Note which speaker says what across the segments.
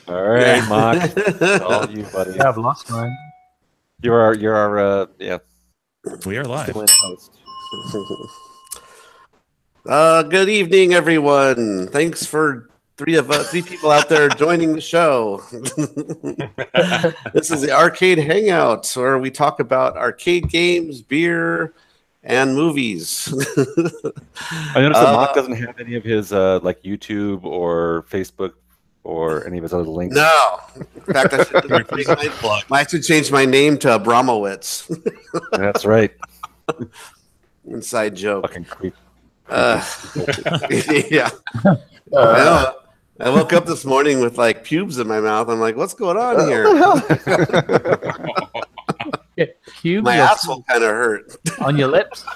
Speaker 1: All right, Mock. All you, buddy.
Speaker 2: Yeah, I've lost mine.
Speaker 1: You're our yeah.
Speaker 3: We are live.
Speaker 1: Host.
Speaker 4: Good evening, everyone. Thanks for three people out there joining the show. This is the Arcade Hangout, where we talk about arcade games, beer, and movies.
Speaker 1: I noticed that Mock doesn't have any of his like YouTube or Facebook or any of his other links.
Speaker 4: No. In fact, I should change my name to Abramowitz.
Speaker 1: That's right.
Speaker 4: Inside joke.
Speaker 1: Fucking creep.
Speaker 4: Yeah. I woke up this morning with like pubes in my mouth. I'm like, what's going on here?
Speaker 2: Pubes
Speaker 4: My asshole kind of hurt.
Speaker 2: on your lips.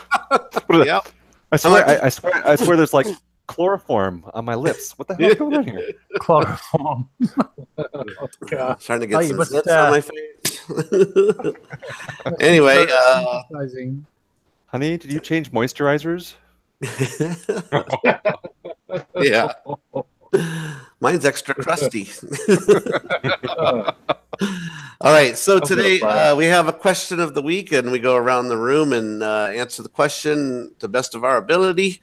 Speaker 4: Yep.
Speaker 1: I swear there's like chloroform on my lips. What the hell is going on here?
Speaker 2: Chloroform.
Speaker 4: Trying to get some
Speaker 2: must,
Speaker 4: zits on my face. Anyway,
Speaker 1: honey, did you change moisturizers?
Speaker 4: Yeah. Mine's extra crusty. All right, so today we have a question of the week, and we go around the room and answer the question to the best of our ability.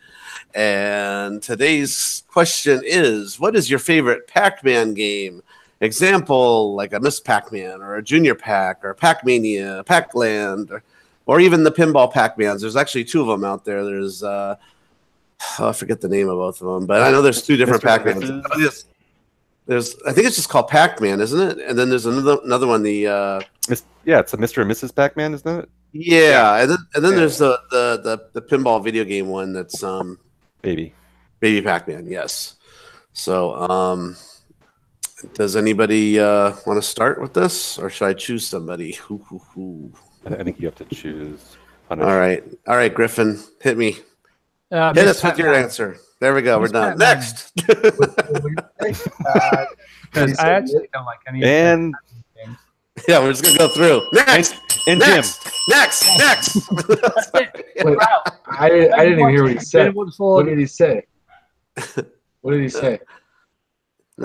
Speaker 4: And today's question is, what is your favorite Pac-Man game? Example, like a Miss Pac-Man or a Junior Pac or Pac-Mania, Pac-Land, or even the pinball Pac-Mans. There's actually two of them out there. There's, I forget the name of both of them, but I know there's two different Pac-Mans. I think it's just called Pac-Man, isn't it? And then there's another one. It's a
Speaker 1: Mr. and Mrs. Pac-Man, isn't it?
Speaker 4: Yeah, and then there's the pinball video game one that's
Speaker 1: Baby
Speaker 4: Pac-Man. Yes. So does anybody want to start with this, or should I choose somebody?
Speaker 1: I think you have to choose.
Speaker 4: All right, Griffin, hit me. Hit us with your answer. There we go. We're done. Next.
Speaker 2: Because I actually don't like any.
Speaker 1: And
Speaker 4: yeah, we're just gonna go through. Next.
Speaker 1: And
Speaker 4: next.
Speaker 1: Jim.
Speaker 4: Next.
Speaker 5: Wait, I didn't even hear what he said. What did he say? What did he say?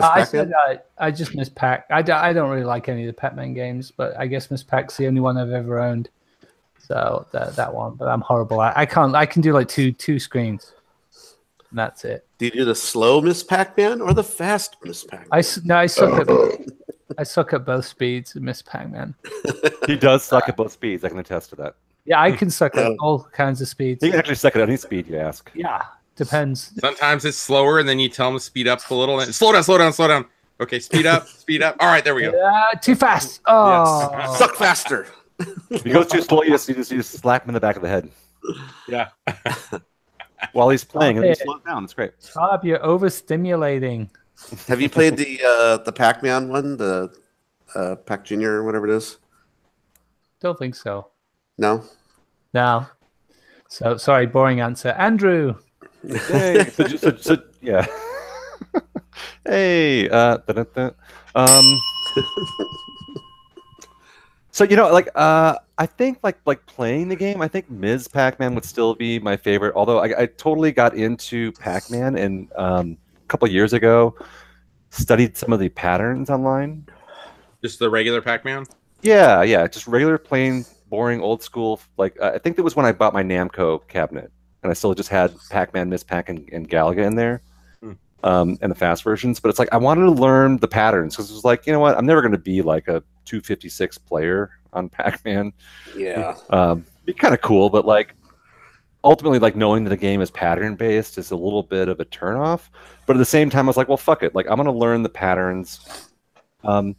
Speaker 2: I said I just miss Pac. I don't really like any of the Pac-Man games, but I guess Miss Pac's the only one I've ever owned. So that one, but I'm horrible. I can do like two screens. And that's it.
Speaker 4: Do you do the slow Miss Pac-Man or the fast Miss Pac-Man?
Speaker 2: I suck at both speeds, Miss Pac-Man.
Speaker 1: He does suck at both speeds. I can attest to that.
Speaker 2: Yeah, I can suck at all kinds of speeds.
Speaker 1: He can actually suck at any speed you ask.
Speaker 2: Yeah, depends.
Speaker 6: Sometimes it's slower, and then you tell him to speed up a little. And slow down. Okay, speed up. All right, there we go.
Speaker 2: Too fast. Oh,
Speaker 4: yes. Suck faster.
Speaker 1: If he goes too slow, you just slap him in the back of the head.
Speaker 6: Yeah.
Speaker 1: While he's playing, and he slows down. It's great.
Speaker 2: Bob, you're overstimulating.
Speaker 4: Have you played the Pac-Man one, the Pac Junior or whatever it is?
Speaker 2: Don't think so.
Speaker 4: No.
Speaker 2: So sorry, boring answer, Andrew.
Speaker 1: Hey, so yeah. Hey, So like I think like playing the game, I think Ms. Pac-Man would still be my favorite. Although I totally got into Pac-Man and a couple of years ago studied some of the patterns online.
Speaker 6: Just the regular Pac-Man?
Speaker 1: Yeah, just regular plain boring old school. Like I think that was when I bought my Namco cabinet, and I still just had Pac-Man, Ms. Pac, and Galaga in there. And the fast versions, but it's like I wanted to learn the patterns because it was like, you know what, I'm never going to be like a 256 player on Pac-Man.
Speaker 4: Yeah,
Speaker 1: be kind of cool, but like ultimately, like knowing that the game is pattern based is a little bit of a turnoff. But at the same time, I was like, well, fuck it, like I'm going to learn the patterns, and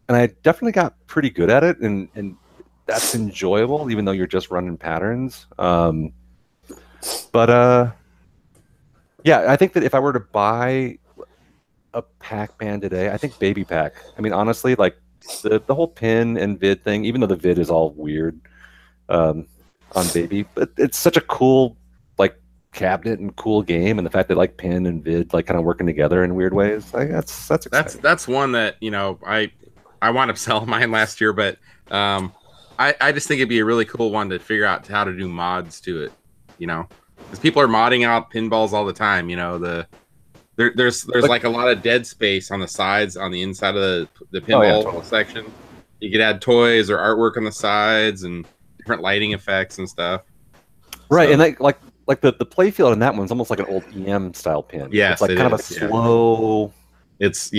Speaker 1: I definitely got pretty good at it, and that's enjoyable, even though you're just running patterns. Yeah, I think that if I were to buy a Pac-Man today, I think Baby Pac. I mean, honestly, like the whole pin and vid thing, even though the vid is all weird on Baby, but it's such a cool like cabinet and cool game, and the fact that like pin and vid like kind of working together in weird ways, like that's exciting.
Speaker 6: That's one that I wound up selling mine last year, but I just think it'd be a really cool one to figure out how to do mods to it, because people are modding out pinballs all the time. There's like a lot of dead space on the sides, on the inside of the pinball section. You could add toys or artwork on the sides and different lighting effects and stuff.
Speaker 1: Right, and like the playfield in that one's almost like an old EM style pin.
Speaker 6: Yes,
Speaker 1: it's like kind of a slow.
Speaker 6: It's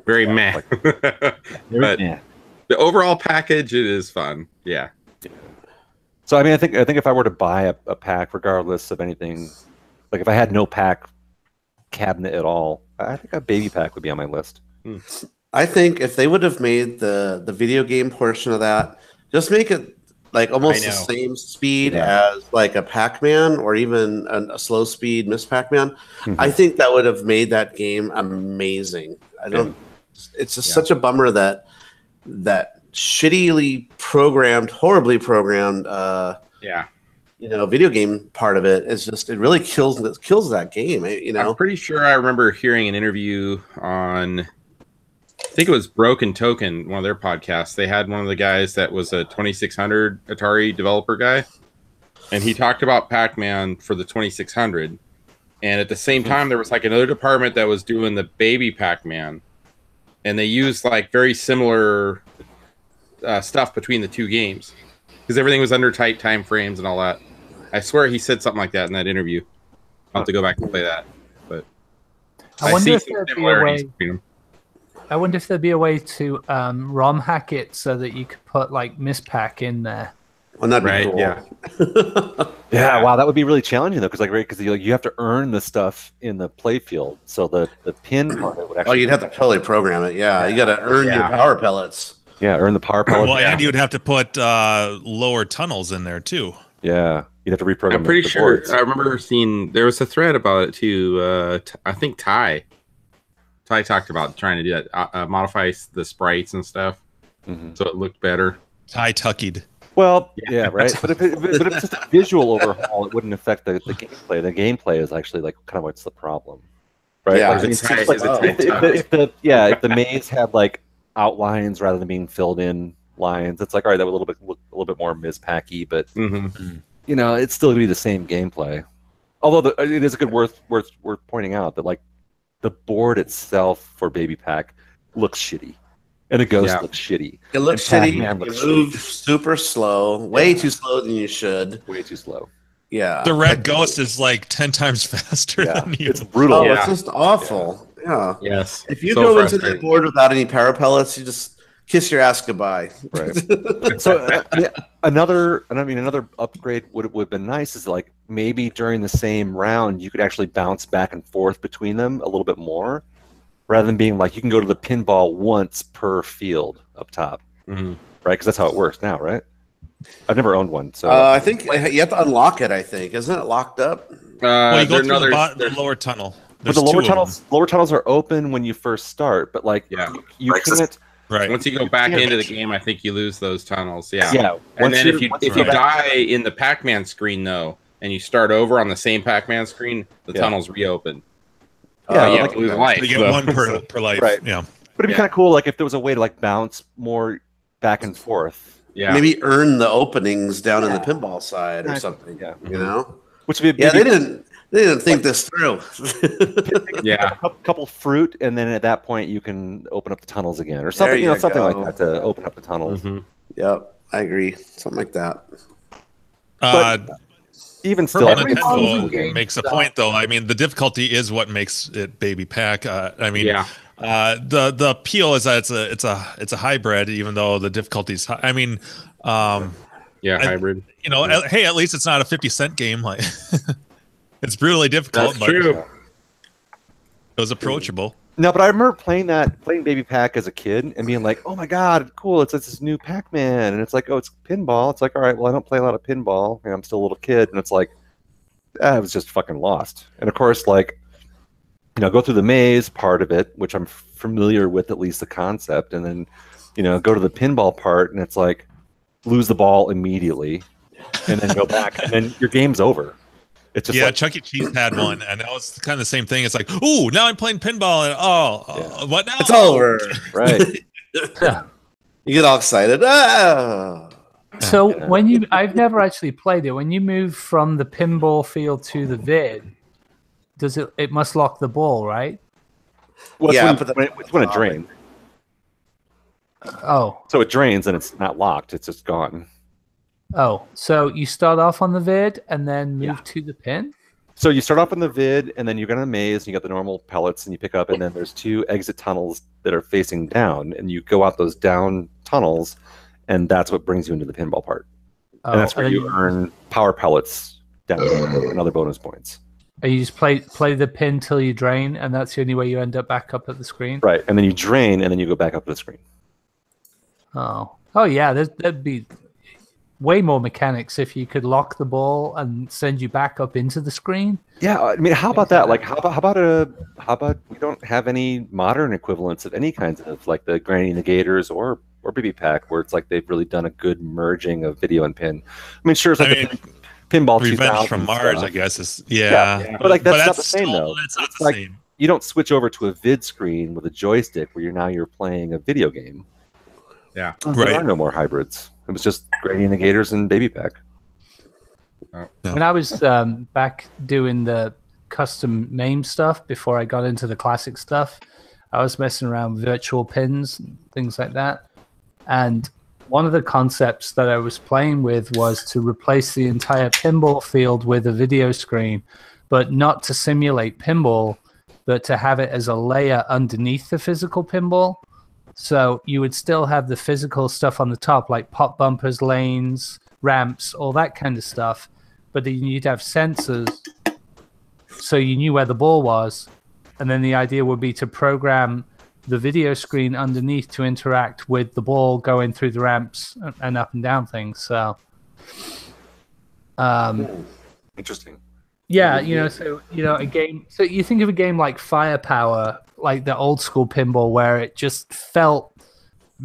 Speaker 6: very meh. But the overall package, it is fun. Yeah.
Speaker 1: So I mean, I think if I were to buy a pack, regardless of anything, like if I had no pack cabinet at all, I think a baby pack would be on my list.
Speaker 4: I think if they would have made the video game portion of that, just make it like almost the same speed as like a Pac-Man or even a slow speed Miss Pac-Man, I think that would have made that game amazing. It's just such a bummer that shittily programmed, horribly programmed video game part of it is just, it really kills that game.
Speaker 6: I'm pretty sure I remember hearing an interview on, I think it was Broken Token, one of their podcasts. They had one of the guys that was a 2600 Atari developer guy, and he talked about Pac-Man for the 2600. And at the same time, there was like another department that was doing the baby Pac-Man, and they used like very similar stuff between the two games because everything was under tight time frames and all that. I swear he said something like that in that interview. I'll have to go back and play that. But
Speaker 2: I wonder if there'd be a way. I wonder if there'd be a way to ROM hack it so that you could put like Miss Pac in there.
Speaker 4: Well, that'd be cool.
Speaker 1: Yeah, wow, that would be really challenging though, because you have to earn the stuff in the playfield. So the pin part of it would actually.
Speaker 4: Oh, you'd have to totally program it. Yeah, you got to earn your power pellets.
Speaker 1: Yeah, earn the power pellets.
Speaker 3: Well, and you'd have to put lower tunnels in there too.
Speaker 1: Yeah, you'd have to reprogram.
Speaker 6: I'm pretty sure. I remember seeing there was a thread about it too. I think Ty talked about trying to do that, modify the sprites and stuff, so it looked better.
Speaker 3: Ty tuckied.
Speaker 1: Well, yeah, right. But if it's just a visual overhaul, it wouldn't affect the gameplay. The gameplay is actually like kind of what's the problem, right?
Speaker 4: Yeah,
Speaker 1: if the maze had like outlines rather than being filled in lines, it's like, all right, that would look a little bit more Ms. Packy, but it's still gonna be the same gameplay. Although it is worth pointing out that like the board itself for Baby Pac looks shitty. And the ghost looks shitty.
Speaker 4: It looks shitty. It moves super slow, way too slow than you should.
Speaker 1: Way too slow.
Speaker 4: Yeah.
Speaker 3: The red ghost is like 10 times faster than you.
Speaker 1: It's brutal.
Speaker 4: Oh, it's just awful. Yeah.
Speaker 6: Yes.
Speaker 4: If you go into the board without any power pellets, you just kiss your ass goodbye.
Speaker 1: Right. So another upgrade would have been nice is like maybe during the same round you could actually bounce back and forth between them a little bit more. Rather than being like, you can go to the pinball once per field up top, right? Because that's how it works now, right? I've never owned one, so
Speaker 4: I think you have to unlock it. I think isn't it locked up?
Speaker 3: Well, you go through the lower tunnel.
Speaker 1: But the lower tunnels are open when you first start, but like you can't.
Speaker 6: Right. Once you go back into the game, I think you lose those tunnels. Yeah.
Speaker 1: Yeah.
Speaker 6: And then if you die in the Pac-Man screen though, and you start over on the same Pac-Man screen, the tunnels reopen.
Speaker 1: Yeah,
Speaker 6: lose life.
Speaker 3: You get one per life.
Speaker 1: Right.
Speaker 3: Yeah.
Speaker 1: But it'd be kind of cool, like if there was a way to like bounce more back and forth.
Speaker 6: Yeah.
Speaker 4: Maybe earn the openings down in the pinball side or something. Yeah. You know.
Speaker 1: Which would be
Speaker 4: they didn't think this through.
Speaker 1: A couple fruit, and then at that point you can open up the tunnels again, or something. Something like that to open up the tunnels.
Speaker 4: Yep, I agree. Something like that.
Speaker 1: But even still,
Speaker 3: Nintendo makes a point though. I mean, the difficulty is what makes it Baby Pac. I mean, the appeal is that it's a hybrid, even though the difficulty is high. I mean,
Speaker 6: hybrid.
Speaker 3: You know, hey, at least it's not a 50-cent game. Like, it's brutally difficult.
Speaker 6: That's true.
Speaker 3: It was approachable.
Speaker 1: No, but I remember playing Baby Pac as a kid and being like, "Oh my god, cool! It's this new Pac-Man," and it's like, "Oh, it's pinball." It's like, all right, well, I don't play a lot of pinball, and I'm still a little kid, and it's like, I was just fucking lost. And of course, like, go through the maze part of it, which I'm familiar with, at least the concept, and then, go to the pinball part, and it's like, lose the ball immediately, and then go back, and then your game's over. It's just
Speaker 3: Chuck E. Cheese had one, and that was kind of the same thing. It's like, ooh, now I'm playing pinball, and what now?
Speaker 4: It's over,
Speaker 1: right?
Speaker 4: You get all excited.
Speaker 2: So I've never actually played it. When you move from the pinball field to the vid, does it? It must lock the ball, right?
Speaker 1: Well, it's when it drains.
Speaker 2: Oh.
Speaker 1: So it drains and it's not locked. It's just gone.
Speaker 2: Oh, so you start off on the vid and then move to the pin?
Speaker 1: So you start off in the vid, and then you got a maze, and you got the normal pellets, and you pick up, and then there's 2 exit tunnels that are facing down, and you go out those down tunnels, and that's what brings you into the pinball part. Oh, and that's where you earn power pellets down and other bonus points.
Speaker 2: And you just play the pin till you drain, and that's the only way you end up back up at the screen?
Speaker 1: Right, and then you drain, and then you go back up to the screen.
Speaker 2: Oh yeah, that'd be way more mechanics if you could lock the ball and send you back up into the screen.
Speaker 1: Yeah, I mean, how about that? Like, how about we don't have any modern equivalents of any kinds of like the Granny Negators or BB Pac, where it's like they've really done a good merging of video and pin. I mean, sure, it's like the pinball
Speaker 3: Revenge from Mars, I guess is yeah.
Speaker 1: But like that's not the same though.
Speaker 3: It's not the same.
Speaker 1: You don't switch over to a vid screen with a joystick where you're playing a video game.
Speaker 6: Yeah,
Speaker 1: there are no more hybrids. It was just Granny Negators and Baby Pac.
Speaker 2: When I was back doing the custom name stuff before I got into the classic stuff, I was messing around with virtual pins and things like that. And one of the concepts that I was playing with was to replace the entire pinball field with a video screen, but not to simulate pinball, but to have it as a layer underneath the physical pinball. So you would still have the physical stuff on the top, like pop bumpers, lanes, ramps, all that kind of stuff. But then you'd have sensors, so you knew where the ball was. And then the idea would be to program the video screen underneath to interact with the ball going through the ramps and up and down things. So,
Speaker 1: interesting.
Speaker 2: Yeah, a game. So you think of a game like Firepower, like the old school pinball, where it just felt,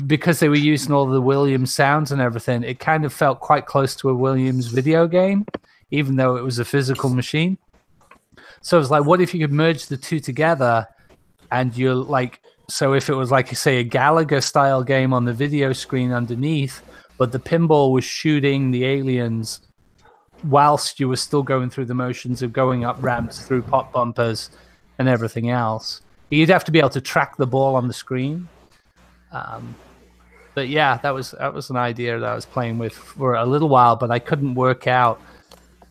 Speaker 2: because they were using all the Williams sounds and everything, it kind of felt quite close to a Williams video game, even though it was a physical machine. So it's like, what if you could merge the two together, and you're like, so if it was like, say, a Gallagher style game on the video screen underneath, but the pinball was shooting the aliens whilst you were still going through the motions of going up ramps through pop bumpers and everything else. You'd have to be able to track the ball on the screen. But yeah, that was an idea that I was playing with for a little while, but I couldn't work out.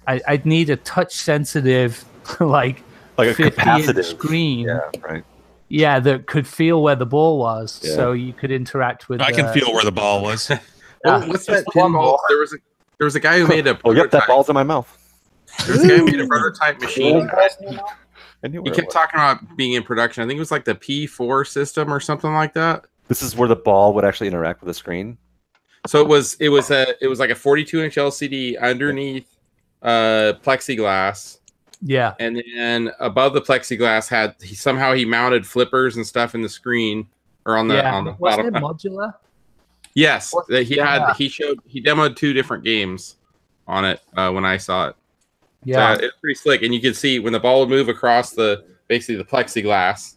Speaker 2: I'd need a touch sensitive, like a 50-inch screen.
Speaker 1: Yeah, right.
Speaker 2: Yeah, that could feel where the ball was, so you could interact with.
Speaker 3: I can feel where the ball was.
Speaker 6: What's that pinball? There was a guy who made a prototype.
Speaker 1: Oh, yep, that ball's in my mouth.
Speaker 6: There was a guy who made a prototype machine. He kept talking about being in production. I think it was like the P4 system or something like that.
Speaker 1: This is where the ball would actually interact with the screen.
Speaker 6: So it was like a 42-inch LCD underneath plexiglass.
Speaker 2: Yeah.
Speaker 6: And then above the plexiglass he mounted flippers and stuff in the screen or on the bottom.
Speaker 2: Wasn't it modular?
Speaker 6: Yes, he demoed 2 different games on it when I saw it.
Speaker 2: Yeah,
Speaker 6: so it's pretty slick, and you can see when the ball would move across basically the plexiglass,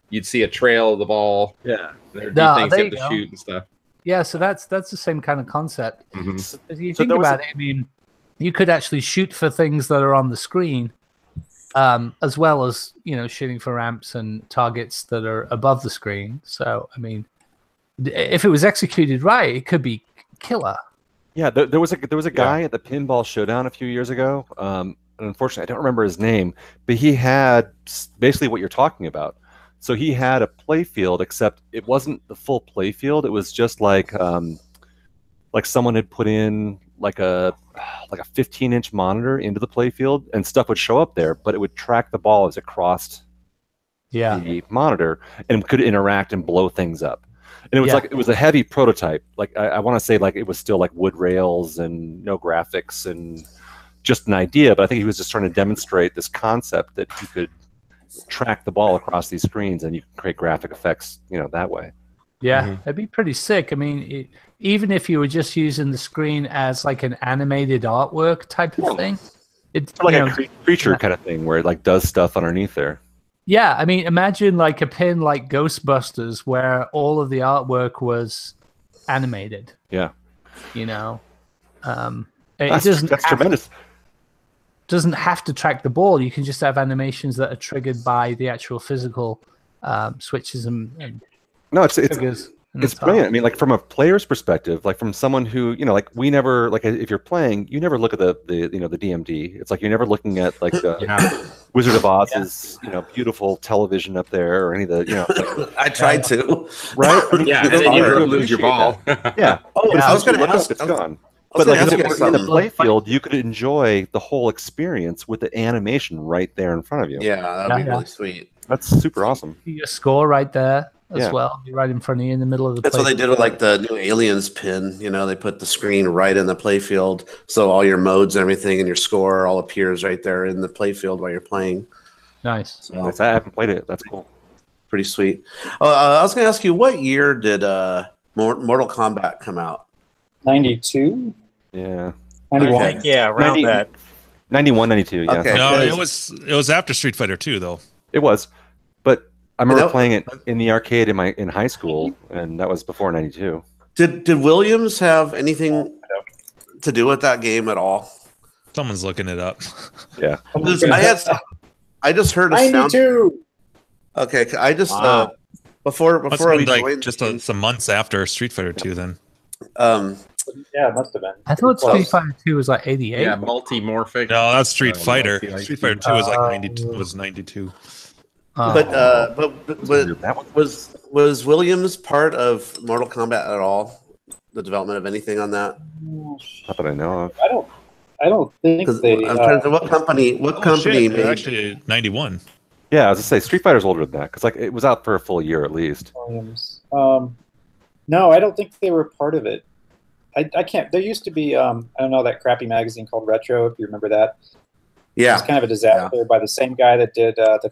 Speaker 6: you'd see a trail of the ball.
Speaker 1: Yeah,
Speaker 6: there'd be things you have to shoot and stuff.
Speaker 2: Yeah, so that's the same kind of concept.
Speaker 6: Mm-hmm.
Speaker 2: So if you think about it, I mean, you could actually shoot for things that are on the screen, as well as shooting for ramps and targets that are above the screen. So I mean, if it was executed right, it could be killer.
Speaker 1: Yeah, there was a guy at the Pinball Showdown a few years ago. And unfortunately, I don't remember his name, but he had basically what you're talking about. So he had a play field, except it wasn't the full play field. It was just like someone had put in like a 15-inch monitor into the play field, and stuff would show up there, but it would track the ball as it crossed the monitor and could interact and blow things up. And it was a heavy prototype. Like I want to say, like it was still like wood rails and no graphics and just an idea. But I think he was just trying to demonstrate this concept that you could track the ball across these screens and you can create graphic effects, that way.
Speaker 2: Yeah, It'd be pretty sick. I mean, even if you were just using the screen as like an animated artwork type of thing, it's
Speaker 1: like a creature kind of thing where it like does stuff underneath there.
Speaker 2: Yeah, I mean, imagine like a pin like Ghostbusters where all of the artwork was animated.
Speaker 1: Yeah.
Speaker 2: That's
Speaker 1: tremendous.
Speaker 2: doesn't have to track the ball. You can just have animations that are triggered by the actual physical switches and
Speaker 1: no, it's
Speaker 2: triggers.
Speaker 1: It's brilliant. I mean, like from a player's perspective, like from someone who, you know, like we never, like if you're playing, you never look at the you know, the DMD. It's like you're never looking at like Wizard of Oz's, you know, beautiful television up there or any of the, you know. Like,
Speaker 4: I tried to.
Speaker 1: Right?
Speaker 6: Yeah, and then you lose your ball.
Speaker 1: Yeah.
Speaker 4: Oh, I was going to ask.
Speaker 1: It's gone.
Speaker 4: But
Speaker 1: But like in the play field, you could enjoy the whole experience with the animation right there in front of you.
Speaker 4: Yeah, that'd be really sweet.
Speaker 1: That's super awesome.
Speaker 2: Your score right there as well. You're right in front of you in the middle of the
Speaker 4: That's what they did with like the new Aliens pin. You know, they put the screen right in the play field, so all your modes and everything and your score all appears right there in the play field while you're playing.
Speaker 2: Nice.
Speaker 1: So, I haven't played it. That's cool.
Speaker 4: Pretty sweet. I was going to ask you, what year did Mortal Kombat come out?
Speaker 7: 92?
Speaker 1: Yeah.
Speaker 7: 91.
Speaker 8: Okay. Yeah, around
Speaker 1: 90,
Speaker 8: that.
Speaker 1: 91, 92. Yeah.
Speaker 4: Okay.
Speaker 3: No, it was after Street Fighter 2 though.
Speaker 1: It was, but I remember playing it in the arcade in high school, and that was before 92.
Speaker 4: Did Williams have anything to do with that game at all?
Speaker 3: Someone's looking it up.
Speaker 1: Yeah.
Speaker 4: I just heard a
Speaker 7: 92.
Speaker 4: sound. Okay, I just before we
Speaker 3: like
Speaker 4: joined
Speaker 3: just some months after Street Fighter 2 then.
Speaker 7: Yeah, it must have been.
Speaker 2: I thought Street Fighter 2 was like 88.
Speaker 6: Yeah, multi-morphic.
Speaker 3: No, that's Street Fighter. Street Fighter 2 was like 92.
Speaker 4: But was Williams part of Mortal Kombat at all? The development of anything on that?
Speaker 1: Not that I know of.
Speaker 7: I don't think they.
Speaker 4: I'm trying to think what company made
Speaker 3: actually 91.
Speaker 1: Yeah, I was gonna say Street Fighter's older than that because like it was out for a full year at least.
Speaker 7: Williams. No, I don't think they were part of it. I can't. There used to be I don't know, that crappy magazine called Retro, if you remember that.
Speaker 4: Yeah,
Speaker 7: it's kind of a disaster by the same guy that did the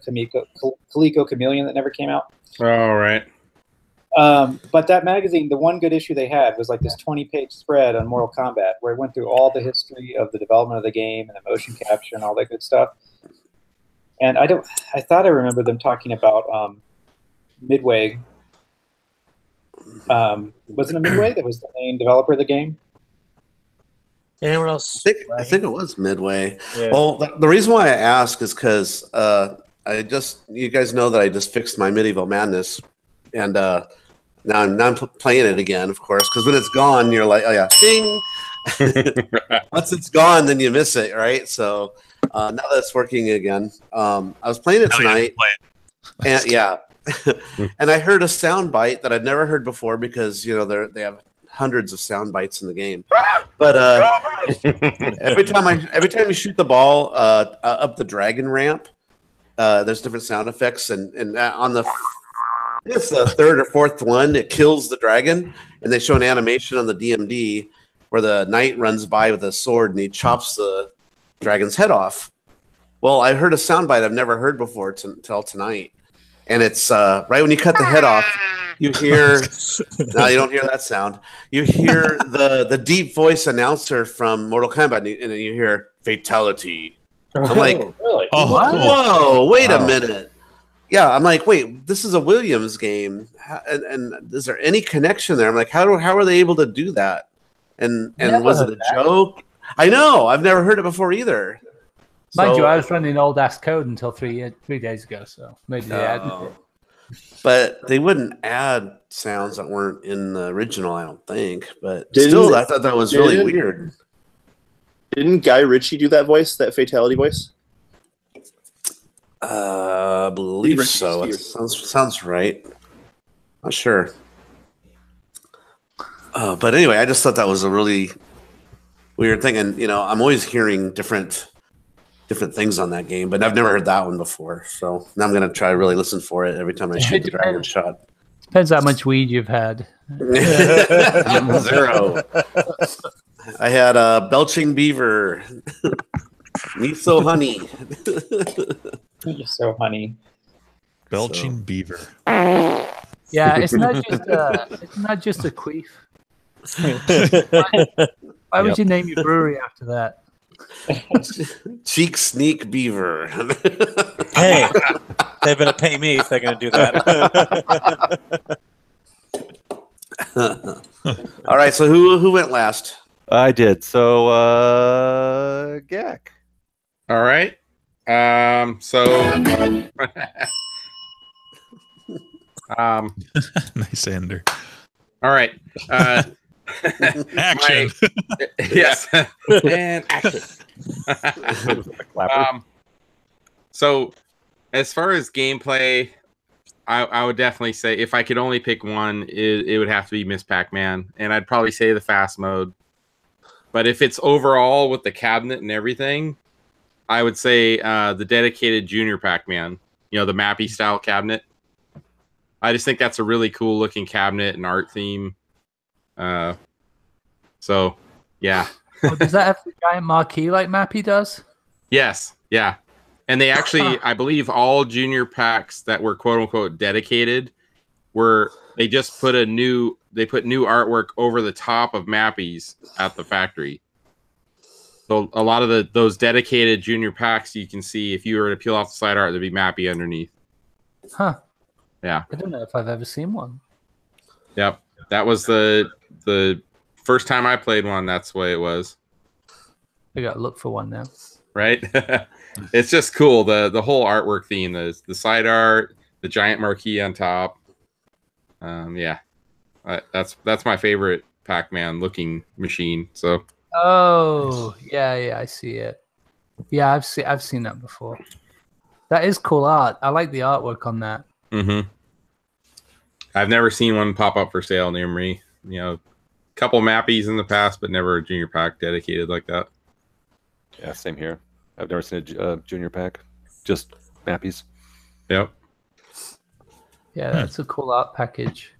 Speaker 7: Coleco Chameleon that never came out.
Speaker 6: Oh, right.
Speaker 7: But that magazine, the one good issue they had was like this 20-page spread on Mortal Kombat, where it went through all the history of the development of the game and the motion capture and all that good stuff. And I thought I remember them talking about Midway. Wasn't it Midway that was the main developer of the game?
Speaker 8: Anyone else?
Speaker 4: I think it was Midway.
Speaker 8: Yeah.
Speaker 4: Well, the reason why I ask is because you guys know that I just fixed my Medieval Madness, and now I'm playing it again, of course, because when it's gone, you're like, oh yeah, ding. Once it's gone, then you miss it, right? So now that it's working again, I was playing it tonight, and yeah, and I heard a sound bite that I'd never heard before because they have hundreds of sound bites in the game, but every time you shoot the ball up the dragon ramp, there's different sound effects, and on it's the third or fourth one, it kills the dragon, and they show an animation on the DMD where the knight runs by with a sword and he chops the dragon's head off. Well, I heard a sound bite I've never heard before until tonight, and it's right when you cut the head off. You hear no, you don't hear that sound. You hear the deep voice announcer from Mortal Kombat, and you hear fatality. I'm like,
Speaker 7: really?
Speaker 4: Whoa, wait a minute. Yeah, I'm like, wait, this is a Williams game, and is there any connection there? I'm like, how are they able to do that? And was it a joke? I know, I've never heard it before either.
Speaker 2: Mind you, I was running old ass code until 3 days ago, so maybe they added it.
Speaker 4: But they wouldn't add sounds that weren't in the original, I don't think. But still, I thought that was really weird.
Speaker 9: Didn't Guy Ritchie do that voice, that fatality voice?
Speaker 4: I believe so. It sounds right. Not sure. But anyway, I just thought that was a really weird thing. And, I'm always hearing different things on that game, but I've never heard that one before. So now I'm going to try to really listen for it every time I shoot the dragon shot.
Speaker 2: Depends how much weed you've had.
Speaker 4: 0. I had a belching beaver. Miso honey.
Speaker 7: Miso honey.
Speaker 3: Belching beaver.
Speaker 2: Yeah, it's not just a queef. Why would you name your brewery after that?
Speaker 4: Cheek Sneak Beaver.
Speaker 8: Hey, they're going to pay me if they're going to do that.
Speaker 4: All right, so who went last?
Speaker 1: I did. So, Gak.
Speaker 6: All right.
Speaker 3: Nice ender.
Speaker 6: All right.
Speaker 3: Action.
Speaker 6: Yes. And action. So as far as gameplay, I would definitely say if I could only pick one, it would have to be Miss Pac-Man, and I'd probably say the fast mode. But if it's overall with the cabinet and everything, I would say the dedicated Junior Pac-Man, the Mappy style cabinet. I just think that's a really cool looking cabinet and art theme. So, yeah.
Speaker 2: Does that have the giant marquee like Mappy does?
Speaker 6: Yes, yeah. And they actually, I believe all Junior Packs that were quote unquote dedicated they just put new artwork over the top of Mappy's at the factory. So a lot of those dedicated Junior Packs you can see, if you were to peel off the side art, there'd be Mappy underneath.
Speaker 2: Huh.
Speaker 6: Yeah.
Speaker 2: I don't know if I've ever seen one.
Speaker 6: Yep. That was the first time I played one, that's the way it was.
Speaker 2: I gotta look for one now.
Speaker 6: Right? It's just cool. The whole artwork theme, the side art, the giant marquee on top. Yeah. That's my favorite Pac-Man looking machine. So
Speaker 2: Oh, yeah, I see it. Yeah, I've seen that before. That is cool art. I like the artwork on that.
Speaker 6: Mm-hmm. I've never seen one pop up for sale near me. Couple Mappies in the past, but never a Junior Pack dedicated like that.
Speaker 1: Yeah, same here. I've never seen a Junior Pack, just Mappies.
Speaker 6: Yep.
Speaker 2: Yeah, that's a cool art package.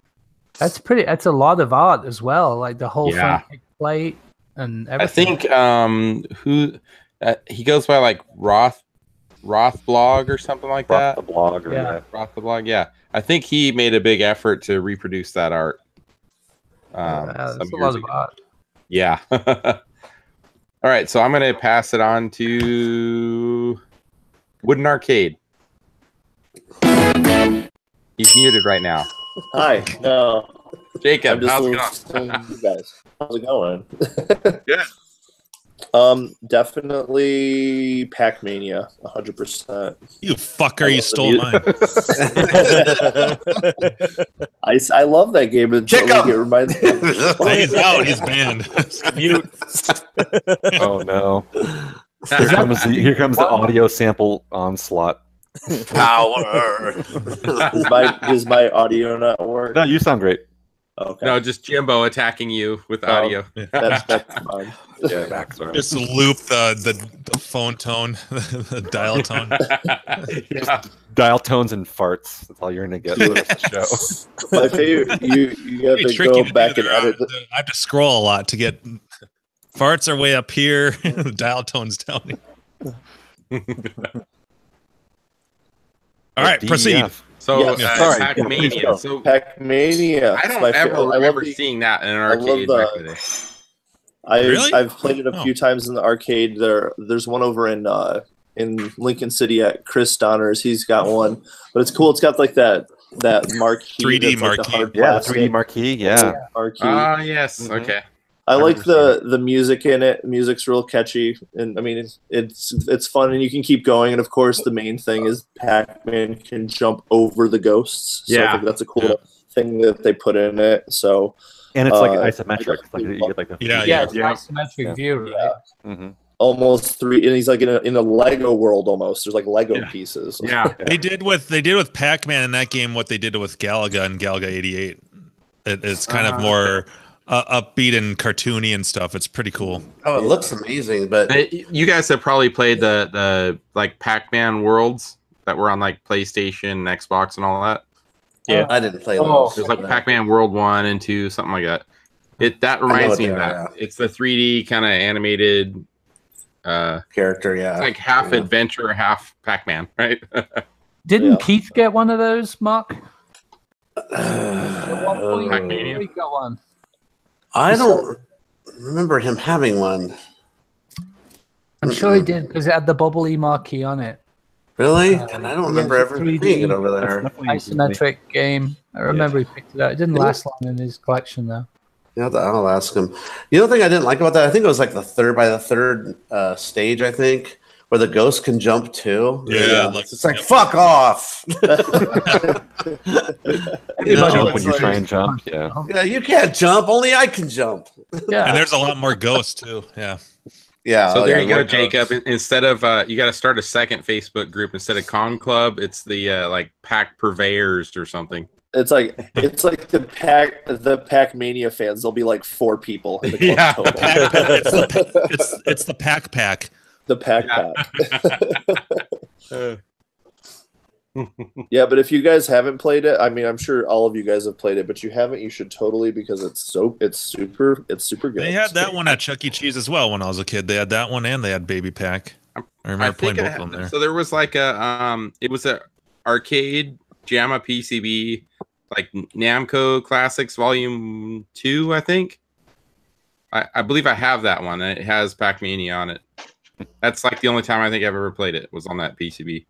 Speaker 2: That's a lot of art as well, like the whole front plate and everything.
Speaker 6: I think he goes by like Roth Blog or something like that.
Speaker 1: Roth the Blog,
Speaker 6: Roth the Blog. Yeah, I think he made a big effort to reproduce that art.
Speaker 2: That's a lot of art.
Speaker 6: Yeah. All right, so I'm going to pass it on to Wooden Arcade. He's muted right now.
Speaker 9: Hi. No.
Speaker 6: Jacob, how's it
Speaker 9: going? You guys. How's it going?
Speaker 6: Good.
Speaker 9: Definitely Pac-Mania, 100%.
Speaker 3: You fucker, you stole mine.
Speaker 9: I love that game. It reminds me.
Speaker 3: He's out. He's banned.
Speaker 8: Mute.
Speaker 1: Oh no! Here comes the audio sample onslaught.
Speaker 4: Power.
Speaker 9: Does my audio not work?
Speaker 1: No, you sound great.
Speaker 9: Okay.
Speaker 6: No, just Jimbo attacking you with audio.
Speaker 9: That's fine.
Speaker 1: Yeah,
Speaker 3: just loop the phone tone, the dial tone.
Speaker 6: Yeah.
Speaker 1: Dial tones and farts. That's all you're gonna get for the show.
Speaker 9: My favorite. You have to go back and edit.
Speaker 3: I have to scroll a lot to get. Farts are way up here. The dial tone's down here. All right, proceed.
Speaker 6: So,
Speaker 9: sorry.
Speaker 6: Pac-Mania. So
Speaker 9: Pac-Mania.
Speaker 6: I don't ever remember seeing that in an arcade back in the day.
Speaker 9: I've played it a few times in the arcade. There's one over in Lincoln City at Chris Donner's. He's got one, but it's cool. It's got like that marquee,
Speaker 3: 3D marquee.
Speaker 9: Like
Speaker 1: 3D marquee. Yeah.
Speaker 9: Marquee.
Speaker 6: Yes. Mm-hmm. Okay.
Speaker 9: I like the music in it. Music's real catchy, and I mean it's fun, and you can keep going. And of course, the main thing is Pac-Man can jump over the ghosts. So I think that's a cool thing that they put in it. So
Speaker 1: and it's like isometric. You get like
Speaker 2: isometric view, right?
Speaker 9: Yeah.
Speaker 1: Mm-hmm.
Speaker 9: Almost 3, and he's like in a Lego world almost. There's like Lego pieces.
Speaker 6: Yeah,
Speaker 3: they did with Pac-Man in that game what they did with Galaga and Galaga 88. It's kind of more upbeat and cartoony and stuff. It's pretty cool.
Speaker 4: Oh, it looks amazing. But
Speaker 6: you guys have probably played the like Pac-Man worlds that were on like PlayStation, Xbox, and all that.
Speaker 4: Yeah, I didn't play those.
Speaker 6: There's like Pac-Man World 1 and 2, something like that. That reminds me of that. Yeah. It's the 3D kind of animated
Speaker 4: character. Yeah,
Speaker 6: it's like half adventure, half Pac-Man, right?
Speaker 2: Didn't Keith get one of those, Mark?
Speaker 6: Pac-Mania.
Speaker 2: He got one.
Speaker 4: I don't remember him having one.
Speaker 2: I'm sure he did because it had the bubbly marquee on it.
Speaker 4: Really? And I don't remember ever seeing it over there.
Speaker 2: Isometric game. I remember he picked it up. It didn't last long in his collection though.
Speaker 4: Yeah, I'll ask him. The other thing I didn't like about that, I think it was like the third stage, I think, where the ghost can jump too.
Speaker 3: Yeah,
Speaker 4: it's like fuck off.
Speaker 1: When you try and jump,
Speaker 4: yeah, you can't jump. Only I can jump.
Speaker 2: Yeah,
Speaker 3: and there's a lot more ghosts too. Yeah.
Speaker 4: Yeah.
Speaker 6: So there you go, Jacob. Instead of you got to start a second Facebook group instead of Con Club. It's the like Pack Purveyors or something.
Speaker 9: It's like the Pac-Mania fans. There'll be like 4 people. In the club total.
Speaker 3: It's the Pac.
Speaker 9: The Pac. Yeah, but if you guys haven't played it, I mean, I'm sure all of you guys have played it, but you haven't, you should totally, because it's super good.
Speaker 3: They had that one at Chuck E. Cheese as well when I was a kid. They had that one and they had Baby Pac. I remember playing both of them there.
Speaker 6: So there was like it was a arcade JAMA PCB, like Namco Classics Volume 2, I think. I believe I have that one. It has Pac-Mania on it. That's like the only time I think I've ever played it was on that PCB.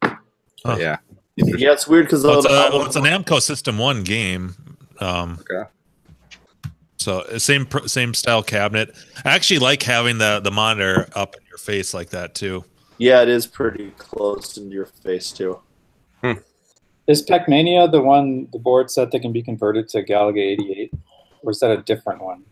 Speaker 3: Huh.
Speaker 9: Yeah, it's weird because
Speaker 3: it's a Namco System 1 game.
Speaker 6: Okay.
Speaker 3: So same style cabinet. I actually like having the monitor up in your face like that too.
Speaker 9: Yeah, it is pretty close into your face too.
Speaker 7: Is Pac-Mania the board set that can be converted to Galaga 88, or is that a different one?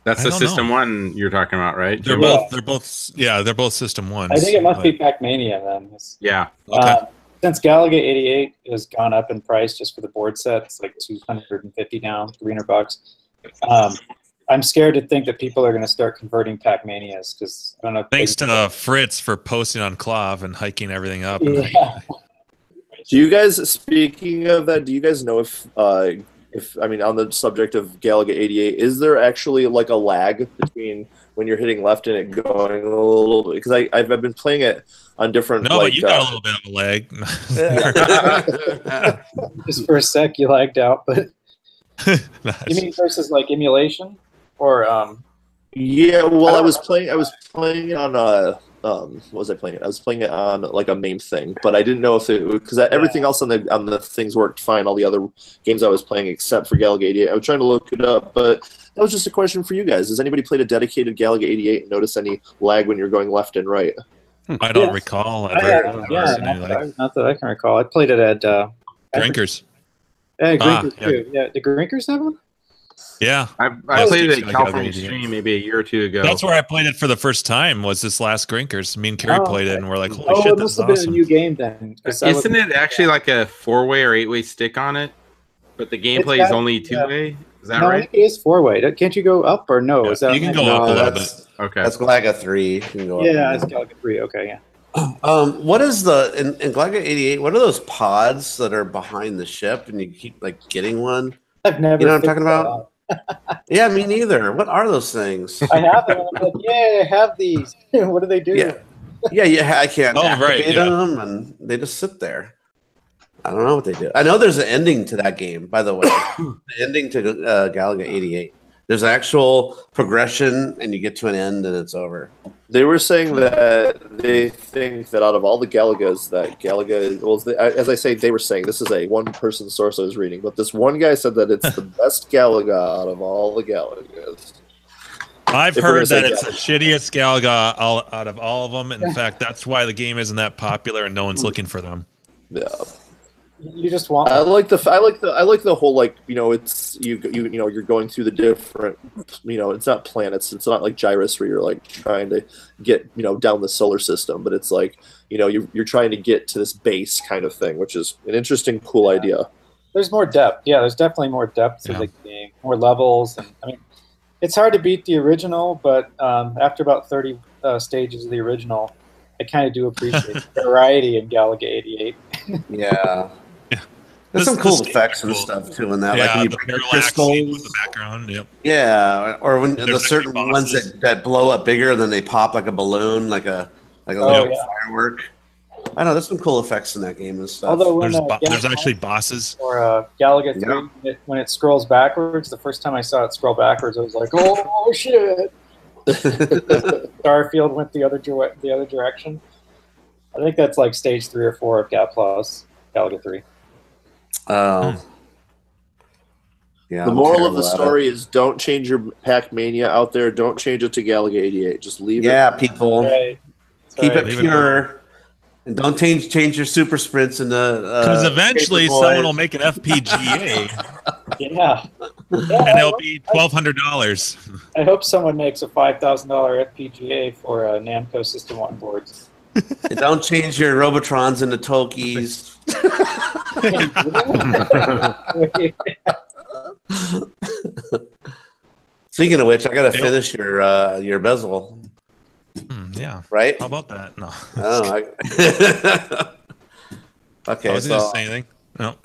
Speaker 6: That's the System 1 you're talking about, right?
Speaker 3: They're both System 1s.
Speaker 7: I think it must be Pac-Mania then.
Speaker 6: Yeah.
Speaker 3: Okay.
Speaker 7: Since Galaga 88 has gone up in price just for the board set, it's like $250 down, $300. I'm scared to think that people are going to start converting Pac-Manias because I don't know.
Speaker 3: Thanks to Fritz for posting on Clav and hiking everything up.
Speaker 7: Yeah.
Speaker 9: Do you guys, speaking of that, do you guys know if I mean, on the subject of Galaga 88, is there actually like a lag between when you're hitting left and it going a little bit? Because I've been playing it on different.
Speaker 3: No, but you got a little bit of a lag.
Speaker 7: Just for a sec, you lagged out, but
Speaker 3: Nice.
Speaker 7: you mean versus like emulation or?
Speaker 9: Yeah, well, I was playing on what was I playing? I was playing it on like a MAME thing, but I didn't know if it, because everything else on the things worked fine. All the other games I was playing except for Galaga 88. I was trying to look it up, but that was just a question for you guys. Has anybody played a dedicated Galaga 88 and notice any lag when you're going left and right?
Speaker 3: I don't recall.
Speaker 7: Not that I can recall. I played it at
Speaker 3: Grinkers.
Speaker 7: Grinkers too. Yeah, did Grinkers have one?
Speaker 3: Yeah,
Speaker 6: I played it at California Stream maybe a year or two ago.
Speaker 3: That's where I played it for the first time. Was this last Grinkers? Me and Carrie played it, and we're like, "Holy shit,
Speaker 7: it must have been a new game then."
Speaker 6: Isn't it actually like a 4-way or 8-way stick on it? But the gameplay is only 2-way. Is that right?
Speaker 7: I think it is 4-way. Can't you go up or no?
Speaker 3: Yeah,
Speaker 7: is that
Speaker 3: you can go up a little bit.
Speaker 6: Okay,
Speaker 4: that's Galaga 3. You can go
Speaker 7: yeah,
Speaker 4: up.
Speaker 7: it's Galaga 3. Okay, yeah.
Speaker 4: What is in Galaga 88? What are those pods that are behind the ship, and you keep like getting one?
Speaker 7: I've never.
Speaker 4: You know what I'm talking about? Yeah, me neither. What are those things?
Speaker 7: I have them. And I'm like, yeah, I have these. What do they do?
Speaker 4: Yeah. I can't activate
Speaker 3: right,
Speaker 4: them, and they just sit there. I don't know what they do. I know there's an ending to that game, by the way. The ending to Galaga 88. There's an actual progression, and you get to an end, and it's over.
Speaker 9: They were saying that they think that out of all the Galagas, that Galaga, well, as I say, they were saying, this is a one-person source I was reading, but this one guy said that it's the best Galaga out of all the Galagas.
Speaker 3: I've heard that it's the shittiest Galaga out of all of them. In fact, that's why the game isn't that popular and no one's looking for them.
Speaker 9: Yeah.
Speaker 7: You just want.
Speaker 9: I like the whole, like, you know, it's you know, you're going through the different, you know, it's not planets, it's not like Gyrus where you're like trying to get, you know, down the solar system, but it's like, you know, you're trying to get to this base kind of thing, which is an interesting, cool idea.
Speaker 7: There's more depth. Yeah, there's definitely more depth to the game, more levels, and I mean, it's hard to beat the original, but after about 30 stages of the original, I kind of do appreciate the variety in Galaga 88.
Speaker 4: Yeah. There's some cool effects and stuff too in that.
Speaker 3: Yeah,
Speaker 4: like when you
Speaker 3: the
Speaker 4: break
Speaker 3: crystals with the background. Yep.
Speaker 4: Yeah, or when the certain ones that blow up bigger, then they pop like a balloon, like a little firework. I know there's some cool effects in that game and stuff.
Speaker 7: Although
Speaker 3: there's actually bosses.
Speaker 7: Or Galaga 3, when it scrolls backwards, the first time I saw it scroll backwards, I was like, "Oh shit!" Starfield went the other direction. I think that's like stage 3 or 4 of Galaga 3.
Speaker 4: Yeah.
Speaker 9: The moral of the story is don't change your Pac-Mania out there. Don't change it to Galaga 88. Just leave it.
Speaker 4: Yeah, people.
Speaker 7: Right.
Speaker 4: Keep it pure. And don't change your super sprints into
Speaker 3: because eventually someone will make an FPGA.
Speaker 7: Yeah.
Speaker 3: And it'll be $1,200.
Speaker 7: I hope someone makes a $5,000 FPGA for Namco System 1 boards.
Speaker 4: And don't change your Robotrons into Tokis. Speaking of which, I gotta finish your bezel.
Speaker 3: Yeah.
Speaker 4: Right?
Speaker 3: How about that? No.
Speaker 4: Oh, okay.
Speaker 3: I wasn't gonna say anything. No.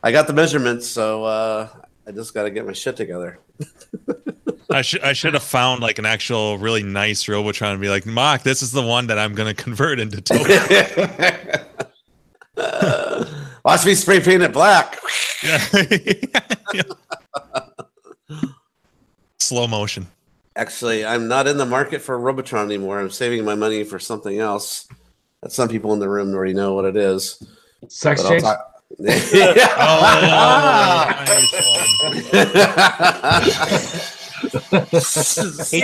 Speaker 4: I got the measurements, so I just got to get my shit together.
Speaker 3: I should have found like an actual really nice Robotron and be like, Mark, this is the one that I'm gonna convert into Toki.
Speaker 4: Watch me spray paint it black.
Speaker 3: Yeah. Slow motion.
Speaker 4: Actually, I'm not in the market for a Robotron anymore. I'm saving my money for something else that some people in the room already know what it is.
Speaker 5: Sex change?
Speaker 8: He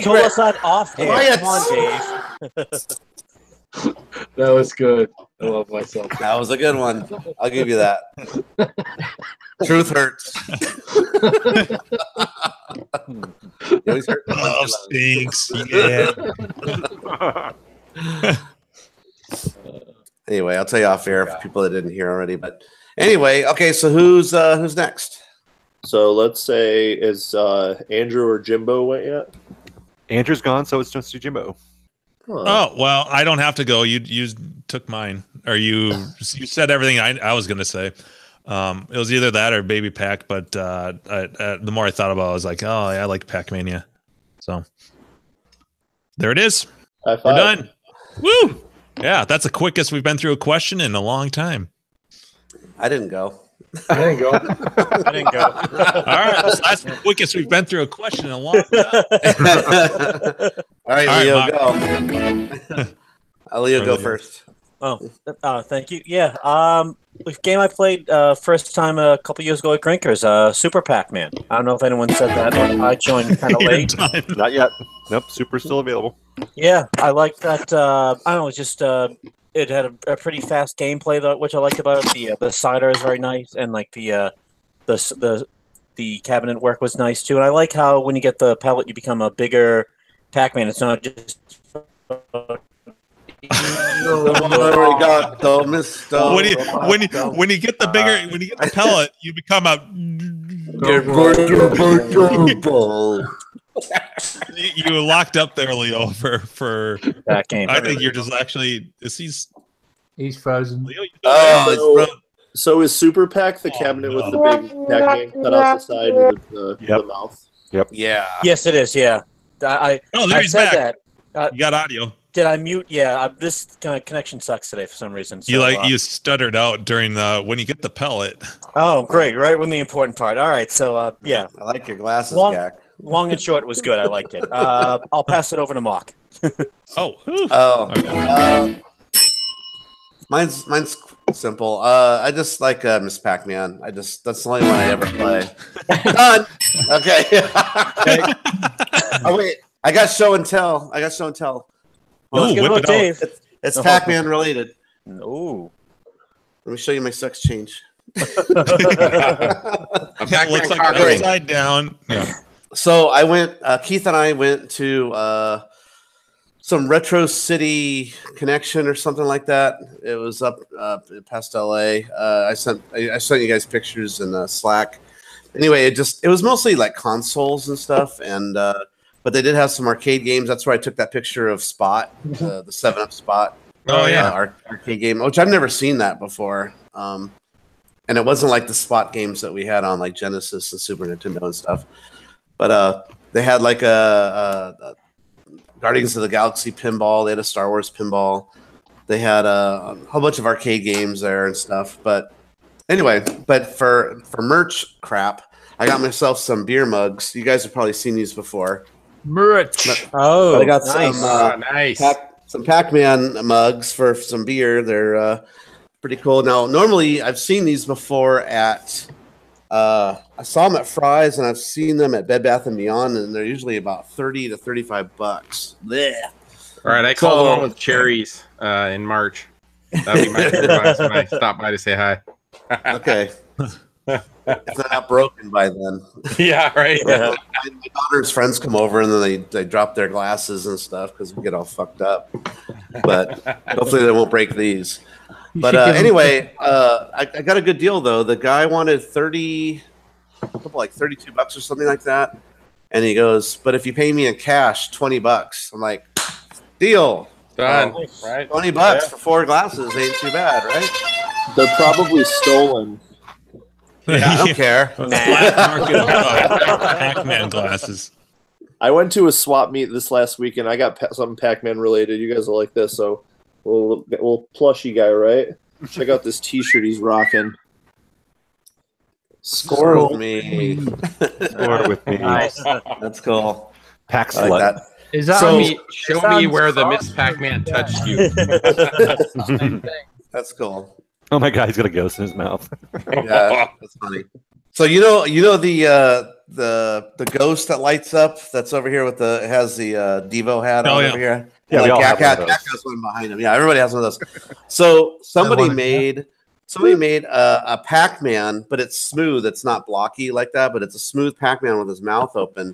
Speaker 8: told us that off air. Come on, Dave.
Speaker 5: That was good. I love myself.
Speaker 4: That was a good one. I'll give you that. Truth hurts.
Speaker 3: Love stinks. Yeah.
Speaker 4: Anyway, I'll tell you off air for people that didn't hear already. But anyway, okay. So who's next?
Speaker 9: So let's say is Andrew or Jimbo went yet?
Speaker 1: Andrew's gone, so it's just Jimbo.
Speaker 3: Oh well, I don't have to go. You took mine, or you said everything I was gonna say. It was either that or Baby Pac, but the more I thought about it, I was like, oh, yeah, I like Pac-Mania. So there it is.
Speaker 9: High five.
Speaker 3: We're done. Woo! Yeah, that's the quickest we've been through a question in a long time.
Speaker 4: I didn't go.
Speaker 5: I didn't go.
Speaker 8: I didn't go.
Speaker 3: All right, so that's the quickest we've been through a question in a long time.
Speaker 4: All right, Leo, go. Leo, go first.
Speaker 8: Oh, thank you. Yeah, the game I played first time a couple years ago at Grinkers, Super Pac-Man. I don't know if anyone said that. I joined kind of late.
Speaker 1: Not yet. Nope, Super's still available.
Speaker 8: Yeah, I like that. I don't know, it's just it had a pretty fast gameplay, though, which I liked about it. The cider is very nice, and like the cabinet work was nice too. And I like how when you get the pellet, you become a bigger Pac-Man. It's not just
Speaker 3: when you get the bigger when you get the pellet, you become a you locked up there, Leo, for
Speaker 8: that game.
Speaker 3: I think you're just actually he's
Speaker 2: frozen.
Speaker 3: Leo,
Speaker 9: So is Super Pac the cabinet with the big Pac-Man cut off the side with the mouth?
Speaker 1: Yep.
Speaker 4: Yeah.
Speaker 8: Yes, it is. Yeah.
Speaker 3: there he's
Speaker 8: said
Speaker 3: back.
Speaker 8: That.
Speaker 3: You got audio.
Speaker 8: Did I mute? Yeah. This kind of connection sucks today for some reason. So,
Speaker 3: You stuttered out during when you get the pellet.
Speaker 8: Oh, great! Right when the important part. All right. So yeah.
Speaker 4: I like your glasses, Jack.
Speaker 8: Long and short was good. I liked it. I'll pass it over to Mark.
Speaker 4: Mine's simple. I just like Miss Pac-Man. That's the only one I ever play. Done. Okay. Oh wait, I got show and tell.
Speaker 3: Oh, whip it
Speaker 8: Dave.
Speaker 4: It's Pac-Man related.
Speaker 8: Ooh.
Speaker 4: Let me show you my sex change.
Speaker 3: It looks like upside down. Yeah.
Speaker 4: So Keith and I went to some Retro City Connection or something like that. It was up past LA. I sent you guys pictures in Slack. Anyway, it was mostly like consoles and stuff, and but they did have some arcade games. That's where I took that picture of Spot, the 7-Up Spot.
Speaker 3: Oh yeah,
Speaker 4: arcade game, which I've never seen that before. And it wasn't like the Spot games that we had on like Genesis and Super Nintendo and stuff. But they had like a Guardians of the Galaxy pinball. They had a Star Wars pinball. They had a whole bunch of arcade games there and stuff. But anyway, for merch crap, I got myself some beer mugs. You guys have probably seen these before.
Speaker 2: Merch.
Speaker 4: I got
Speaker 6: nice.
Speaker 4: some Pac-Man mugs for some beer. They're pretty cool. Now, normally I've seen these before at I saw them at Fry's, and I've seen them at Bed Bath & Beyond, and they're usually about $30 to $35. Blech.
Speaker 6: All right, I called the one with cherries in March. That'll be my advice when I stop by to say hi.
Speaker 4: Okay. If they're not broken by then.
Speaker 6: Yeah, right.
Speaker 4: My daughter's friends come over and then they drop their glasses and stuff because we get all fucked up. But hopefully they won't break these. But anyway, I got a good deal though. The guy wanted $32 or something like that, and he goes, "But if you pay me in cash, $20." I'm like, "Deal,
Speaker 6: done." Right,
Speaker 4: $20 for 4 glasses ain't too bad, right?"
Speaker 9: They're probably stolen.
Speaker 4: Yeah, I don't care.
Speaker 3: Black market Pac-Man glasses.
Speaker 9: I went to a swap meet this last weekend. I got something Pac-Man related. You guys will like this. So, little plushy guy, right? Check out this T-shirt he's rocking.
Speaker 4: Score with me.
Speaker 1: Score with me.
Speaker 4: Nice. That's cool.
Speaker 1: Pack
Speaker 4: I like that.
Speaker 2: Is that
Speaker 6: show me where the Miss Pac-Man touched you.
Speaker 4: That's cool.
Speaker 1: Oh my god, he's got a ghost in his mouth.
Speaker 4: Yeah, that's funny. So you know the ghost that lights up that's over here with it has the Devo hat on over here.
Speaker 1: Yeah,
Speaker 4: like
Speaker 1: we all have
Speaker 4: Jack
Speaker 1: one of those.
Speaker 4: has one behind him. Yeah, everybody has one of those. So somebody made a Pac-Man, but it's smooth. It's not blocky like that, but it's a smooth Pac-Man with his mouth open,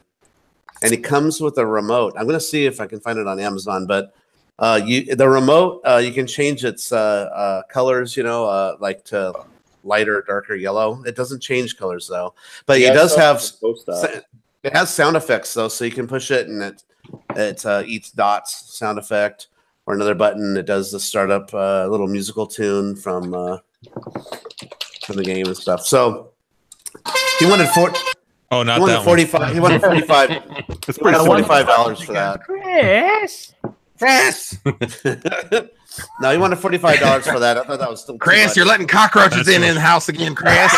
Speaker 4: and he comes with a remote. I'm gonna see if I can find it on Amazon, but. The remote you can change its colors, like to lighter, darker yellow. It doesn't change colors though, but it does have. It has sound effects though, so you can push it and it eats dots sound effect, or another button. It does the startup little musical tune from the game and stuff. So he wanted
Speaker 3: Oh, not
Speaker 4: he wanted
Speaker 3: that
Speaker 4: 45.
Speaker 3: one.
Speaker 4: He wanted 45. It's $45 for that. Chris. No, you wanted $45 for that. I thought that was still
Speaker 6: Chris, you're letting cockroaches in the house again, Chris.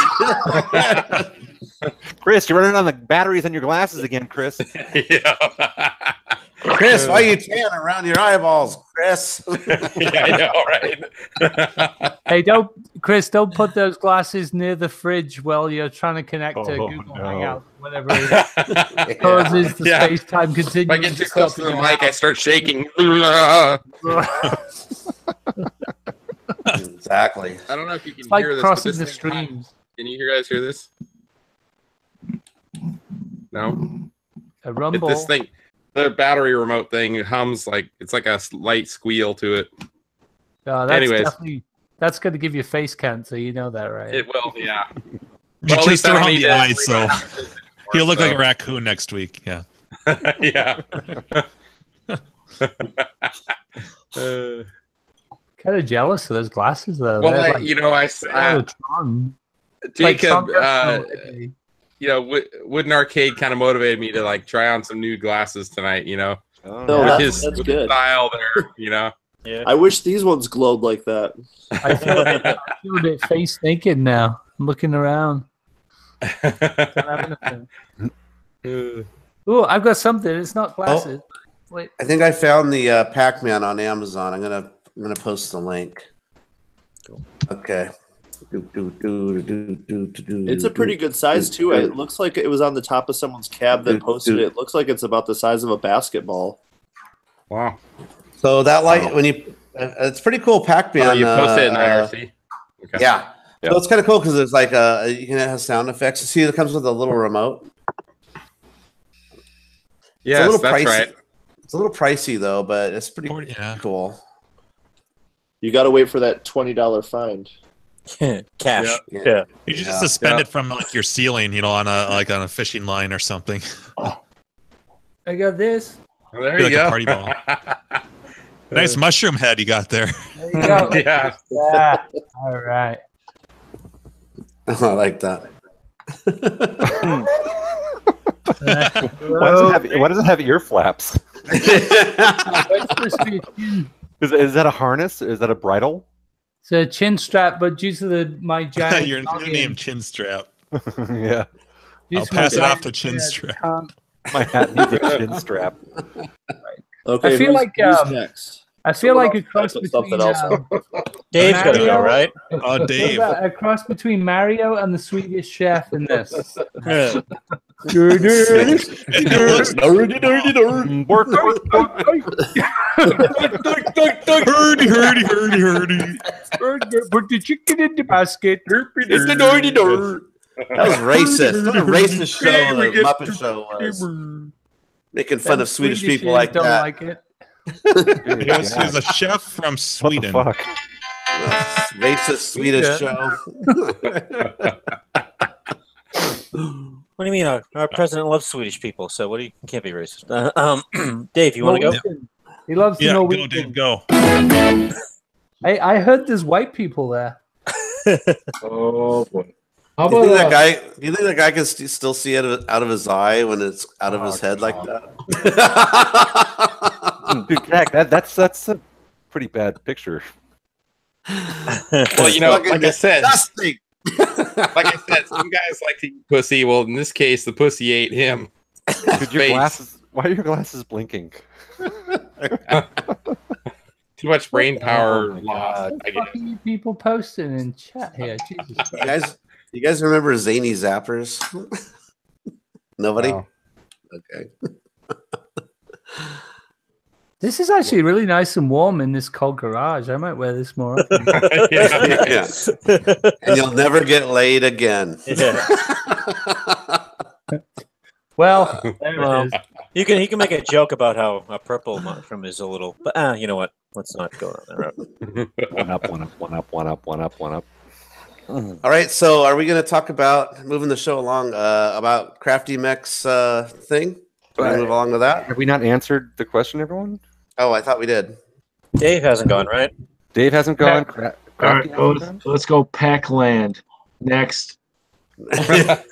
Speaker 1: Chris, you're running on the batteries on your glasses again, Chris.
Speaker 6: Yeah.
Speaker 4: Chris, why are you tan around your eyeballs, Chris?
Speaker 6: Yeah, I know, right?
Speaker 2: Hey, Chris, don't put those glasses near the fridge while you're trying to connect to Google Hangout, whatever it causes the space-time continuum.
Speaker 6: If I get too close to the mic, I start shaking.
Speaker 4: Exactly.
Speaker 6: I don't know if you can
Speaker 2: It's like
Speaker 6: hear this.
Speaker 2: crossing
Speaker 6: but
Speaker 2: the
Speaker 6: this
Speaker 2: streams.
Speaker 6: Can you guys hear this? No?
Speaker 2: A rumble.
Speaker 6: This thing, the battery remote thing hums like it's like a light squeal to it.
Speaker 2: Anyways, that's going to give you face cancer. You know that, right?
Speaker 6: It will, yeah.
Speaker 3: You
Speaker 6: Well,
Speaker 3: just
Speaker 6: at least I don't
Speaker 3: around
Speaker 6: need
Speaker 3: the
Speaker 6: to
Speaker 3: eyes, so he'll look like a
Speaker 6: so.
Speaker 3: raccoon next week. Yeah.
Speaker 6: Yeah.
Speaker 2: Kind of jealous of those glasses, though.
Speaker 6: Well,
Speaker 2: They're
Speaker 6: Jacob,
Speaker 2: Tron.
Speaker 6: Wooden Arcade kind of motivated me to like try on some new glasses tonight.
Speaker 9: That's
Speaker 6: his
Speaker 9: good.
Speaker 6: style there.
Speaker 9: Yeah. I wish these ones glowed like that.
Speaker 2: I feel a bit face naked now. I'm looking around. Oh, I've got something. It's not glasses. Wait.
Speaker 4: I think I found the Pac-Man on Amazon. I'm gonna post the link. Okay.
Speaker 9: It's a pretty good size too. It looks like it was on the top of someone's cab that posted it. It looks like it's about the size of a basketball.
Speaker 6: Wow.
Speaker 4: So that light, when it's pretty cool. Pac-Man.
Speaker 6: Oh, you posted it in IRC. Okay.
Speaker 4: Yeah. So it's kind of cool because it's like it has sound effects. You see, it comes with a little remote.
Speaker 6: Yes, that's
Speaker 4: pricey.
Speaker 6: right.
Speaker 4: It's a little pricey though, but it's pretty cool.
Speaker 9: You got to wait for that $20 fine.
Speaker 8: Cash.
Speaker 3: Yeah. You should just suspend it from like your ceiling, on a fishing line or something.
Speaker 2: I got this.
Speaker 6: Well, there you
Speaker 3: like
Speaker 6: go.
Speaker 3: A party ball. Nice mushroom head you got there.
Speaker 2: There you go.
Speaker 6: Yeah.
Speaker 2: All right.
Speaker 4: I like that.
Speaker 1: Why does it have ear flaps? Is that a harness? Is that a bridle?
Speaker 2: It's a chin strap, but due to my giant
Speaker 3: your new name, Chin Strap.
Speaker 1: Yeah.
Speaker 3: I'll pass it off to Chin Strap.
Speaker 1: My hat needs a chin strap.
Speaker 9: Okay,
Speaker 2: I feel like
Speaker 9: who's next?
Speaker 2: I feel like a cross between
Speaker 9: something else.
Speaker 8: Dave's got to go, right?
Speaker 3: Oh, Dave.
Speaker 2: a cross between Mario and the Swedish Chef in this.
Speaker 8: Yeah.
Speaker 3: Hurdy.
Speaker 2: Put the chicken in the basket.
Speaker 4: It's the door. That was racist. What a racist show the Muppet Show was. Making fun of Swedish people like
Speaker 2: don't
Speaker 4: that.
Speaker 2: like it.
Speaker 3: He was a chef from Sweden.
Speaker 1: What the fuck?
Speaker 4: Racist Swedish show.
Speaker 8: What do you mean? Our president loves Swedish people, so what do you can't be racist. Dave, you want to go?
Speaker 2: He loves to know.
Speaker 3: Go, Dave, go.
Speaker 2: Hey, I heard there's white people there.
Speaker 5: Oh boy. How
Speaker 4: Do you
Speaker 5: about
Speaker 4: think that guy can still see it out of his eye when it's out of his head like that?
Speaker 1: Dude, Jack, that's a pretty bad picture.
Speaker 6: Well, you know, like I said,
Speaker 4: Disgusting.
Speaker 6: like I said, some guys like to eat pussy. Well, in this case, the pussy ate him.
Speaker 1: Dude, your glasses. Why are your glasses blinking?
Speaker 6: Too much brain power lost. I guess.
Speaker 2: Fucking people posting in chat here. Jesus Christ.
Speaker 4: You guys remember Zany Zappers? Nobody?
Speaker 6: No.
Speaker 4: Okay.
Speaker 2: This is actually really nice and warm in this cold garage. I might wear this more often.
Speaker 4: Yeah. And you'll never get laid again.
Speaker 8: Yeah.
Speaker 2: Well, there it is.
Speaker 8: He can make a joke about how a purple mushroom is a little, but you know what? Let's not go on that route.
Speaker 1: One up.
Speaker 4: All right, so are we going to talk about moving the show along about Crafty Mech's thing? Can we move along with that?
Speaker 1: Have we not answered the question, everyone?
Speaker 4: Oh, I thought we did.
Speaker 8: Dave hasn't gone, right?
Speaker 1: Dave hasn't gone.
Speaker 5: All right, let's go Pac-Land next.
Speaker 6: Right. That's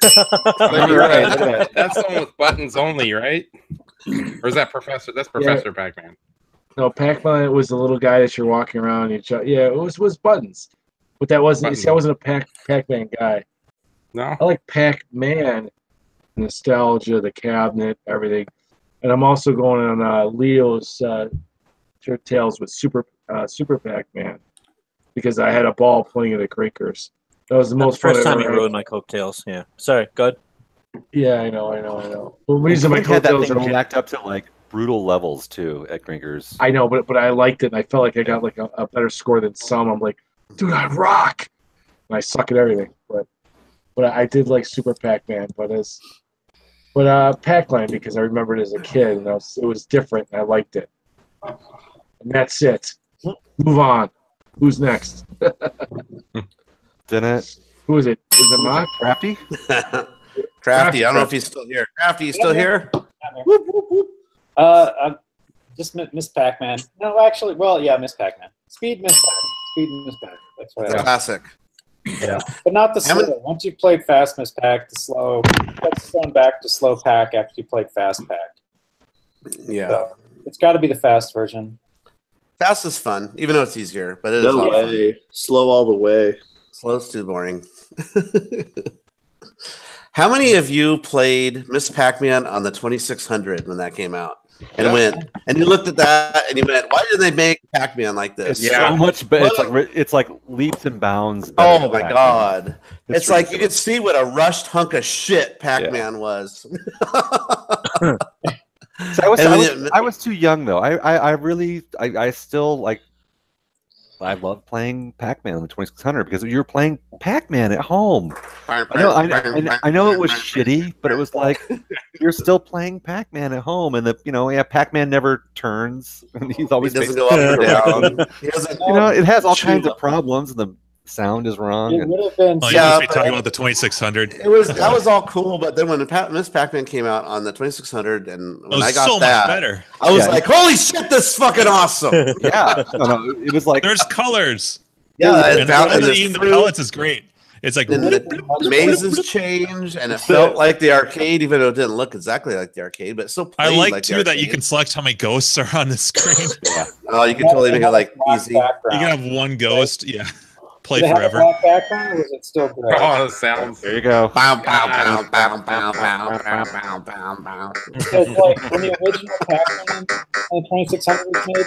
Speaker 6: the one with buttons only, right? Or is that Professor? That's Professor Pac-Man.
Speaker 5: No, Pac-Man was the little guy that you're walking around. Yeah, it was buttons. But that wasn't. You see, I wasn't a Pac-Man guy.
Speaker 6: No,
Speaker 5: I like Pac-Man, nostalgia, the cabinet, everything. And I'm also going on Leo's Shirt Tales with Super Pac-Man because I had a ball playing at the Crinkers. That was the most fun.
Speaker 8: First time you ruined my coattails. Yeah, sorry. Go ahead.
Speaker 5: Yeah, I know. The reason my
Speaker 1: had that
Speaker 5: coattails
Speaker 1: thing
Speaker 5: are
Speaker 1: jacked up to like brutal levels too at Crinkers.
Speaker 5: I know, but I liked it, and I felt like I got like a better score than some. I'm like, dude, I rock, and I suck at everything. But I did like Super Pac-Man, but Pac-Land because I remembered as a kid, and it was different, and I liked it. And that's it. Move on. Who's next?
Speaker 1: Didn't it?
Speaker 5: Who is it? Is it Mark?
Speaker 1: Crafty?
Speaker 4: Crafty. I don't know if he's still here. Crafty, you still here?
Speaker 7: Whoop, whoop, whoop. Just Miss Pac-Man. No, actually, well, yeah, Miss Pac-Man. Speed Miss Pac. That's what I like.
Speaker 4: Classic.
Speaker 7: Yeah, but not the slow. Once you've played Fast Miss Pac, the slow. That's going back to slow Pac after you played Fast Pac.
Speaker 4: Yeah.
Speaker 7: So it's got to be the fast version.
Speaker 4: Fast is fun, even though it's easier, but it is
Speaker 9: No way. Slow all the way.
Speaker 4: Slow's too boring. How many of you played Miss Pac-Man on the 2600 when that came out? And you looked at that and you went, why did they make Pac-Man like this?
Speaker 1: It's so much better. It's like leaps and bounds.
Speaker 4: Oh my god! It's like you could see what a rushed hunk of shit Pac-Man was.
Speaker 1: So I was too young though. I still like. I love playing Pac-Man on the 2600 because you're playing Pac-Man at home. I know it was shitty, but it was like you're still playing Pac-Man at home, and Pac-Man never turns. He doesn't go up or down. It has all kinds of problems, and the sound is wrong.
Speaker 7: It would have been.
Speaker 3: Oh, you must be talking about the 2600.
Speaker 4: That was all cool, but then when Miss Pac-Man came out on the 2600, and when I got
Speaker 3: so
Speaker 4: that,
Speaker 3: much better.
Speaker 4: I was like, "Holy shit, this is fucking awesome!"
Speaker 1: Yeah, it was like
Speaker 3: there's colors.
Speaker 4: Yeah,
Speaker 3: and eating the pellets is great. It's like
Speaker 4: the mazes changed, and it felt like the arcade, even though it didn't look exactly like the arcade. But it still played
Speaker 3: I like
Speaker 4: like
Speaker 3: too that you can select how many ghosts are on the screen.
Speaker 4: Yeah. Oh, you can totally make it like easy.
Speaker 3: You can have one ghost. Yeah. play
Speaker 7: Did it have a
Speaker 3: forever.
Speaker 7: black background, or was it still gray?
Speaker 6: Oh, the sounds.
Speaker 1: There you go.
Speaker 4: Bow, bow, bow, bow, bow, bow, bow, bow, bow, bow.
Speaker 7: Because like when the original Pac-Man on the 2600 was made,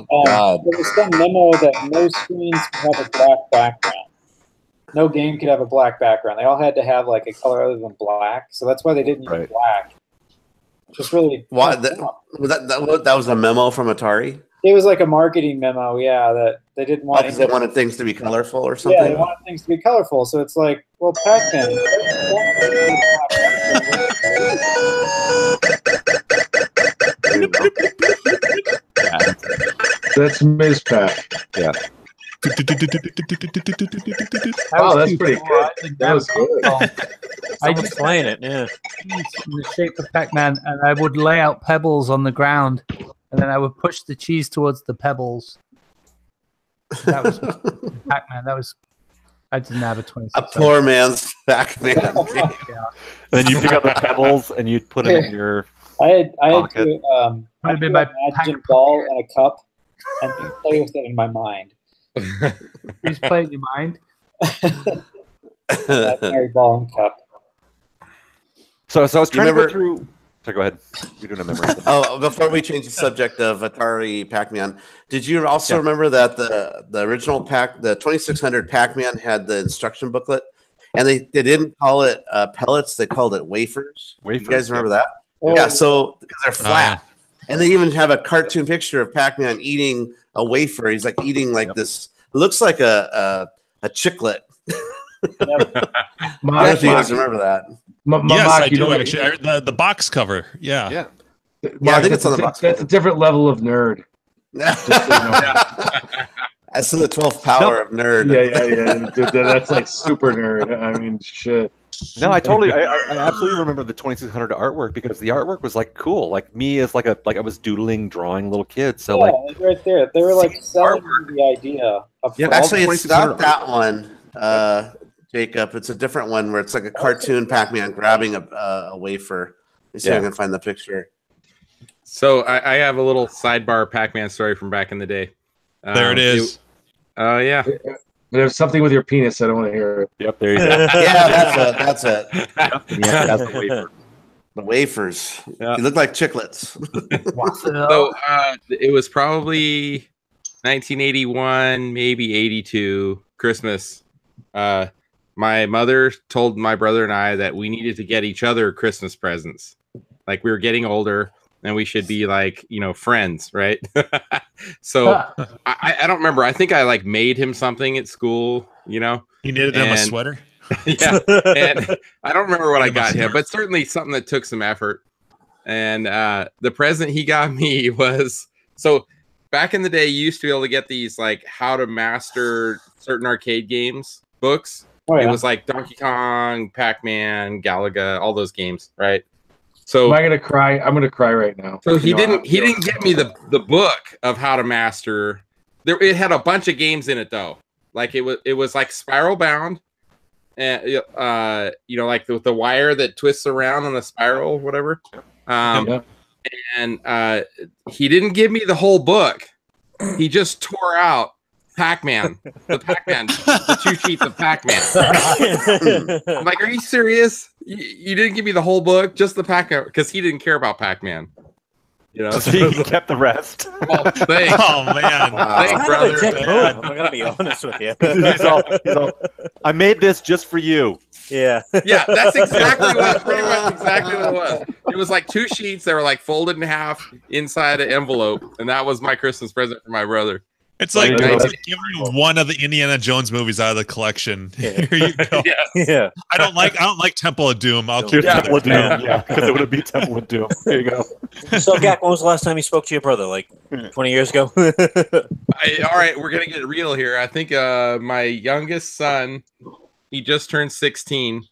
Speaker 7: there was some memo that no screens could have a black background. No game could have a black background. They all had to have like a color other than black. So that's why they didn't use black. Just really.
Speaker 4: Why that was a memo from Atari?
Speaker 7: It was like a marketing memo, yeah, that they didn't want.
Speaker 4: Because they wanted things to be colorful or something.
Speaker 7: Yeah, they wanted things to be colorful. So it's like, well, Pac-Man.
Speaker 5: That's Ms. Pac.
Speaker 1: Yeah.
Speaker 5: Oh, that's pretty good. That was good.
Speaker 8: I was playing it, yeah.
Speaker 2: In the shape of Pac-Man, and I would lay out pebbles on the ground, and then I would push the cheese towards the pebbles. That was Pac-Man. That was. I didn't have a 26.
Speaker 4: A poor man's Pac-Man.
Speaker 2: Yeah.
Speaker 1: Then you pick up the pebbles and you put them in your.
Speaker 7: I had
Speaker 1: pocket.
Speaker 7: to imagine ball and a cup and play with it in my mind.
Speaker 2: Please play in your mind.
Speaker 7: Imaginary ball and cup.
Speaker 1: So I was trying to
Speaker 4: remember-
Speaker 1: go through. So go ahead. You're doing a memory.
Speaker 4: Oh, before we change the subject of Atari Pac-Man, did you also remember that the original the 2600 Pac-Man had the instruction booklet, and they didn't call it pellets, they called it wafers. You guys remember that?
Speaker 7: Oh.
Speaker 4: Yeah, so because they're flat, and they even have a cartoon picture of Pac-Man eating a wafer. He's like eating like this. It looks like a chiclet. I don't know if you guys remember that.
Speaker 3: Yes, I do actually. The box cover. Yeah.
Speaker 1: Yeah.
Speaker 4: Yeah, I think it's on the box.
Speaker 5: That's a different level of nerd.
Speaker 4: That's the 12th power of nerd.
Speaker 5: Yeah. Dude, that's like super nerd. I mean, shit.
Speaker 1: No, I absolutely remember the 2600 artwork because the artwork was like cool. Like me as like I was doodling, drawing little kids. So
Speaker 7: yeah,
Speaker 1: like
Speaker 7: right there, they were like selling the idea of.
Speaker 1: Yeah,
Speaker 4: actually, it's not that one, Jacob. It's a different one where it's like a cartoon Pac-Man grabbing a wafer. Let's see if I can find the picture.
Speaker 6: So I have a little sidebar Pac-Man story from back in the day.
Speaker 3: There it is.
Speaker 6: Oh yeah.
Speaker 5: There's something with your penis. I don't want to hear it.
Speaker 1: Yep, there you go.
Speaker 4: Yeah, that's it.
Speaker 1: Yeah, that's the wafer.
Speaker 4: The wafers.
Speaker 6: Yeah.
Speaker 4: You look like chiclets.
Speaker 6: So it was probably 1981, maybe 82, Christmas. My mother told my brother and I that we needed to get each other Christmas presents. Like we were getting older and we should be like, friends, right? So I don't remember. I think I like made him something at school,
Speaker 3: You knitted him a sweater?
Speaker 6: Yeah. And I don't remember what I got him, but certainly something that took some effort. And the present he got me was, so back in the day, you used to be able to get these like how to master certain arcade games books. Oh, yeah. It was like Donkey Kong, Pac-Man, Galaga, all those games, right? So
Speaker 5: am I gonna cry? I'm gonna cry right now.
Speaker 6: So he didn't get me the book of how to master. It had a bunch of games in it though. Like it was like spiral bound, and like the wire that twists around on the spiral, whatever. And he didn't give me the whole book. He just tore out Pac-Man, the 2 sheets of Pac-Man. I'm like, are you serious? You didn't give me the whole book, just the Pac-Man, because he didn't care about Pac-Man.
Speaker 1: So he kept the rest.
Speaker 6: Well, thanks.
Speaker 3: Oh man,
Speaker 6: thanks, brother.
Speaker 8: I'm gonna be honest with you.
Speaker 1: he's all, I made this just for you.
Speaker 8: Yeah.
Speaker 6: Yeah, that's exactly pretty much exactly what it was. It was like 2 sheets that were like folded in half inside an envelope, and that was my Christmas present for my brother.
Speaker 3: It's like giving you one of the Indiana Jones movies out of the collection. Yeah. Here you go.
Speaker 8: Yeah.
Speaker 3: I don't like Temple of Doom. I'll keep
Speaker 1: Temple of Doom. Yeah, because it would be Temple of Doom. There you go.
Speaker 8: So, Gak, when was the last time you spoke to your brother? Like 20 years ago?
Speaker 6: All right, we're gonna get real here. I think my youngest son, he just turned 16.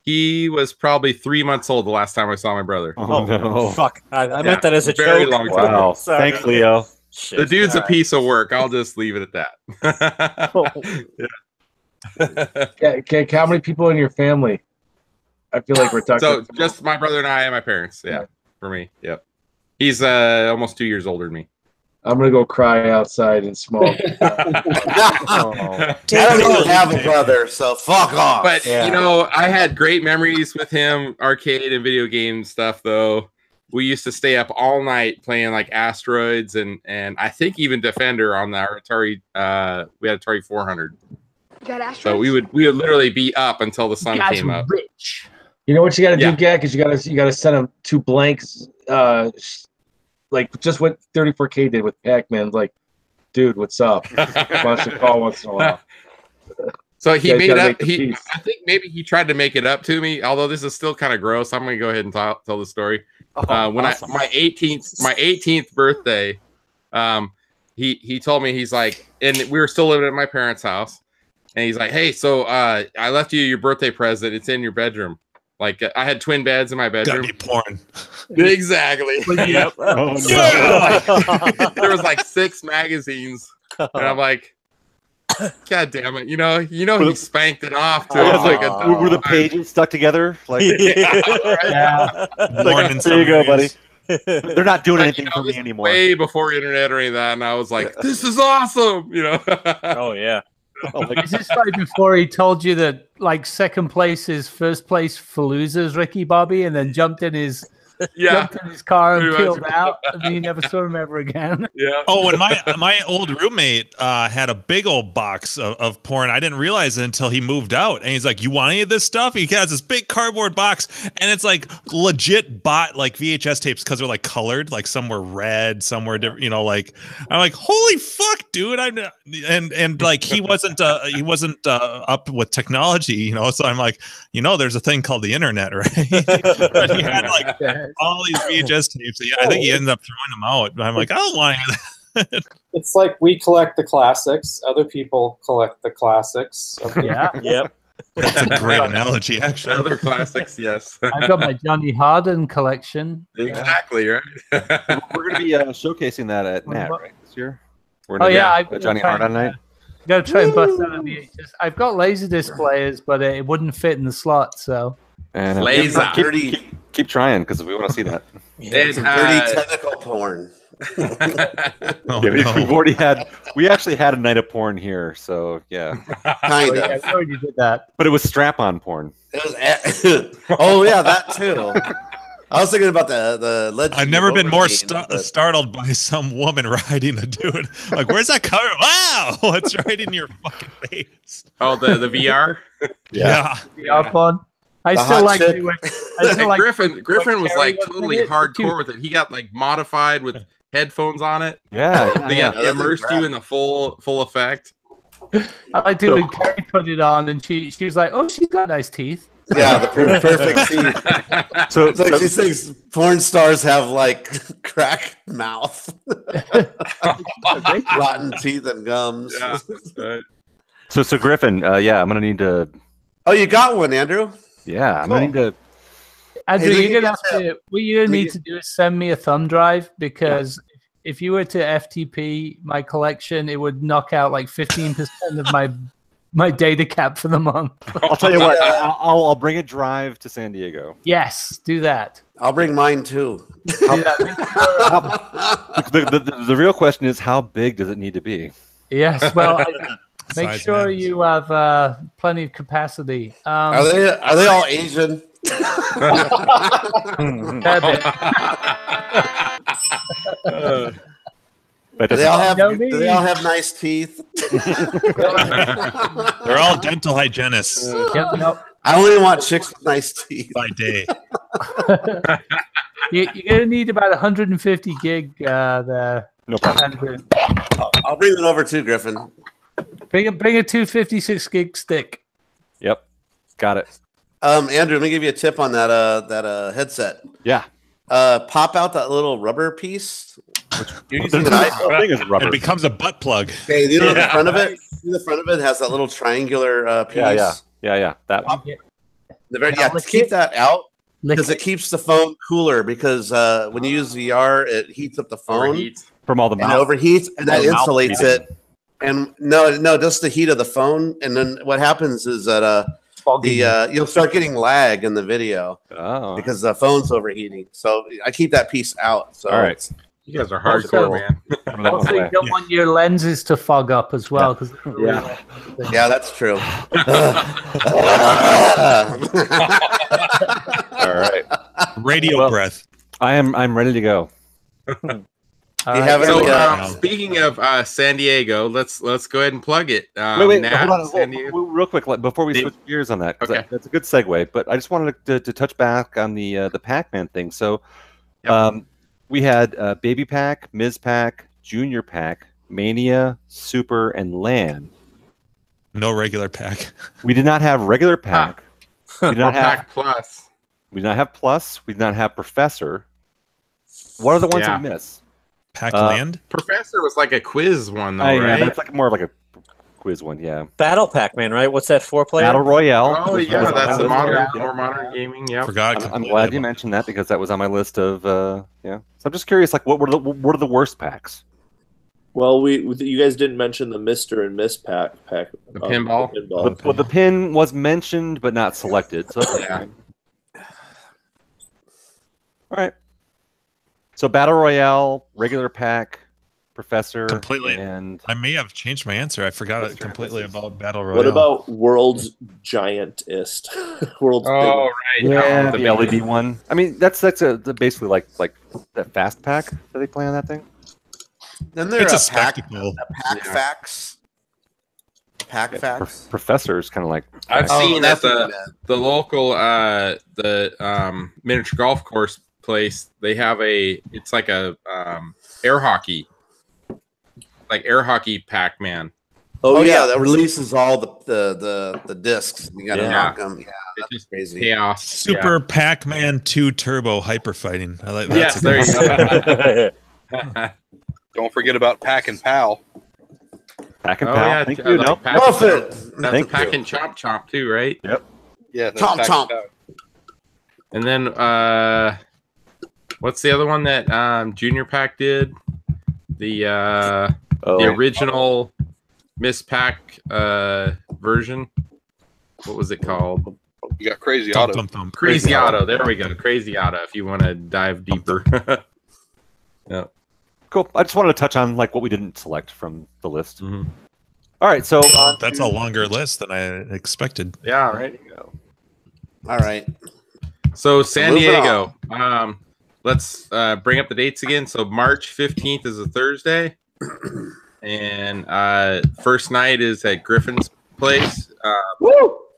Speaker 6: He was probably 3 months old the last time I saw my brother.
Speaker 1: Oh no!
Speaker 8: Fuck! I meant that as a
Speaker 6: very
Speaker 8: joke.
Speaker 6: long time.
Speaker 1: Wow! Thanks, Leo.
Speaker 8: Shit.
Speaker 6: The dude's a piece of work. I'll just leave it at that.
Speaker 5: Okay, how many people in your family? I feel like we're talking.
Speaker 6: So just my brother and I and my parents. Yeah, for me. Yep. He's almost 2 years older than me.
Speaker 5: I'm gonna go cry outside and smoke.
Speaker 4: I don't even have a brother, so fuck off.
Speaker 6: But you know, I had great memories with him, arcade and video game stuff. Though we used to stay up all night playing like Asteroids and I think even Defender on our Atari. We had Atari 400. So we would literally be up until the sun came up.
Speaker 2: Rich.
Speaker 5: You know what you got to do, Gak? Is you got to send them 2 blanks. Like just what 34K did with Pac-Man. Like, dude, what's up? Wants to call once in a while.
Speaker 6: So he made up. I think maybe he tried to make it up to me. Although this is still kind of gross, I'm gonna go ahead and tell the story. When awesome. my 18th birthday, he told me, he's like, and we were still living at my parents' house, and he's like, hey, so I left you your birthday present. It's in your bedroom. Like I had twin beds in my bedroom.
Speaker 3: Gotta be porn.
Speaker 6: Exactly. Yep.
Speaker 3: Oh,
Speaker 6: no. There was like 6 magazines, and I'm like, God damn it! You know, he spanked it off to like
Speaker 1: were the pages stuck together? Like,
Speaker 3: yeah.
Speaker 1: Like, there you go, buddy. They're not doing anything for me anymore.
Speaker 6: Way before internet or any of that, and I was like, "This is awesome!" You know.
Speaker 8: Oh yeah.
Speaker 2: Is this right before he told you that like second place is first place for losers, Ricky Bobby, and then jumped in his car and peeled out, and then you never saw him ever again?
Speaker 6: Yeah.
Speaker 3: Oh, and my old roommate had a big old box of porn. I didn't realize it until he moved out, and he's like, "You want any of this stuff?" He has this big cardboard box, and it's like legit bought like VHS tapes because they're like colored, like some were red, some were different. You know, like I'm like, "Holy fuck, dude!" And like he wasn't up with technology, you know. So I'm like, there's a thing called the internet, right? But he had like all these VHS tapes. Yeah, I think he ended up throwing them out. But I'm like, I don't want any of that.
Speaker 7: It's like we collect the classics. Other people collect the classics.
Speaker 2: Yeah.
Speaker 8: Yep.
Speaker 3: That's a great analogy, actually.
Speaker 6: Other classics, yes.
Speaker 2: I've got my Johnny Harden collection.
Speaker 6: Exactly, right?
Speaker 1: We're going to be showcasing that at NAT, right, this year? Johnny Harden night.
Speaker 2: Got to try and bust out a VHS. I've got Laserdisc players, but it wouldn't fit in the slot, so.
Speaker 1: And
Speaker 6: Laser.
Speaker 1: Keep trying because we want to see that.
Speaker 4: Yeah, some dirty technical porn.
Speaker 1: We actually had a night of porn here, so yeah.
Speaker 4: Kind of.
Speaker 2: I already did that.
Speaker 1: But it was strap-on porn.
Speaker 4: It was oh yeah, that too. I was thinking about the Legend.
Speaker 3: I've never been more startled by some woman riding a dude. Like, where's that cover? Wow, it's right in your fucking face.
Speaker 6: Oh, the VR?
Speaker 3: Yeah.
Speaker 2: VR porn. I still like
Speaker 6: Griffin was like totally hardcore with it. He got like modified with headphones on it.
Speaker 1: Yeah.
Speaker 6: They immersed you in the full effect.
Speaker 2: I like to when Carrie put it on and she was like, "Oh, she's got nice teeth."
Speaker 4: Yeah, the perfect teeth. So it's like she thinks porn stars have like cracked mouth, rotten teeth and gums.
Speaker 6: Yeah. Right.
Speaker 1: So Griffin, I'm gonna need to.
Speaker 4: Oh, you got one, Andrew.
Speaker 1: Yeah, I'm gonna need to.
Speaker 2: Andrew, what you're gonna need to do is send me a thumb drive because if you were to FTP my collection, it would knock out like 15% of my data cap for the month.
Speaker 1: I'll tell you what, I'll bring a drive to San Diego.
Speaker 2: Yes, do that.
Speaker 4: I'll bring mine too.
Speaker 1: The real question is, how big does it need to be?
Speaker 2: Yes, well, make sure you have plenty of capacity.
Speaker 4: Are they all Asian? Do they all have nice teeth?
Speaker 3: They're all dental hygienists.
Speaker 2: Yep.
Speaker 4: I only want chicks with nice teeth.
Speaker 3: By day.
Speaker 2: You're going to need about 150 gig there.
Speaker 1: No problem.
Speaker 4: I'll bring it over too, Griffin.
Speaker 2: Bring a 256 gig stick.
Speaker 1: Yep. Got it.
Speaker 4: Andrew, let me give you a tip on that headset.
Speaker 1: Yeah.
Speaker 4: Pop out that little rubber piece. You're using an iPhone.
Speaker 1: Is rubber.
Speaker 3: It becomes a butt plug.
Speaker 4: Okay, you know the front of it? The front of it has that little triangular piece.
Speaker 1: Yeah. That one.
Speaker 4: Keep that out because it keeps the phone cooler. Because when you use VR, it heats up the phone
Speaker 1: from all the
Speaker 4: and overheats, and that insulates it. And no, just the heat of the phone. And then what happens is that you'll start getting lag in the video because the phone's overheating. So I keep that piece out. So
Speaker 1: all right.
Speaker 6: You guys are hardcore, man.
Speaker 2: Also, you don't want your lenses to fog up as well. Cause
Speaker 4: Yeah, that's true.
Speaker 1: All right.
Speaker 3: Radio breath.
Speaker 1: I'm ready to go.
Speaker 6: Speaking of San Diego, let's go ahead and plug it.
Speaker 1: Wait,
Speaker 6: Nat,
Speaker 1: hold on, real quick before we switch gears on that.
Speaker 6: Okay.
Speaker 1: That's a good segue. But I just wanted to touch back on the Pac-Man thing. So, we had Baby Pac, Ms. Pac, Junior Pac, Mania, Super, and Land.
Speaker 3: No regular Pac.
Speaker 1: We did not have regular Pac. We did not have
Speaker 6: Pac Plus.
Speaker 1: We did not have Plus. We did not have Professor. What are the ones we miss?
Speaker 3: Pac-Land?
Speaker 6: Professor was like a quiz one, though, right?
Speaker 1: Yeah, that's like more of like a quiz one, yeah.
Speaker 8: Battle Pac-Man, right? What's that, 4-player?
Speaker 1: Battle Royale.
Speaker 6: Oh, yeah, that's the more modern gaming. Yeah,
Speaker 1: I'm glad you mentioned that because that was on my list of So I'm just curious, like, what are the worst packs?
Speaker 9: Well, you guys didn't mention the Mr. and Miss Pac.
Speaker 6: The pinball.
Speaker 1: The pin was mentioned but not selected. So yeah. All right. So Battle Royale, regular Pac, Professor,
Speaker 3: completely.
Speaker 1: And
Speaker 3: I may have changed my answer. I forgot it completely about Battle Royale.
Speaker 9: What about World's Giantest? World's
Speaker 6: right.
Speaker 1: Yeah, the LED one. I mean, that's basically like that fast pack that they play on that thing.
Speaker 4: Then there's
Speaker 3: a spectacle.
Speaker 4: Pac-XXX. Pac-XXX.
Speaker 1: Professor's kind of like.
Speaker 6: I've seen at the local miniature golf course place. They have it's like a air hockey Pac-Man.
Speaker 4: Oh yeah, that releases all the discs. You gotta knock them. Yeah, that's just crazy.
Speaker 6: Chaos.
Speaker 3: Super Pac-Man 2 Turbo Hyper Fighting. I like that.
Speaker 6: Yes, there you go.
Speaker 10: Don't forget about Pac and Pal.
Speaker 1: Pac and Pal.
Speaker 6: Yeah,
Speaker 1: thank you.
Speaker 6: That's a Pac and Chomp too, right?
Speaker 1: Yep.
Speaker 10: Yeah.
Speaker 4: Chomp.
Speaker 6: And then what's the other one that Junior Pac did? The original Miss Pac version. What was it called?
Speaker 10: You got Crazy Auto.
Speaker 6: Crazy Auto. There we go. Crazy Auto. If you want to dive deeper. Yeah.
Speaker 1: Cool. I just wanted to touch on like what we didn't select from the list.
Speaker 6: Mm-hmm.
Speaker 1: All right, so
Speaker 3: that's a longer list than I expected.
Speaker 6: Yeah, right.
Speaker 4: All right.
Speaker 6: So San Diego. Let's bring up the dates again. So March 15th is a Thursday, and first night is at Griffin's place,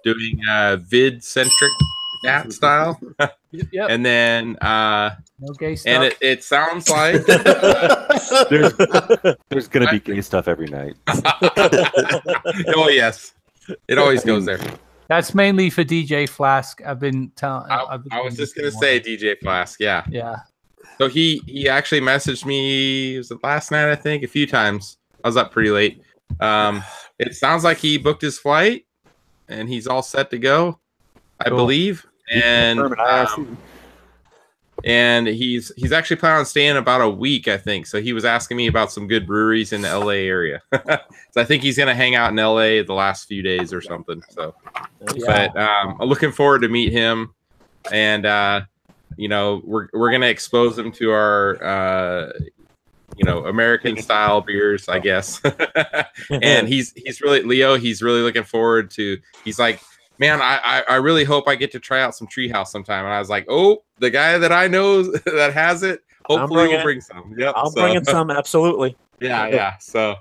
Speaker 6: doing vid-centric Nat style.
Speaker 2: Yep.
Speaker 6: And then
Speaker 2: no gay stuff.
Speaker 6: And it sounds like
Speaker 1: there's going to be gay stuff every night.
Speaker 6: Oh yes, it always goes there.
Speaker 2: That's mainly for DJ Flask. I've been telling.
Speaker 6: I was just gonna say DJ Flask. Yeah.
Speaker 2: Yeah.
Speaker 6: So he actually messaged me. Was it last night? I think a few times. I was up pretty late. It sounds like he booked his flight and he's all set to go. I believe. And he's actually planning on staying about a week, I think. So he was asking me about some good breweries in the LA area. So I think he's gonna hang out in LA the last few days or something. So, but I'm looking forward to meet him, and we're gonna expose him to our American style beers, I guess. And he's really Leo. He's really looking forward to. He's like, man, I really hope I get to try out some Treehouse sometime. And I was like, oh, the guy that I know that has it, hopefully we'll bring some. Yep,
Speaker 8: I'll bring in some, absolutely.
Speaker 6: Yeah. So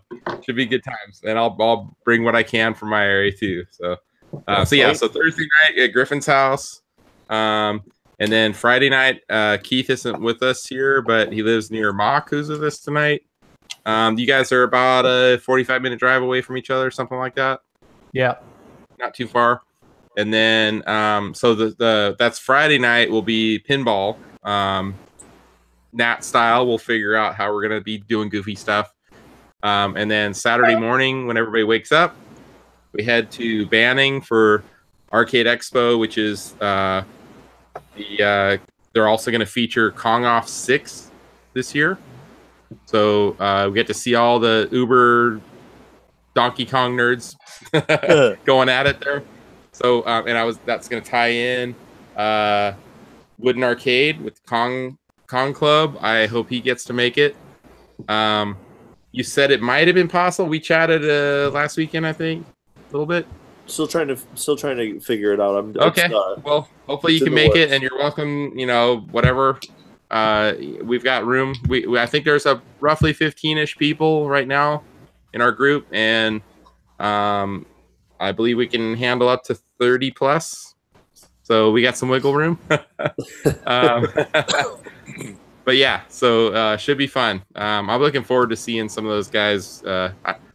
Speaker 6: should be good times, and I'll bring what I can from my area too. So, so Thursday night at Griffin's house, and then Friday night, Keith isn't with us here, but he lives near Mock, who's with us tonight. You guys are about a 45-minute drive away from each other, something like that.
Speaker 2: Yeah,
Speaker 6: not too far. And then, so that's Friday night will be pinball, Nat style. We'll figure out how we're gonna be doing goofy stuff. And then Saturday morning, when everybody wakes up, we head to Banning for Arcade Expo, which is they're also gonna feature Kong Off 6 this year. So we get to see all the Uber Donkey Kong nerds going at it there. So, that's going to tie in Wooden Arcade with Kong Kong Club. I hope he gets to make it. You said it might have been possible. We chatted last weekend, I think, a little bit.
Speaker 9: Still trying to figure it out.
Speaker 6: Okay. Well, hopefully you can make it, and you're welcome. Whatever. We've got room. I think there's a roughly 15-ish people right now in our group, and I believe we can handle up to 30 plus. So we got some wiggle room. But yeah, so should be fun. I'm looking forward to seeing some of those guys.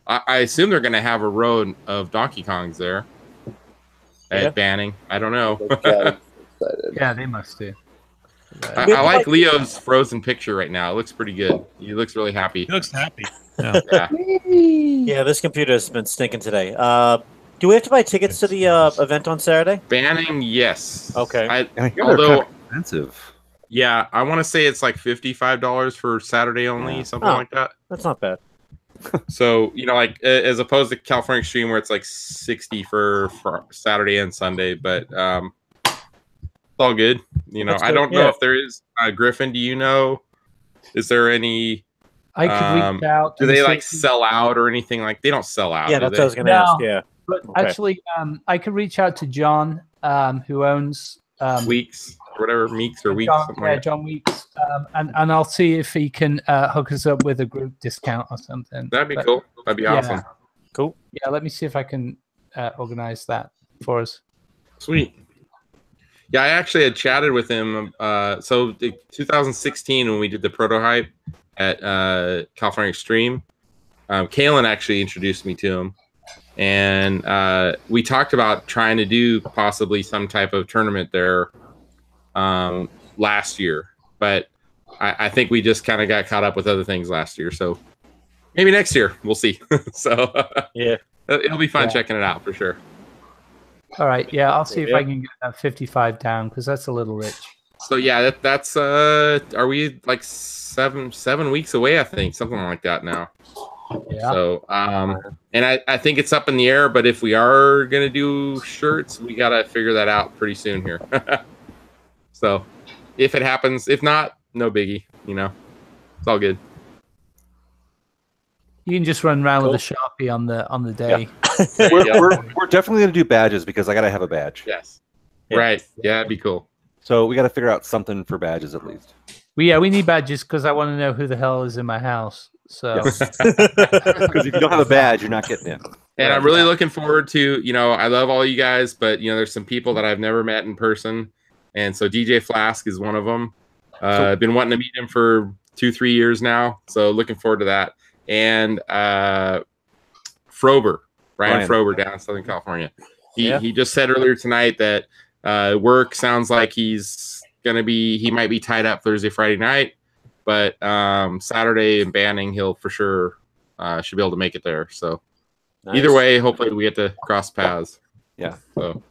Speaker 6: I assume they're going to have a row of Donkey Kongs there at Banning. I don't know.
Speaker 2: Yeah, they must do.
Speaker 6: I like Leo's frozen picture right now. It looks pretty good. He looks really happy.
Speaker 3: He looks happy. Yeah.
Speaker 8: Yeah, this computer has been stinking today. Do we have to buy tickets to the event on Saturday?
Speaker 6: Banning, yes.
Speaker 8: Okay.
Speaker 6: Although
Speaker 1: expensive.
Speaker 6: Yeah, I want to say it's like $55 for Saturday only, something like that.
Speaker 8: That's not bad.
Speaker 6: So, like as opposed to California Extreme where it's like 60 for Saturday and Sunday, but it's all good. I don't know if there is Griffin, do you know? Is there any
Speaker 2: I could reach out.
Speaker 6: Do they sell out or anything? Like they don't sell out.
Speaker 8: Yeah, that's what I was gonna ask. Yeah.
Speaker 2: But actually I could reach out to John, who owns
Speaker 6: Weeks or whatever, Meeks or Weeks.
Speaker 2: John Weeks. And I'll see if he can hook us up with a group discount or something.
Speaker 6: That'd be cool. That'd be awesome.
Speaker 8: Cool.
Speaker 2: Yeah, let me see if I can organize that for us.
Speaker 6: Sweet. Yeah, I actually had chatted with him. So 2016 when we did the prototype at California Extreme, Kalen actually introduced me to him. And we talked about trying to do possibly some type of tournament there last year. But I think we just kind of got caught up with other things last year. So maybe next year. We'll see. So
Speaker 8: yeah,
Speaker 6: it'll be fun checking it out for sure.
Speaker 2: All right. Yeah, I'll see if I can get that 55 down because that's a little rich.
Speaker 6: So yeah, that's are we like seven weeks away? I think something like that now.
Speaker 2: Yeah.
Speaker 6: So and I think it's up in the air, but if we are gonna do shirts, we gotta figure that out pretty soon here. So if it happens, if not, no biggie. It's all good.
Speaker 2: You can just run around with a Sharpie on the day.
Speaker 1: Yeah. We're definitely gonna do badges because I gotta have a badge.
Speaker 6: Yes. Yeah. Right. Yeah, it'd be cool.
Speaker 1: So we gotta figure out something for badges at least.
Speaker 2: We need badges because I want to know who the hell is in my house. So
Speaker 1: because if you don't have a badge, you're not getting in.
Speaker 6: And I'm really looking forward to, I love all you guys, but there's some people that I've never met in person. And so DJ Flask is one of them. I've been wanting to meet him for 2-3 years now. So looking forward to that. And Brian Frober down in Southern California. He just said earlier tonight that work sounds like he might be tied up Thursday, Friday night. But Saturday and Banning, he'll for sure should be able to make it there. So either way, hopefully we get to cross paths.
Speaker 1: Yeah.
Speaker 6: So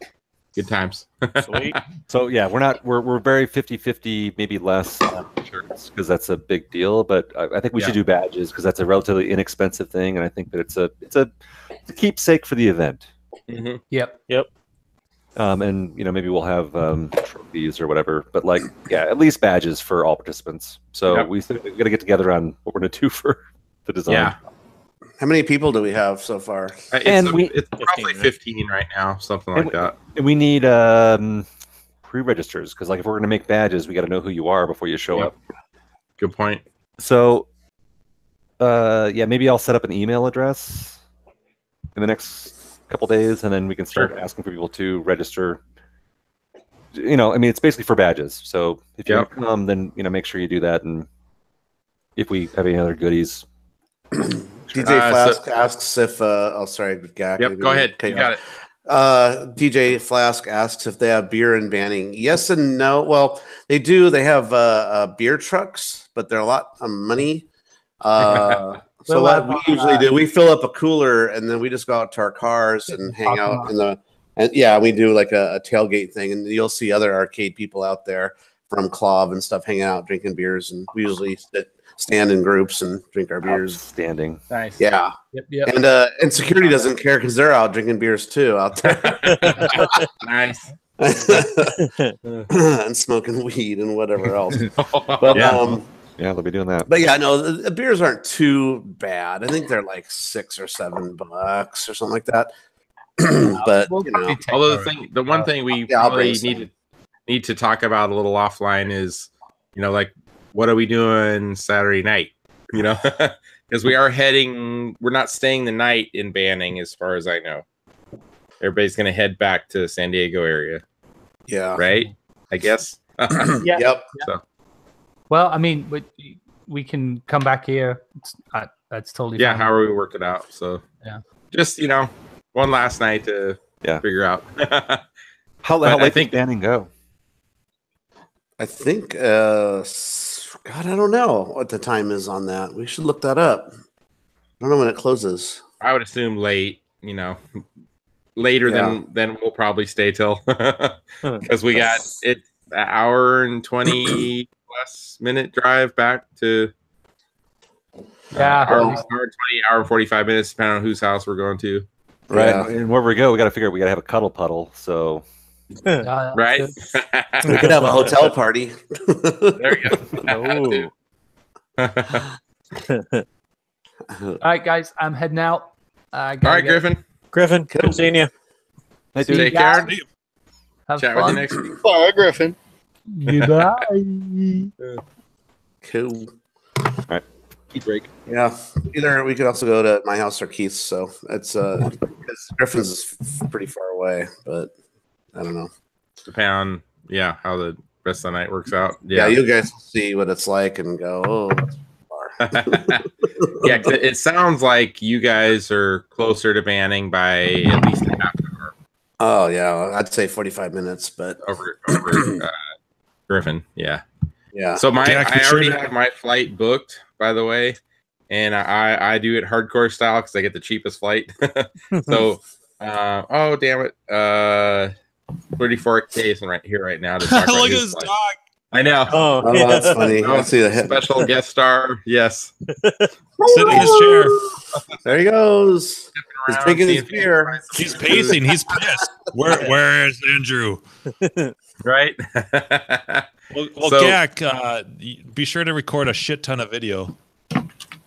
Speaker 6: good times.
Speaker 8: Sweet.
Speaker 1: So yeah, we're very 50-50, maybe less shirts because that's a big deal. But I think we should do badges because that's a relatively inexpensive thing, and I think that it's a keepsake for the event.
Speaker 6: Mm-hmm.
Speaker 2: Yep.
Speaker 1: And maybe we'll have trophies or whatever, but at least badges for all participants. So we got to get together on what we're going to do for the design.
Speaker 6: Yeah.
Speaker 4: How many people do we have so far?
Speaker 6: It's probably 15 right now, something like that.
Speaker 1: And we need pre-registers because if we're going to make badges, we got to know who you are before you show up.
Speaker 6: Good point.
Speaker 1: So maybe I'll set up an email address in the next couple days, and then we can start asking for people to register. It's basically for badges. So if you come, then make sure you do that. And if we have any other goodies,
Speaker 4: DJ Flask asks if. Sorry, Gak.
Speaker 6: Yep, go ahead. You got it.
Speaker 4: DJ Flask asks if they have beer in Banning. Yes and no. Well, they do. They have beer trucks, but they're a lot of money. So what we usually do, we fill up a cooler and then we just go out to our cars and hang out we do like a tailgate thing, and you'll see other arcade people out there from Clov and stuff hanging out drinking beers, and we usually stand in groups and drink our beers.
Speaker 1: Standing.
Speaker 2: Nice.
Speaker 4: Yeah.
Speaker 2: Yep.
Speaker 4: And security doesn't care because they're out drinking beers too out there.
Speaker 6: Nice.
Speaker 4: and smoking weed and whatever else. But
Speaker 1: yeah, they'll be doing that.
Speaker 4: But yeah, no, the beers aren't too bad. I think they're like $6 or $7 or something like that. But you know,
Speaker 6: although the one thing we probably need to talk about a little offline is, you know, like, what are we doing Saturday night? You know, because we're not staying the night in Banning, as far as I know. Everybody's going to head back to the San Diego area.
Speaker 4: Yeah.
Speaker 6: Right? I guess.
Speaker 2: Yeah.
Speaker 4: Yep.
Speaker 6: So.
Speaker 2: Well, I mean, we can come back here. That's totally fine.
Speaker 6: However we work it out. So just, you know, one last night to figure out.
Speaker 1: How late did Banning go?
Speaker 4: I think, God, I don't know what the time is on that. We should look that up. I don't know when it closes.
Speaker 6: I would assume late, you know, later than we'll probably stay till, because we got it an hour and 20 plus minute drive back to hour 20, hour 45 minutes, depending on whose house we're going to.
Speaker 1: Right, and where we go, we got to figure out we got to have a cuddle puddle. So,
Speaker 6: right,
Speaker 4: we could have a hotel party.
Speaker 6: There you go.
Speaker 2: All right, guys, I'm heading out.
Speaker 6: All right, Griffin.
Speaker 8: Griffin, good seeing you.
Speaker 1: Hey, dude.
Speaker 6: Take care.
Speaker 2: Have
Speaker 6: Chat
Speaker 2: fun.
Speaker 6: with you next week.
Speaker 10: Bye, Griffin.
Speaker 2: Goodbye.
Speaker 4: Cool.
Speaker 1: All right.
Speaker 6: Break.
Speaker 4: Yeah. Either we could also go to my house or Keith's. So it's because Griffin's is pretty far away, but I don't know.
Speaker 6: Depending on how the rest of the night works out.
Speaker 4: Yeah, you guys will see what it's like and go, oh, that's far.
Speaker 6: Yeah, it sounds like you guys are closer to Banning by at least a half hour.
Speaker 4: Oh yeah, I'd say 45 minutes, but
Speaker 6: over Griffin. Yeah.
Speaker 4: So
Speaker 6: I already have my flight booked, by the way, and I do it hardcore style because I get the cheapest flight. So, oh damn it, 34K is right here right now to talk about
Speaker 3: Look at
Speaker 6: his
Speaker 3: this
Speaker 6: flight.
Speaker 3: dog.
Speaker 6: I know.
Speaker 4: Oh, that's funny. I see the hit.
Speaker 6: Special guest star. Yes.
Speaker 3: Sit in his chair.
Speaker 4: There he goes. He's drinking his beer.
Speaker 3: He's pacing. He's pissed. Where is Andrew?
Speaker 6: Right.
Speaker 3: Well, Gak, be sure to record a shit ton of video.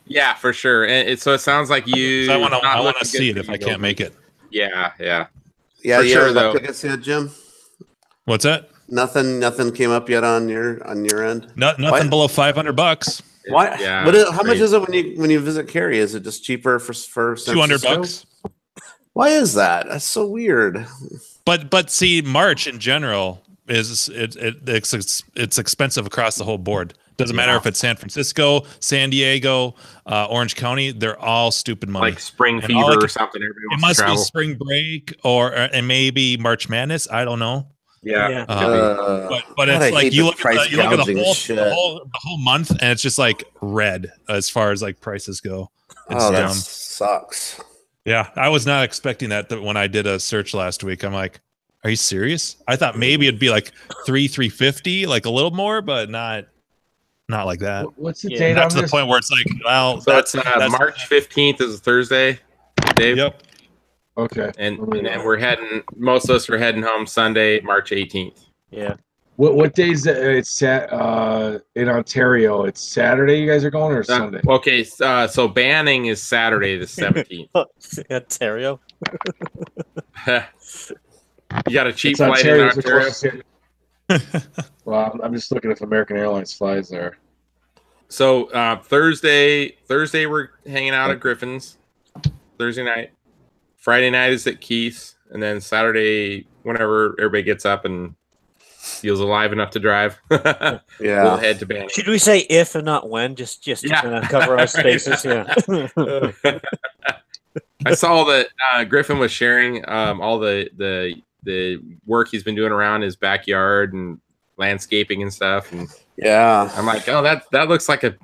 Speaker 6: Yeah, for sure. And so it sounds like you.
Speaker 3: I want to see it if I can't make it.
Speaker 6: Yeah.
Speaker 4: Yeah,
Speaker 6: for sure though.
Speaker 4: Tickets yet, Jim?
Speaker 3: What's that?
Speaker 4: Nothing came up yet on your end.
Speaker 3: Nothing below $500.
Speaker 4: Why?
Speaker 6: Yeah.
Speaker 4: How much is it when you visit Cary? Is it just cheaper for San
Speaker 3: $200?
Speaker 4: Why is that? That's so weird.
Speaker 3: But see, March in general it's expensive across the whole board. Doesn't matter if it's San Francisco, San Diego, Orange County. They're all stupid money.
Speaker 6: Like spring fever or something.
Speaker 3: It must be spring break and maybe March Madness. I don't know.
Speaker 6: Yeah.
Speaker 3: But it's like you look at the whole month and it's just like red as far as like prices go. It's
Speaker 4: that sucks.
Speaker 3: Yeah, I was not expecting that when I did a search last week. I'm like, are you serious? I thought maybe it'd be like $350, like a little more, but not like that.
Speaker 5: What's the date?
Speaker 3: Not to the point where it's like, well,
Speaker 6: so that's March 15th is a Thursday, Dave.
Speaker 3: Yep.
Speaker 6: Okay. And we're heading. Most of us are heading home Sunday, March 18th.
Speaker 8: Yeah.
Speaker 5: What days? It's in Ontario. It's Saturday. You guys are going or Sunday?
Speaker 6: Okay. So Banning is Saturday the 17th.
Speaker 8: Ontario.
Speaker 6: You got a cheap flight in Ontario.
Speaker 5: Well, I'm just looking if American Airlines flies there.
Speaker 6: So Thursday we're hanging out at Griffin's. Thursday night. Friday night is at Keith's, and then Saturday, whenever everybody gets up and feels alive enough to drive, we'll head to Banning.
Speaker 8: Should we say if and not when? Just to kind of cover our spaces. Yeah.
Speaker 6: I saw that Griffin was sharing all the work he's been doing around his backyard and landscaping and stuff, and I'm like, oh, that looks like a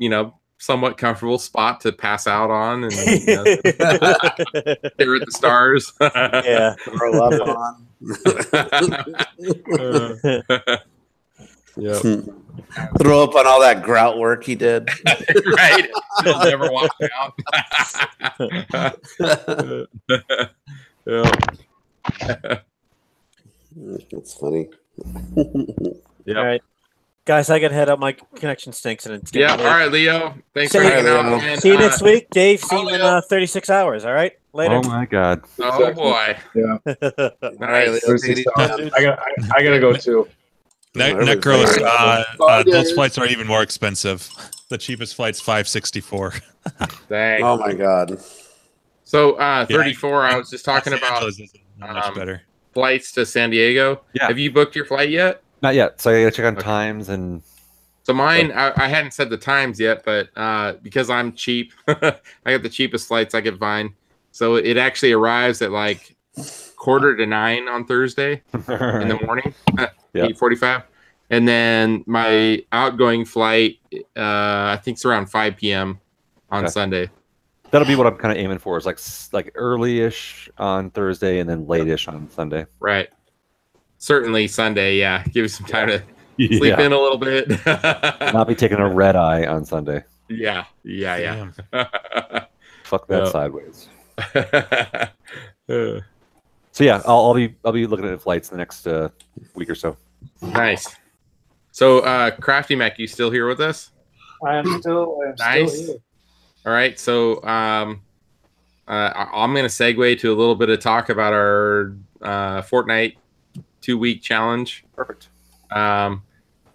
Speaker 6: somewhat comfortable spot to pass out on and stare at the stars.
Speaker 4: Yeah, roll up on. Throw up on all that grout work he did.
Speaker 6: Right, he'll never walk out.
Speaker 4: That's funny.
Speaker 6: Yeah.
Speaker 8: All right, guys, I gotta head up. My connection stinks, and it's
Speaker 6: Yeah.
Speaker 8: getting
Speaker 6: All
Speaker 8: late.
Speaker 6: right, Leo. Thanks
Speaker 8: See
Speaker 6: for
Speaker 8: you-
Speaker 6: hanging out. Man.
Speaker 8: See you next week, Dave. See you
Speaker 10: Leo.
Speaker 8: in 36 hours. All right, later.
Speaker 1: Oh my God.
Speaker 6: Oh boy.
Speaker 5: Yeah.
Speaker 4: All right, Leo,
Speaker 5: There's
Speaker 4: take it
Speaker 5: this,
Speaker 4: easy, man.
Speaker 5: I gotta go too.
Speaker 3: Necros,
Speaker 10: Bye,
Speaker 3: those
Speaker 10: guys.
Speaker 3: flights are even more expensive. The cheapest flight's $564.
Speaker 6: Dang.
Speaker 4: Oh my God.
Speaker 6: So 34. I was just talking
Speaker 3: Los
Speaker 6: about
Speaker 3: Angeles is much better.
Speaker 6: flights to San Diego.
Speaker 1: Yeah.
Speaker 6: Have you booked your flight yet?
Speaker 1: Not yet. So I gotta check on times and.
Speaker 6: So mine, I hadn't said the times yet, but because I'm cheap, I got the cheapest flights I could find. So it actually arrives at like 8:45 on Thursday in the morning, 8:45. And then my outgoing flight, I think it's around 5 p.m. on Sunday.
Speaker 1: That'll be what I'm kind of aiming for. Is like early-ish on Thursday and then late-ish on Sunday.
Speaker 6: Right. Certainly Sunday, yeah. Give you some time to sleep in a little bit.
Speaker 1: Not be taking a red eye on Sunday.
Speaker 6: Yeah.
Speaker 1: Fuck that sideways. So yeah, I'll be looking at flights the next week or so.
Speaker 6: Nice. So Crafty Mac, you still here with us?
Speaker 7: I'm still
Speaker 6: Nice.
Speaker 7: here.
Speaker 6: All right, so I'm going to segue to a little bit of talk about our Fortnite 2-week challenge.
Speaker 1: Perfect.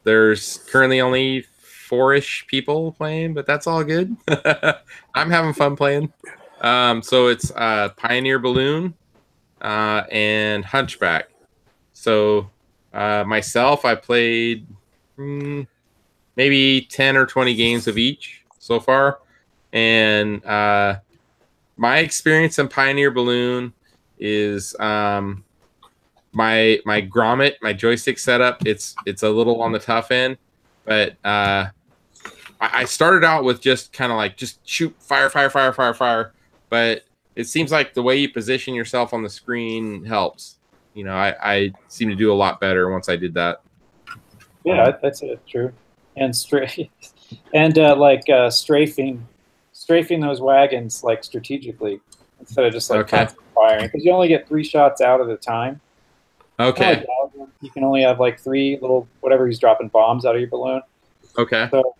Speaker 6: There's currently only 4-ish people playing, but that's all good. I'm having fun playing. So it's Pioneer Balloon and Hunchback. So myself, I played maybe 10 or 20 games of each so far. And my experience in Pioneer Balloon is my grommet, my joystick setup. It's a little on the tough end, but I started out with just kind of like just shoot, fire. But it seems like the way you position yourself on the screen helps. You know, I seem to do a lot better once I did that.
Speaker 7: Yeah, that's true. And strafing those wagons like strategically instead of just like constantly firing, because you only get 3 shots out at a time.
Speaker 6: Okay.
Speaker 7: You can only have like 3 little whatever he's dropping bombs out of your balloon.
Speaker 6: Okay.
Speaker 7: So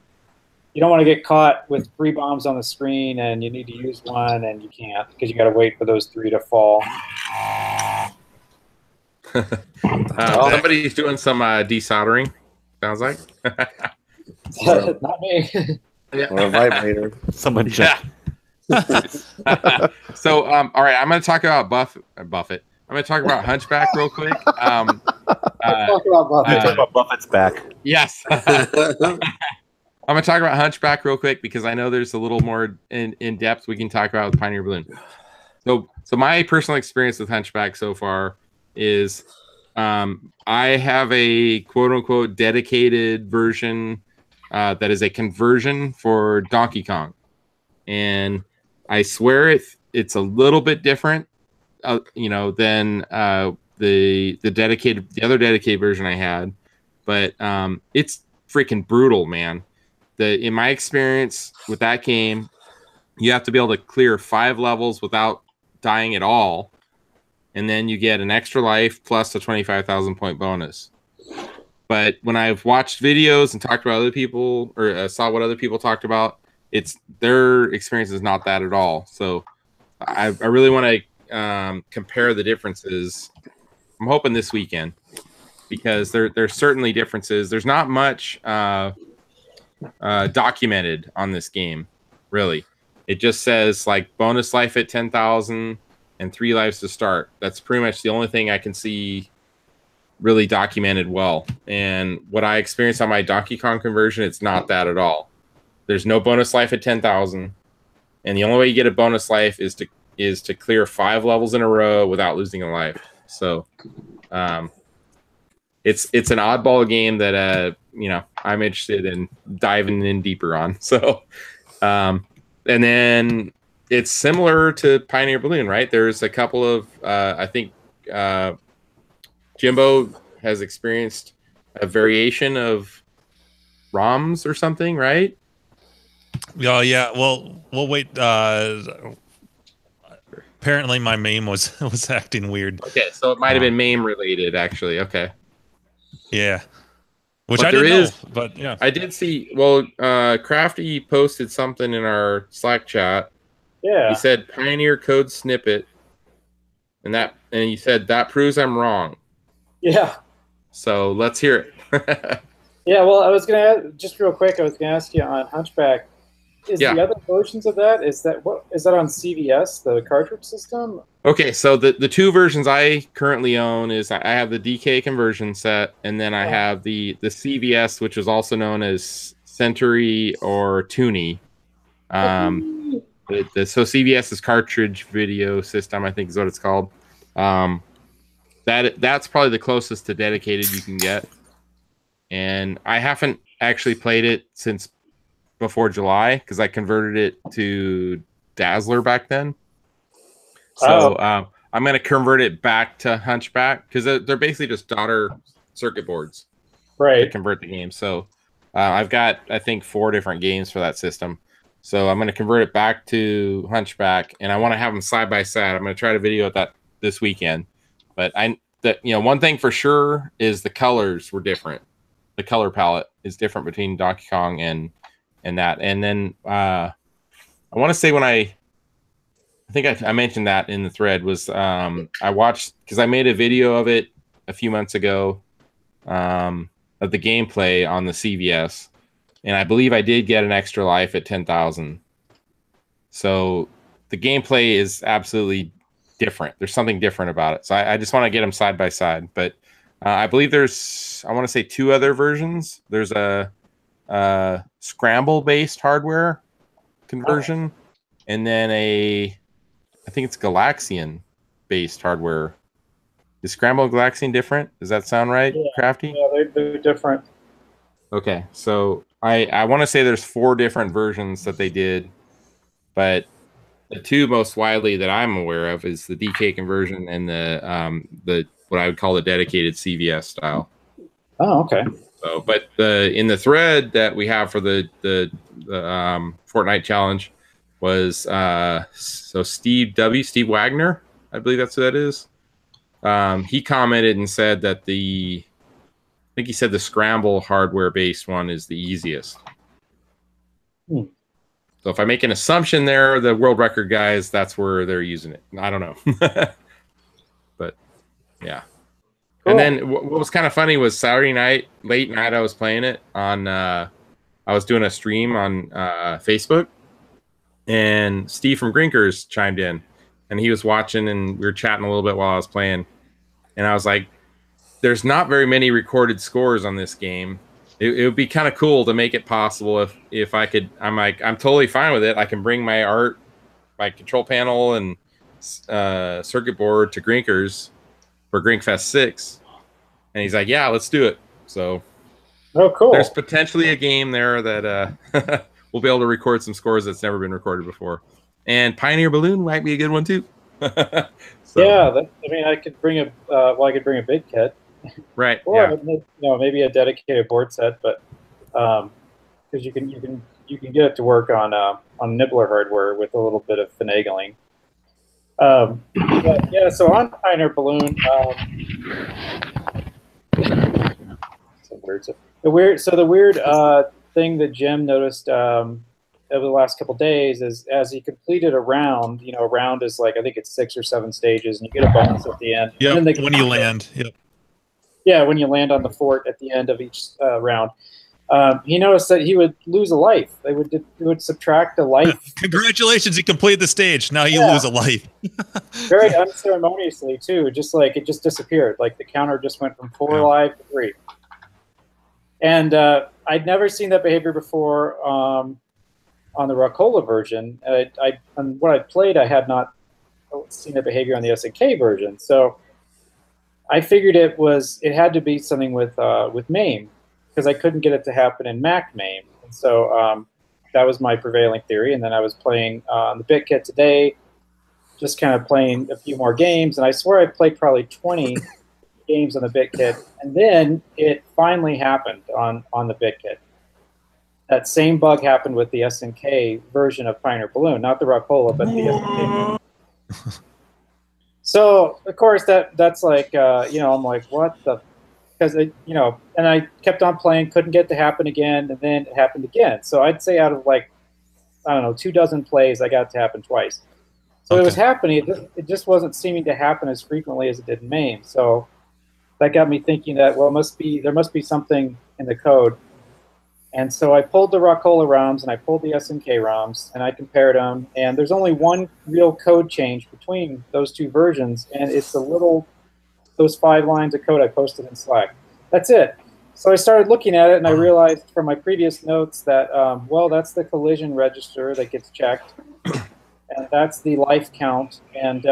Speaker 7: you don't want to get caught with 3 bombs on the screen and you need to use one and you can't because you got to wait for those 3 to fall.
Speaker 6: Somebody's doing some desoldering. Sounds like.
Speaker 7: Not me.
Speaker 4: Yeah. Or a vibrator.
Speaker 1: Someone
Speaker 6: So, all right, I'm going to talk about Buffett. I'm going to talk about Hunchback real quick.
Speaker 7: Talk about Buffett.
Speaker 1: Talk about Buffett's back.
Speaker 6: Yes. I'm going to talk about Hunchback real quick because I know there's a little more in depth we can talk about with Pioneer Balloon. So my personal experience with Hunchback so far is I have a quote-unquote dedicated version that is a conversion for Donkey Kong. And I swear it's a little bit different, than the other dedicated version I had. But it's freaking brutal, man. In my experience with that game, you have to be able to clear 5 levels without dying at all. And then you get an extra life plus a 25,000 point bonus. But when I've watched videos and talked about other people or saw what other people talked about, their experience is not that at all. So I really want to compare the differences. I'm hoping this weekend because there's certainly differences. There's not much documented on this game, really. It just says like bonus life at 10,000 and 3 lives to start. That's pretty much the only thing I can see really documented well. And what I experienced on my Donkey Kong conversion, it's not that at all. There's no bonus life at 10,000, and the only way you get a bonus life is to clear 5 levels in a row without losing a life. So it's an oddball game that I'm interested in diving in deeper on. So and then it's similar to Pioneer Balloon, right? There's a couple of I think Jimbo has experienced a variation of ROMs or something, right?
Speaker 3: Oh yeah. Well, we'll wait. apparently my MAME was acting weird.
Speaker 6: Okay, so it might have been MAME related, actually. Okay.
Speaker 3: Yeah. Which
Speaker 6: But
Speaker 3: I didn't know, but yeah.
Speaker 6: I did see, well, Crafty posted something in our Slack chat.
Speaker 7: Yeah.
Speaker 6: He said Pioneer code snippet, and he said that proves I'm wrong.
Speaker 7: Yeah.
Speaker 6: So let's hear it.
Speaker 7: Yeah, well, I was gonna just real quick. I was gonna ask you on Hunchback. Is the other versions of that? Is that on CVS, the cartridge system?
Speaker 6: Okay, so the two versions I currently own is I have the DK conversion set, and then I have the CVS, which is also known as Century or Toonie. So CVS is cartridge video system, I think is what it's called. That's probably the closest to dedicated you can get. And I haven't actually played it since before July because I converted it to Dazzler back then. So I'm going to convert it back to Hunchback because they're basically just daughter circuit boards to convert the game. So I've got, I think, 4 different games for that system. So I'm going to convert it back to Hunchback, and I want to have them side by side. I'm going to try to video that this weekend. But one thing for sure is the colors were different. The color palette is different between Donkey Kong and that. And then I want to say when I think I mentioned that in the thread was I watched, because I made a video of it a few months ago of the gameplay on the CVS, and I believe I did get an extra life at 10,000. So the gameplay is absolutely different. There's something different about it. So I just want to get them side by side. But I believe there's, I want to say 2 other versions. There's a scramble-based hardware conversion, and then I think it's Galaxian-based hardware. Is Scramble and Galaxian different? Does that sound right, Crafty?
Speaker 7: Yeah, they're different.
Speaker 6: Okay, so I want to say there's 4 different versions that they did, but the 2 most widely that I'm aware of is the DK conversion and the what I would call the dedicated CVS style.
Speaker 7: Oh, okay.
Speaker 6: So, but in the thread that we have for the Fortnite challenge was so Steve Wagner, I believe that's who that is. He commented and said that I think he said the Scramble hardware based one is the easiest. So if I make an assumption there, the world record guys, that's where they're using it. I don't know. But yeah. Cool. And then what was kind of funny was Saturday night, late night, I was playing it on, I was doing a stream on Facebook, and Steve from Grinkers chimed in, and he was watching, and we were chatting a little bit while I was playing. And I was like, there's not very many recorded scores on this game. It would be kind of cool to make it possible if I could. I'm like, I'm totally fine with it. I can bring my art, my control panel, and circuit board to Grinkers for Grinkfest 6. And he's like, yeah, let's do it. So,
Speaker 7: oh, cool.
Speaker 6: There's potentially a game there that we'll be able to record some scores that's never been recorded before. And Pioneer Balloon might be a good one too.
Speaker 7: So. Yeah, I mean, I could bring I could bring a big kit,
Speaker 6: right?
Speaker 7: Or maybe a dedicated board set, but because you can get it to work on nibbler hardware with a little bit of finagling. But yeah, so on Pioneer Balloon, the weird thing that Jim noticed over the last couple of days is as he completed a round, a round is like, I think it's 6 or 7 stages, and you get a bonus at the end.
Speaker 3: Yeah, when you land. Yep.
Speaker 7: Yeah, when you land on the fort at the end of each round. He noticed that he would lose a life. It would subtract a life.
Speaker 3: Congratulations, you completed the stage. Now you lose a life.
Speaker 7: Very unceremoniously, too. Just like it just disappeared. Like the counter just went from 4 alive to 3. And I'd never seen that behavior before on the Rockola version. On what I played, I had not seen that behavior on the SNK version. So I figured it had to be something with MAME, because I couldn't get it to happen in Mac MAME. And so that was my prevailing theory. And then I was playing on the BitKit today, just kind of playing a few more games. And I swear I played probably 20 games on the BitKit. And then it finally happened on the BitKit. That same bug happened with the SNK version of Pioneer Balloon, not the Rockola, but the SNK. So of course that's like I'm like, what the, because and I kept on playing, couldn't get it to happen again, and then it happened again. So I'd say out of like, I don't know, 24 plays, I got it to happen twice. So it was happening. It just wasn't seeming to happen as frequently as it did in MAME. So that got me thinking that, well, there must be something in the code. And so I pulled the Rockola ROMs and I pulled the SNK ROMs and I compared them. And there's only one real code change between those two versions, and it's those 5 lines of code I posted in Slack. That's it. So I started looking at it, and I realized from my previous notes that, well, that's the collision register that gets checked, and that's the life count. And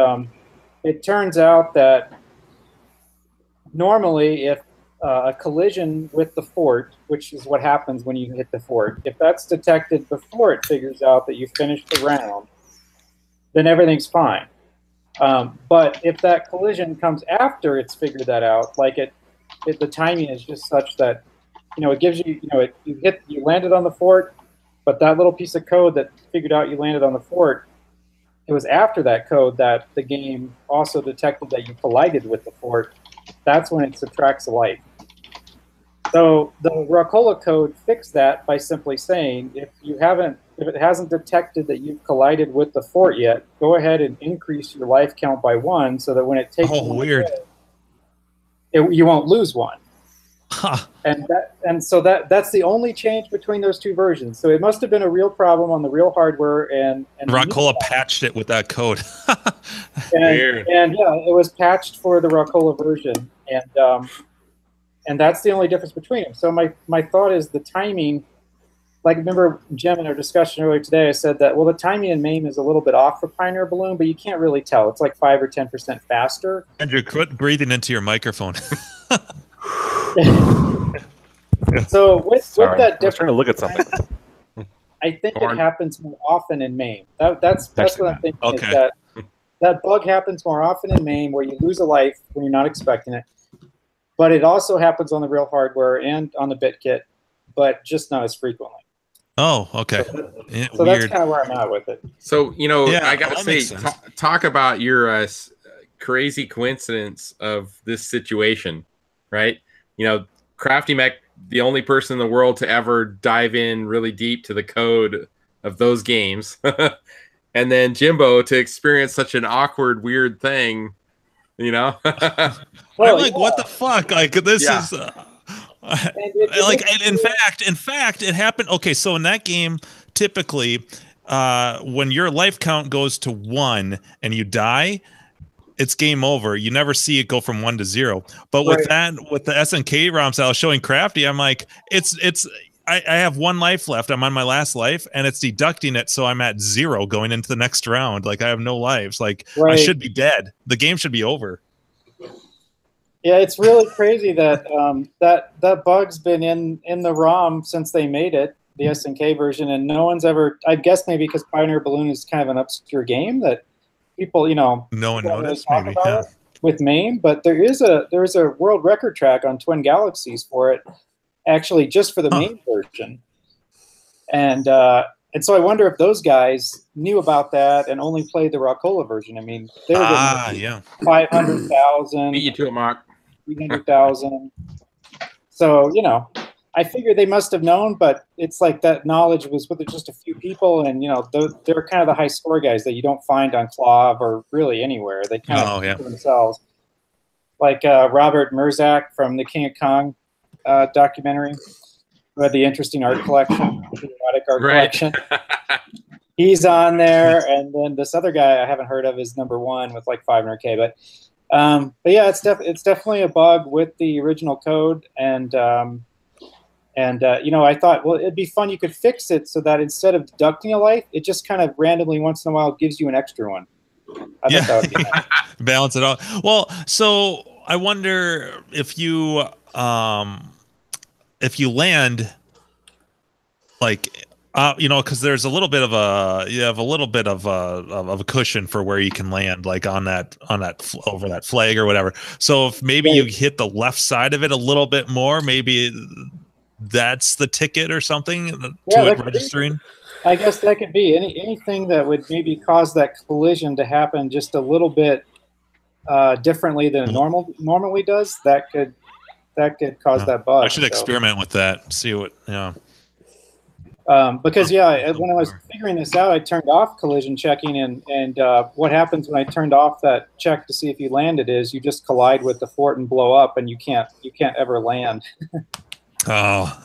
Speaker 7: it turns out that normally if a collision with the fort, which is what happens when you hit the fort, if that's detected before it figures out that you finished the round, then everything's fine. But if that collision comes after it's figured that out, like the timing is just such that, it gives you, you landed on the fort, but that little piece of code that figured out you landed on the fort, it was after that code that the game also detected that you collided with the fort. That's when it subtracts a life. So the Rockola code fixed that by simply saying, if it hasn't detected that you've collided with the fort yet, go ahead and increase your life count by 1 so that when it takes you won't lose 1. Huh. And so that's the only change between those two versions. So it must have been a real problem on the real hardware, and
Speaker 3: Rockola patched it with that code.
Speaker 7: Weird. And yeah, it was patched for the Rockola version, and that's the only difference between them. So my thought is the timing. Like, remember, Jim, in our discussion earlier today, I said that, well, the timing in MAME is a little bit off for Pioneer Balloon, but you can't really tell. It's like 5 or 10% faster.
Speaker 3: Andrew, quit breathing into your microphone.
Speaker 7: So with that difference,
Speaker 1: I was trying to look at something.
Speaker 7: I think it happens more often in MAME. That's what I'm thinking. Okay. Is that bug happens more often in MAME, where you lose a life when you're not expecting it. But it also happens on the real hardware and on the BitKit, but just not as frequently.
Speaker 3: Oh, okay.
Speaker 7: So that's kind of where I'm at with it.
Speaker 6: So, I got to say, talk about your crazy coincidence of this situation, right? Crafty Mech, the only person in the world to ever dive in really deep to the code of those games. And then Jimbo to experience such an awkward, weird thing,
Speaker 3: Well, I'm like, what the fuck? Like, this is... in fact, it happened. Okay, so in that game, typically, when your life count goes to 1 and you die, it's game over. You never see it go from 1 to 0. But with the SNK ROMs I was showing Crafty, I'm like, I have 1 life left. I'm on my last life, and it's deducting it, so I'm at 0 going into the next round. Like, I have no lives. Like, I should be dead. The game should be over.
Speaker 7: Yeah, it's really crazy that that bug's been in the ROM since they made it, the SNK version, and no one's ever. I guess maybe because Pioneer Balloon is kind of an obscure game that people,
Speaker 3: no one noticed maybe
Speaker 7: with MAME, but there is a world record track on Twin Galaxies for it, actually just for the MAME version, and so I wonder if those guys knew about that and only played the Rockola version. I mean, they were 500,000.
Speaker 6: Beat you to it, Mark.
Speaker 7: 300,000. So, I figured they must have known, but it's like that knowledge was with just a few people, and, they're kind of the high score guys that you don't find on Clav or really anywhere. They kind of keep themselves. Like Robert Merzak from the King of Kong documentary, who had the interesting art collection, the erotic art collection. He's on there, and then this other guy I haven't heard of is number 1 with like 500K, but yeah, it's definitely a bug with the original code, and I thought, well, it'd be fun. You could fix it so that instead of deducting a life, it just kind of randomly once in a while gives you an extra one. I thought that would be nice.
Speaker 3: Balance it out. Well, so I wonder if you land like. Because there's a little bit of a cushion for where you can land, like on that over that flag or whatever. So if maybe you hit the left side of it a little bit more, maybe that's the ticket or something to it registering.
Speaker 7: I guess that could be anything that would maybe cause that collision to happen just a little bit differently than it normally does, that could cause that bug.
Speaker 3: I should experiment with that. See what.
Speaker 7: Because when I was figuring this out, I turned off collision checking, and what happens when I turned off that check to see if you landed is you just collide with the fort and blow up, and you can't ever land.
Speaker 3: Oh.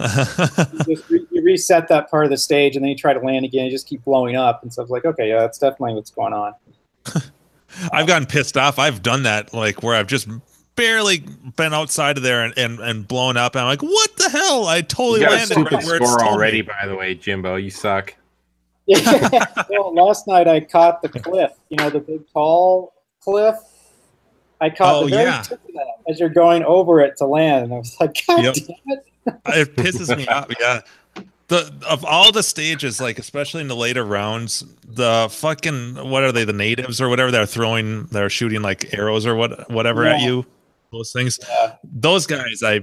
Speaker 7: you reset that part of the stage, and then you try to land again. You just keep blowing up, and so I was like, okay, yeah, that's definitely what's going on.
Speaker 3: I've gotten pissed off. I've done that, like where I've just barely been outside of there and blown up. And I'm like, what the hell? I totally landed
Speaker 6: stupid
Speaker 3: where it's
Speaker 6: score
Speaker 3: told
Speaker 6: already.
Speaker 3: me.
Speaker 6: By the way, Jimbo, you suck.
Speaker 7: Well, last night I caught the cliff. You know, the big tall cliff. I caught the very tip of that as you're going over it to land, and I was like, God damn it!
Speaker 3: It pisses me off. Yeah. Of all the stages, like especially in the later rounds, the fucking what are they? The natives or whatever they're shooting like arrows or whatever at you. Those things. Yeah. Those guys I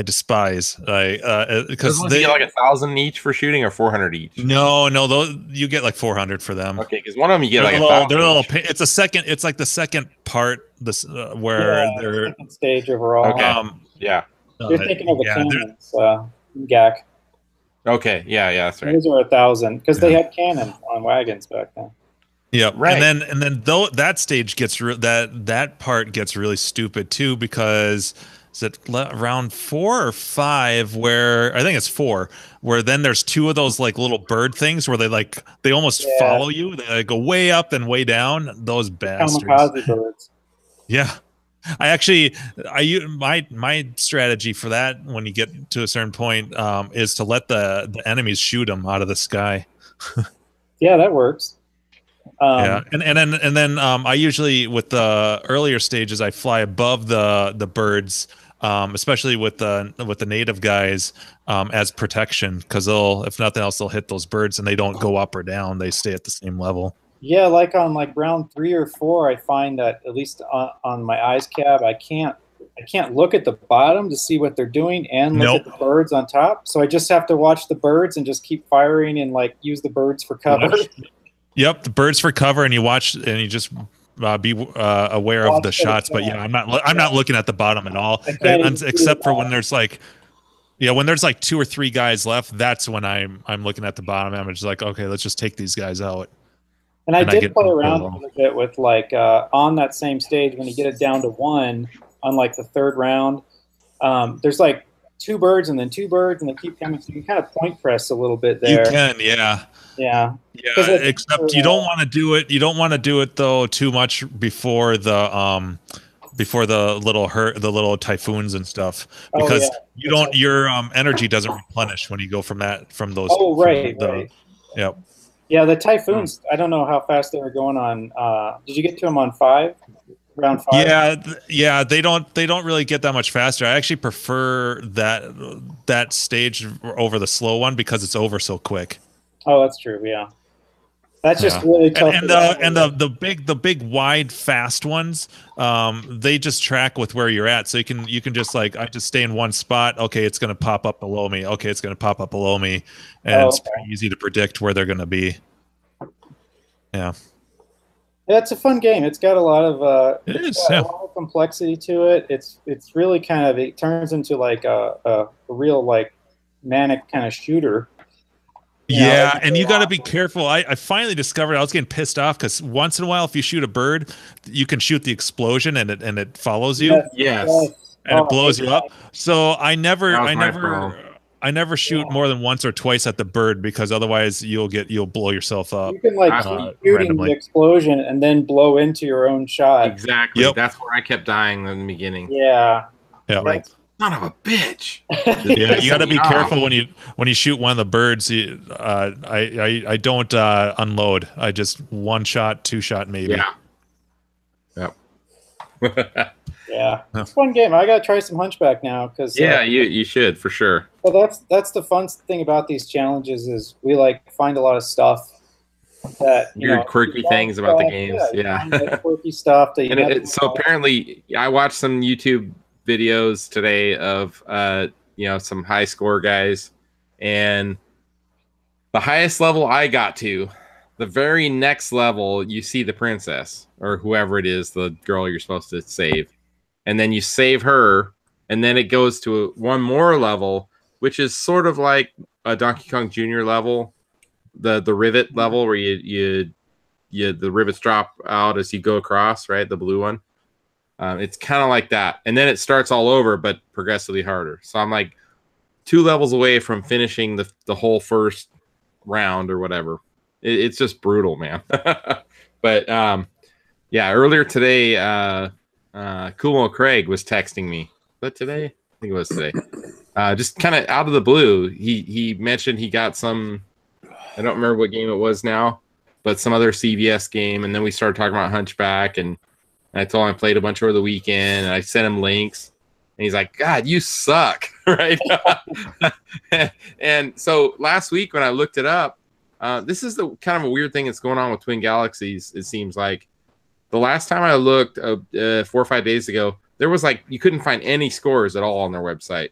Speaker 3: despise. Because
Speaker 6: they get like 1,000 each for shooting or 400 each.
Speaker 3: No, those you get like 400 for them.
Speaker 6: Okay, because one of them you get
Speaker 3: they're
Speaker 6: like
Speaker 3: they're a little. It's a second. It's like the second part. This where they're
Speaker 7: second stage overall.
Speaker 6: Okay. Yeah.
Speaker 7: You're thinking of the cannons, GAC.
Speaker 6: Okay, yeah, that's right.
Speaker 7: Those are 1,000 because they had cannon on wagons back then.
Speaker 3: Yeah,
Speaker 6: right.
Speaker 3: And then though that stage gets that part gets really stupid too, because is it round 4 or 5 where I think it's 4 where then there's 2 of those like little bird things where they almost follow you. They go way up and way down. Those bastards.
Speaker 7: Kamikaze birds.
Speaker 3: Yeah. My strategy for that when you get to a certain point is to let the enemies shoot them out of the sky.
Speaker 7: Yeah, that works.
Speaker 3: Yeah, and then I usually with the earlier stages I fly above the birds, especially with the native guys as protection, because if nothing else they'll hit those birds and they don't go up or down, they stay at the same level.
Speaker 7: Yeah, like on round 3 or 4, I find that at least on my eyes cab, I can't look at the bottom to see what they're doing and look at the birds on top. So I just have to watch the birds and just keep firing and use the birds for cover.
Speaker 3: Yep, the birds for cover, and you watch and you just be aware of the shots. But yeah, I'm not looking at the bottom at all, except for when there's when there's 2 or 3 guys left. That's when I'm looking at the bottom. I'm just like, okay, let's just take these guys out.
Speaker 7: And I did play around a little bit with on that same stage when you get it down to 1 on the 3rd round. There's 2 birds and then 2 birds and they keep coming. So you can kind of point press a little bit there.
Speaker 3: You can, yeah.
Speaker 7: Yeah.
Speaker 3: Except you don't want to do it. You don't want to do it though too much before the little typhoons and stuff, because your energy doesn't replenish when you go from those.
Speaker 7: Oh right.
Speaker 3: Yep.
Speaker 7: Yeah, the typhoons. I don't know how fast they were going on. Did you get to them on 5? Round 5?
Speaker 3: Yeah. They don't really get that much faster. I actually prefer that stage over the slow one because it's over so quick.
Speaker 7: Oh, that's true. Yeah, that's just really tough.
Speaker 3: And the big wide fast ones, they just track with where you're at. So you can just I just stay in one spot. Okay, it's gonna pop up below me. Okay, it's gonna pop up below me, and it's pretty easy to predict where they're gonna be. Yeah.
Speaker 7: Yeah, it's a fun game. It's got a lot of
Speaker 3: a
Speaker 7: lot of complexity to it. It's really kind of, it turns into a real manic kind of shooter.
Speaker 3: Yeah, and you got to be careful. I finally discovered I was getting pissed off because once in a while, if you shoot a bird, you can shoot the explosion and it follows you.
Speaker 6: Yes.
Speaker 3: And it blows you up. So I never shoot more than once or twice at the bird because otherwise you'll blow yourself up.
Speaker 7: You can keep shooting the explosion and then blow into your own shot.
Speaker 6: Exactly. Yep. That's where I kept dying in the beginning.
Speaker 7: Yeah.
Speaker 3: Yeah.
Speaker 6: Son of a bitch.
Speaker 3: Yeah, you got to be careful when you shoot one of the birds. I don't unload. I just 1 shot, 2 shot maybe.
Speaker 6: Yeah. Yep.
Speaker 7: Yeah, it's a fun game. I gotta try some Hunchback now because
Speaker 6: you should for sure.
Speaker 7: Well, that's the fun thing about these challenges is we find a lot of stuff that
Speaker 6: weird, quirky things about the games. Yeah,
Speaker 7: quirky stuff that
Speaker 6: so apparently, I watched some YouTube videos today of some high score guys, and the highest level I got to the very next level, you see the princess or whoever it is, the girl you're supposed to save. And then you save her, and then it goes to one more level, which is sort of like a Donkey Kong Jr. level, the rivet level where the rivets drop out as you go across, right? The blue one. It's kind of like that. And then it starts all over, but progressively harder. So I'm like 2 levels away from finishing the whole first round or whatever. It's just brutal, man. But yeah, earlier today, Kumo Craig was texting me. Was that today? I think it was today. Just kind of out of the blue, he mentioned he got some, I don't remember what game it was now, but some other CVS game. And then we started talking about Hunchback, and I told him I played a bunch over the weekend, and I sent him links. And he's like, God, you suck, right? And so last week when I looked it up, this is the kind of a weird thing that's going on with Twin Galaxies, it seems like. The last time I looked 4 or 5 days ago, there was like, you couldn't find any scores at all on their website.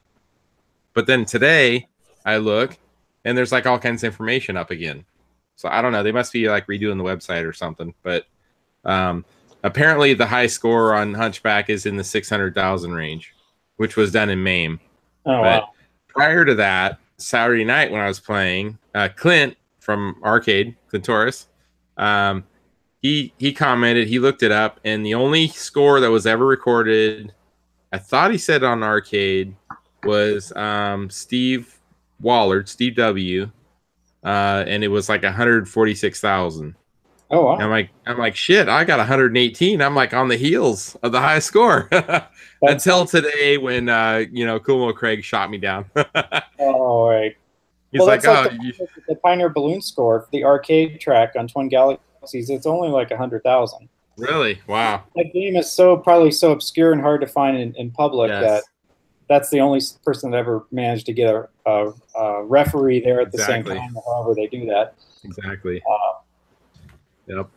Speaker 6: But then today I look, and there's like all kinds of information up again. So I don't know. They must be like redoing the website or something. But apparently the high score on Hunchback is in the 600,000 range, which was done in MAME.
Speaker 7: Oh,
Speaker 6: but
Speaker 7: wow.
Speaker 6: prior to that, Saturday night when I was playing, Clint from Arcade, Clintoris, he commented, he looked it up, and the only score that was ever recorded, I thought he said on Arcade, was Steve Wallard, Steve W. And it was like 146,000.
Speaker 7: Oh wow!
Speaker 6: I'm like shit. I got 118. I'm like on the heels of the high score until today when Kumo Craig shot me down.
Speaker 7: Oh right.
Speaker 6: He's
Speaker 7: well,
Speaker 6: like,
Speaker 7: the Pioneer Balloon score for the arcade track on Twin Galaxies. It's only like 100,000.
Speaker 6: Really? Wow.
Speaker 7: That game is probably so obscure and hard to find in public that that's the only person that ever managed to get a referee there at the same time. However, they do that.
Speaker 6: Exactly. Yep.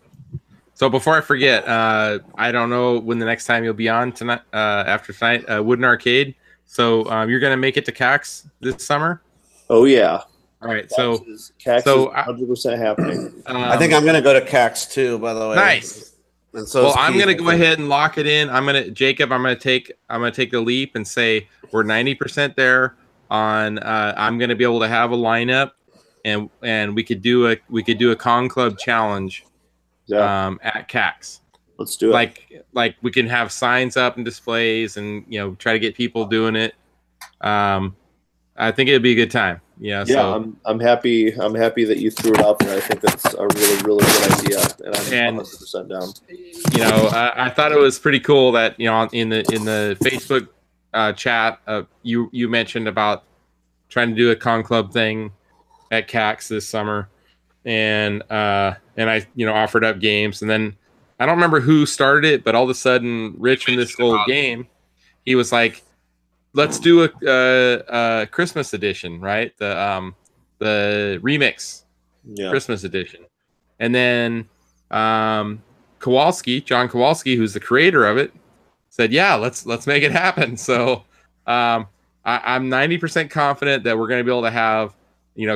Speaker 6: So before I forget, I don't know when the next time you'll be on tonight. After tonight, Wooden Arcade. So you're gonna make it to CAX this summer?
Speaker 9: Oh yeah.
Speaker 6: All right.
Speaker 9: CAX is 100% happening.
Speaker 4: I think I'm gonna go to CAX too. By the way.
Speaker 6: Nice.
Speaker 4: And so
Speaker 6: I'm gonna go ahead and lock it in. I'm gonna take the leap and say we're 90% there. On I'm gonna be able to have a lineup, and we could do a Con Club challenge. At CAX.
Speaker 9: Let's do it.
Speaker 6: Like we can have signs up and displays, and try to get people doing it. I think it'd be a good time. Yeah. So
Speaker 9: I'm happy that you threw it out there. I think that's a really, really good idea, and I'm 100% down.
Speaker 6: I thought it was pretty cool that in the Facebook chat you mentioned about trying to do a Con Club thing at CAX this summer. And I offered up games, and then I don't remember who started it, but all of a sudden Rich from this old game, he was like, let's do a Christmas edition, right? The remix Christmas edition. And then John Kowalski, who's the creator of it, said, yeah, let's make it happen. So I'm 90% confident that we're going to be able to have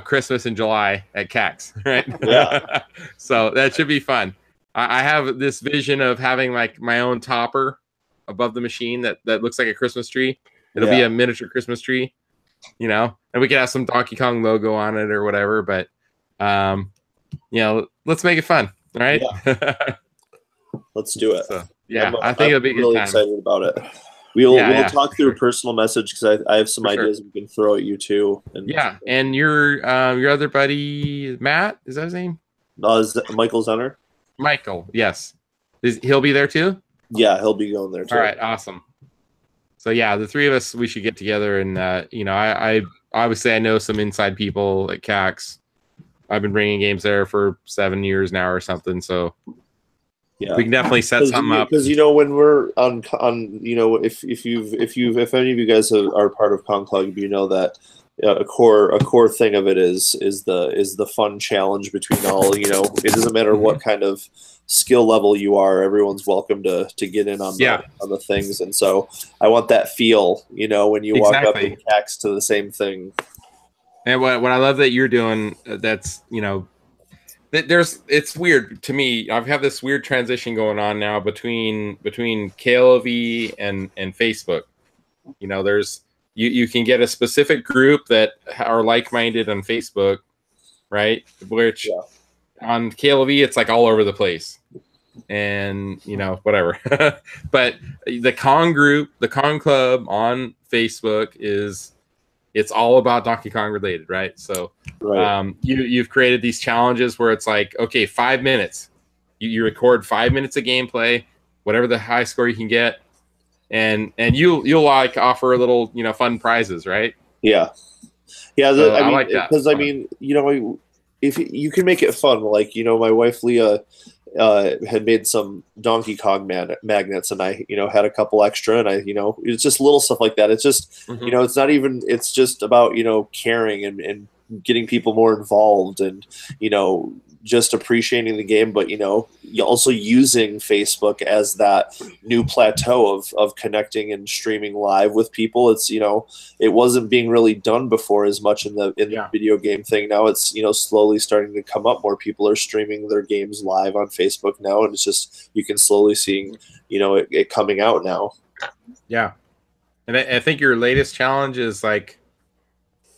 Speaker 6: Christmas in July at CAX, right?
Speaker 9: Yeah.
Speaker 6: So that should be fun. I have this vision of having like my own topper above the machine that looks like a Christmas tree. It'll be a miniature Christmas tree, and we could have some Donkey Kong logo on it or whatever. But, let's make it fun, right?
Speaker 9: Yeah. Let's do it.
Speaker 6: So, I think it'll be a good time.
Speaker 9: Excited about it. We'll talk through a personal message because I have some ideas we can throw at you too.
Speaker 6: And your other buddy Matt, is that his name?
Speaker 9: Is Michael Zenner?
Speaker 6: Michael, yes. He'll be there too?
Speaker 9: Yeah, he'll be going there too.
Speaker 6: All right, awesome. So the three of us, we should get together, and I obviously I know some inside people at CAX. I've been bringing games there for 7 years now or something, so. Yeah, we can definitely set something up
Speaker 9: because when we're on if any of you guys are part of Con Club, that a core thing of it is the fun challenge between all. It doesn't matter what kind of skill level you are, everyone's welcome to get in on the things, and so I want that feel when you walk up and CAX to the same thing.
Speaker 6: And what I love that you're doing, that's it's weird to me. I've had this weird transition going on now between KLOV and Facebook. You know, there's you can get a specific group that are like-minded on Facebook, right? Which on KLOV it's like all over the place. And you know, whatever. But the Kong group, the Kong club on Facebook it's all about Donkey Kong related, right? So you've created these challenges where it's like, okay, 5 minutes. You record 5 minutes of gameplay, whatever the high score you can get, and you'll like offer a little, you know, fun prizes, right?
Speaker 9: Yeah.
Speaker 6: So
Speaker 9: I mean,
Speaker 6: like that.
Speaker 9: because I mean, you know, if you can make it fun, like, you know, my wife Leah had made some Donkey Kong magnets, and I, you know, had a couple extra, and I, you know, it's just little stuff like that. It's just, you know, it's just about, you know, caring and getting people more involved, and, you know, just appreciating the game, but, you know, also using Facebook as that new plateau of connecting and streaming live with people. It's, you know, it wasn't being really done before as much in the video game thing. Now it's, you know, slowly starting to come up. More people are streaming their games live on Facebook now, and it's just, you can slowly see, you know, it coming out now.
Speaker 6: Yeah. And I think your latest challenge is like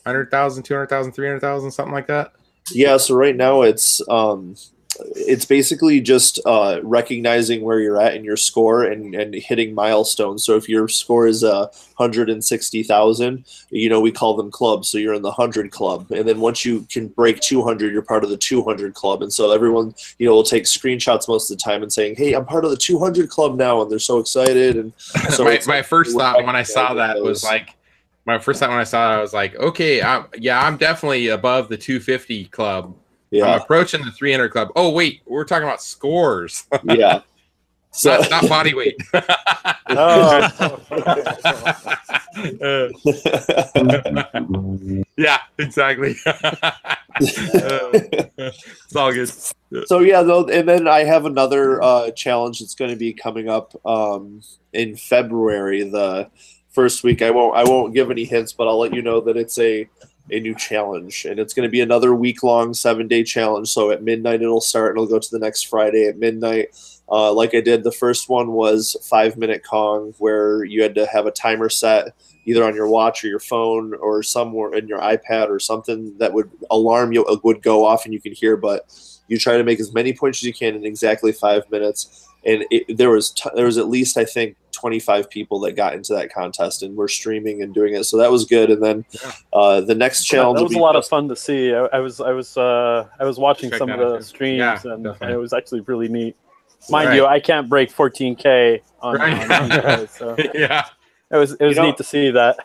Speaker 6: 100,000, 200,000, 300,000, something like that.
Speaker 9: Yeah, so right now it's basically just recognizing where you're at in your score and hitting milestones. So if your score is 160,000, you know, we call them clubs. So you're in the 100 club, and then once you can break 200, you're part of the 200 club. And so everyone, you know, will take screenshots most of the time and saying, "Hey, I'm part of the 200 club now," and they're so excited. And so
Speaker 6: my first thought when I saw that was like. My first time when I saw it, I was like, okay, I'm definitely above the 250 club. Yeah. I'm approaching the 300 club. Oh, wait, we're talking about scores.
Speaker 9: Yeah.
Speaker 6: So not body weight. Yeah, exactly. It's all good.
Speaker 9: So yeah, though, and then I have another challenge that's going to be coming up in February. The first week, I won't give any hints, but I'll let you know that it's a new challenge, and it's going to be another week-long 7-day challenge. So at midnight it'll start, and it'll go to the next Friday at midnight. Like I did, the first one was 5-minute Kong, where you had to have a timer set either on your watch or your phone or somewhere in your iPad or something that would alarm you, would go off and you could hear, but you try to make as many points as you can in exactly 5 minutes. And there was at least, I think, 25 people that got into that contest and were streaming and doing it. So that was good. And then the next challenge,
Speaker 11: that was a lot of fun to see. I was watching some of the streams, and it was actually really neat. Mind you, I can't break 14K on so yeah. It was neat to see that.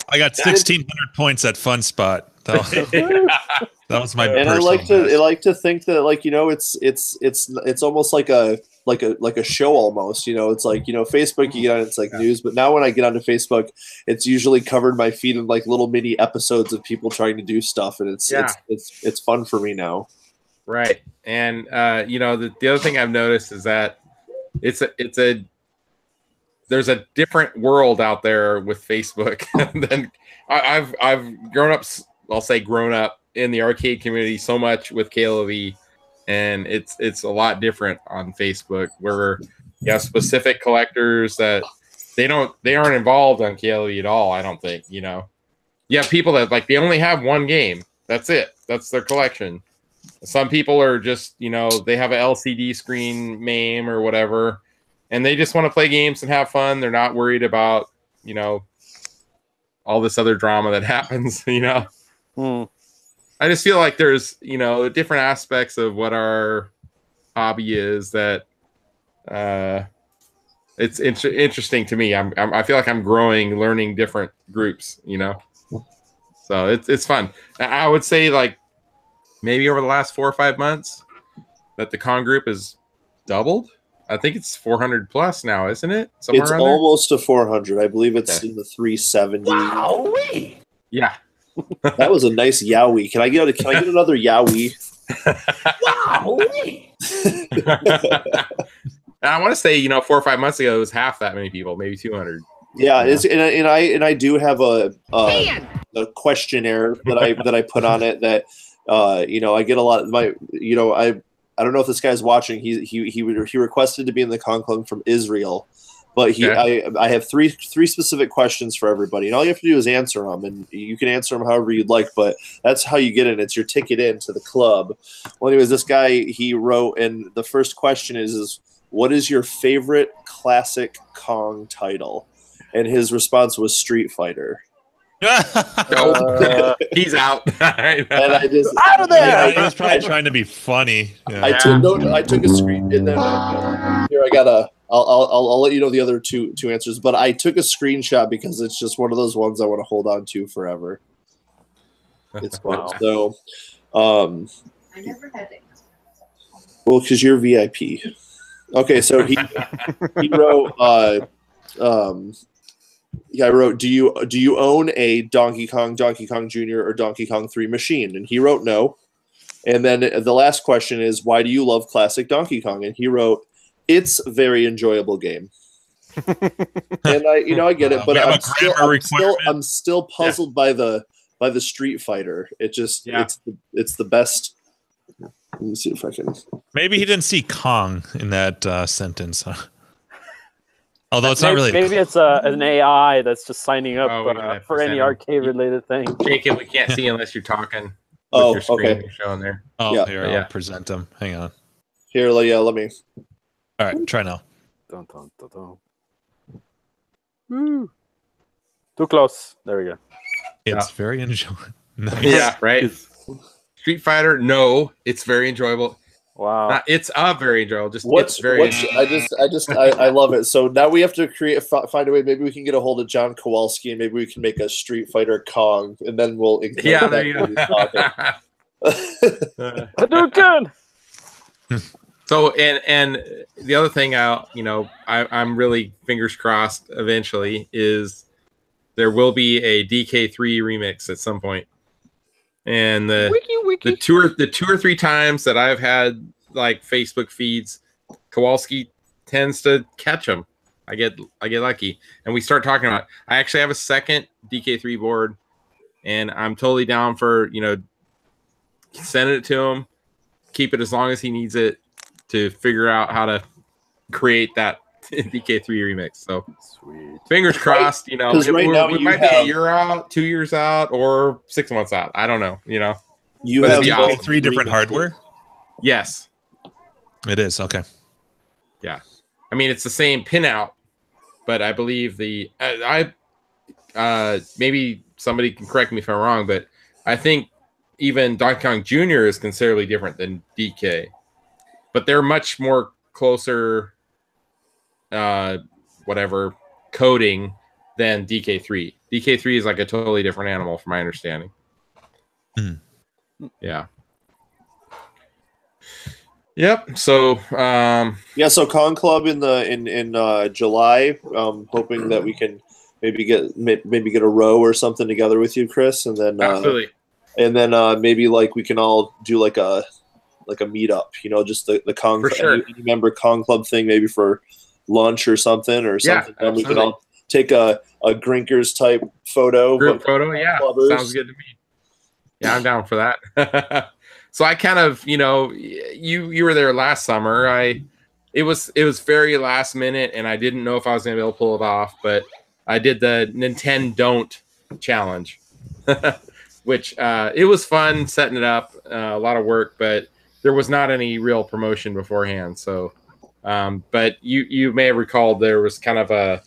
Speaker 3: I got 1,600 points at Fun Spot. That was my.
Speaker 9: And I like to think that, like, you know, it's almost like a show almost. You know, it's like, you know, Facebook, you get on, it's like news, but now when I get onto Facebook, it's usually covered my feed in like little mini episodes of people trying to do stuff, and it's fun for me now.
Speaker 6: Right, and you know, the other thing I've noticed is that there's a different world out there with Facebook than I've grown up. I'll say grown up in the arcade community so much with KLOV, and it's a lot different on Facebook, where you have specific collectors that they aren't involved on KLOV at all. I don't think, you know, you have people that like they only have one game. That's it. That's their collection. Some people are just, you know, they have an LCD screen MAME or whatever, and they just want to play games and have fun. They're not worried about, you know, all this other drama that happens, you know. I just feel like there's, you know, different aspects of what our hobby is that it's interesting to me. I feel like I'm growing, learning different groups, you know. So it's fun. I would say like maybe over the last 4 or 5 months that the Kong group has doubled. I think it's 400 plus now, isn't it?
Speaker 9: Somewhere it's almost to 400. I believe it's in the 370.
Speaker 6: Wow. Yeah.
Speaker 9: That was a nice yowie. Can I get another yowie?
Speaker 6: Wow. I want to say, you know, 4 or 5 months ago it was half that many people, maybe 200.
Speaker 9: Yeah, and I do have a questionnaire that I put on it that I get a lot of my, I don't know if this guy's watching. He requested to be in the Con Club from Israel, but I have three specific questions for everybody, and all you have to do is answer them, and you can answer them however you'd like. But that's how you get in. It's your ticket into the club. Well, anyways, this guy he wrote, and the first question is what is your favorite classic Kong title? And his response was Street Fighter.
Speaker 6: He's out.
Speaker 9: And I just
Speaker 8: out of there.
Speaker 3: He was probably trying to be funny. Yeah.
Speaker 9: I took a screen, and then here I got I'll let you know the other two answers, but I took a screenshot because it's just one of those ones I want to hold on to forever. It's fun. So,
Speaker 12: I never had it.
Speaker 9: Well, because you're VIP. Okay, so he wrote. I wrote, do you own a Donkey Kong Jr. or Donkey Kong 3 machine? And he wrote no. And then the last question is, why do you love classic Donkey Kong? And he wrote, it's a very enjoyable game. And I get it, but I'm still puzzled by the Street Fighter. It just it's the best. Let me see if I can.
Speaker 3: Maybe he didn't see Kong in that sentence. Although it's not really.
Speaker 11: Maybe it's an AI that's just signing up for any arcade-related thing.
Speaker 6: Jacob, we can't see unless you're talking.
Speaker 9: Oh,
Speaker 6: your screen
Speaker 9: okay.
Speaker 6: You're showing there.
Speaker 3: Oh, yeah. Here, I'll present them. Hang on.
Speaker 9: Here, let me.
Speaker 3: All right, try now.
Speaker 11: Dun, dun, dun, dun. Woo. Too close. There we go.
Speaker 3: It's very enjoyable. Nice.
Speaker 6: Yeah, right. Street Fighter, no, it's very enjoyable.
Speaker 11: Wow,
Speaker 6: it's very enjoyable.
Speaker 9: I love it. So now we have to find a way. Maybe we can get a hold of John Kowalski, and maybe we can make a Street Fighter Kong, and then we'll.
Speaker 6: Yeah, there you go.
Speaker 11: Hadouken!
Speaker 6: So and the other thing I'm really fingers crossed eventually is there will be a DK3 remix at some point. And the two or three times that I've had like Facebook feeds, Kowalski tends to catch them. I get lucky, and we start talking about. I actually have a second DK3 board, and I'm totally down for sending it to him, keep it as long as he needs it to figure out how to create that DK3 remix. So sweet. Fingers crossed, we might be a year out, 2 years out, or 6 months out. I don't know,
Speaker 3: You have 3 different hardware?
Speaker 6: Yes.
Speaker 3: It is, okay.
Speaker 6: Yeah. I mean, it's the same pinout, but I believe maybe somebody can correct me if I'm wrong, but I think even Donkey Kong Jr. is considerably different than DK. But they're much more closer coding than DK3. DK3 is like a totally different animal from my understanding. Yeah. Yep. So
Speaker 9: so Con Club in July. Hoping that we can maybe get a row or something together with you, Chris, and then
Speaker 6: absolutely.
Speaker 9: And then maybe we can all do like a meetup, just the Con
Speaker 6: for sure.
Speaker 9: Any member Con Club thing, maybe for lunch or something. And we can all take a Grinkers type photo.
Speaker 6: Group photo, yeah. Clubbers. Sounds good to me. Yeah, I'm down for that. So I kind of, you were there last summer. It was very last minute, and I didn't know if I was gonna be able to pull it off, but I did the Nintendo Don't challenge, which it was fun setting it up, a lot of work, but there was not any real promotion beforehand. So, but you may have recalled there was kind of a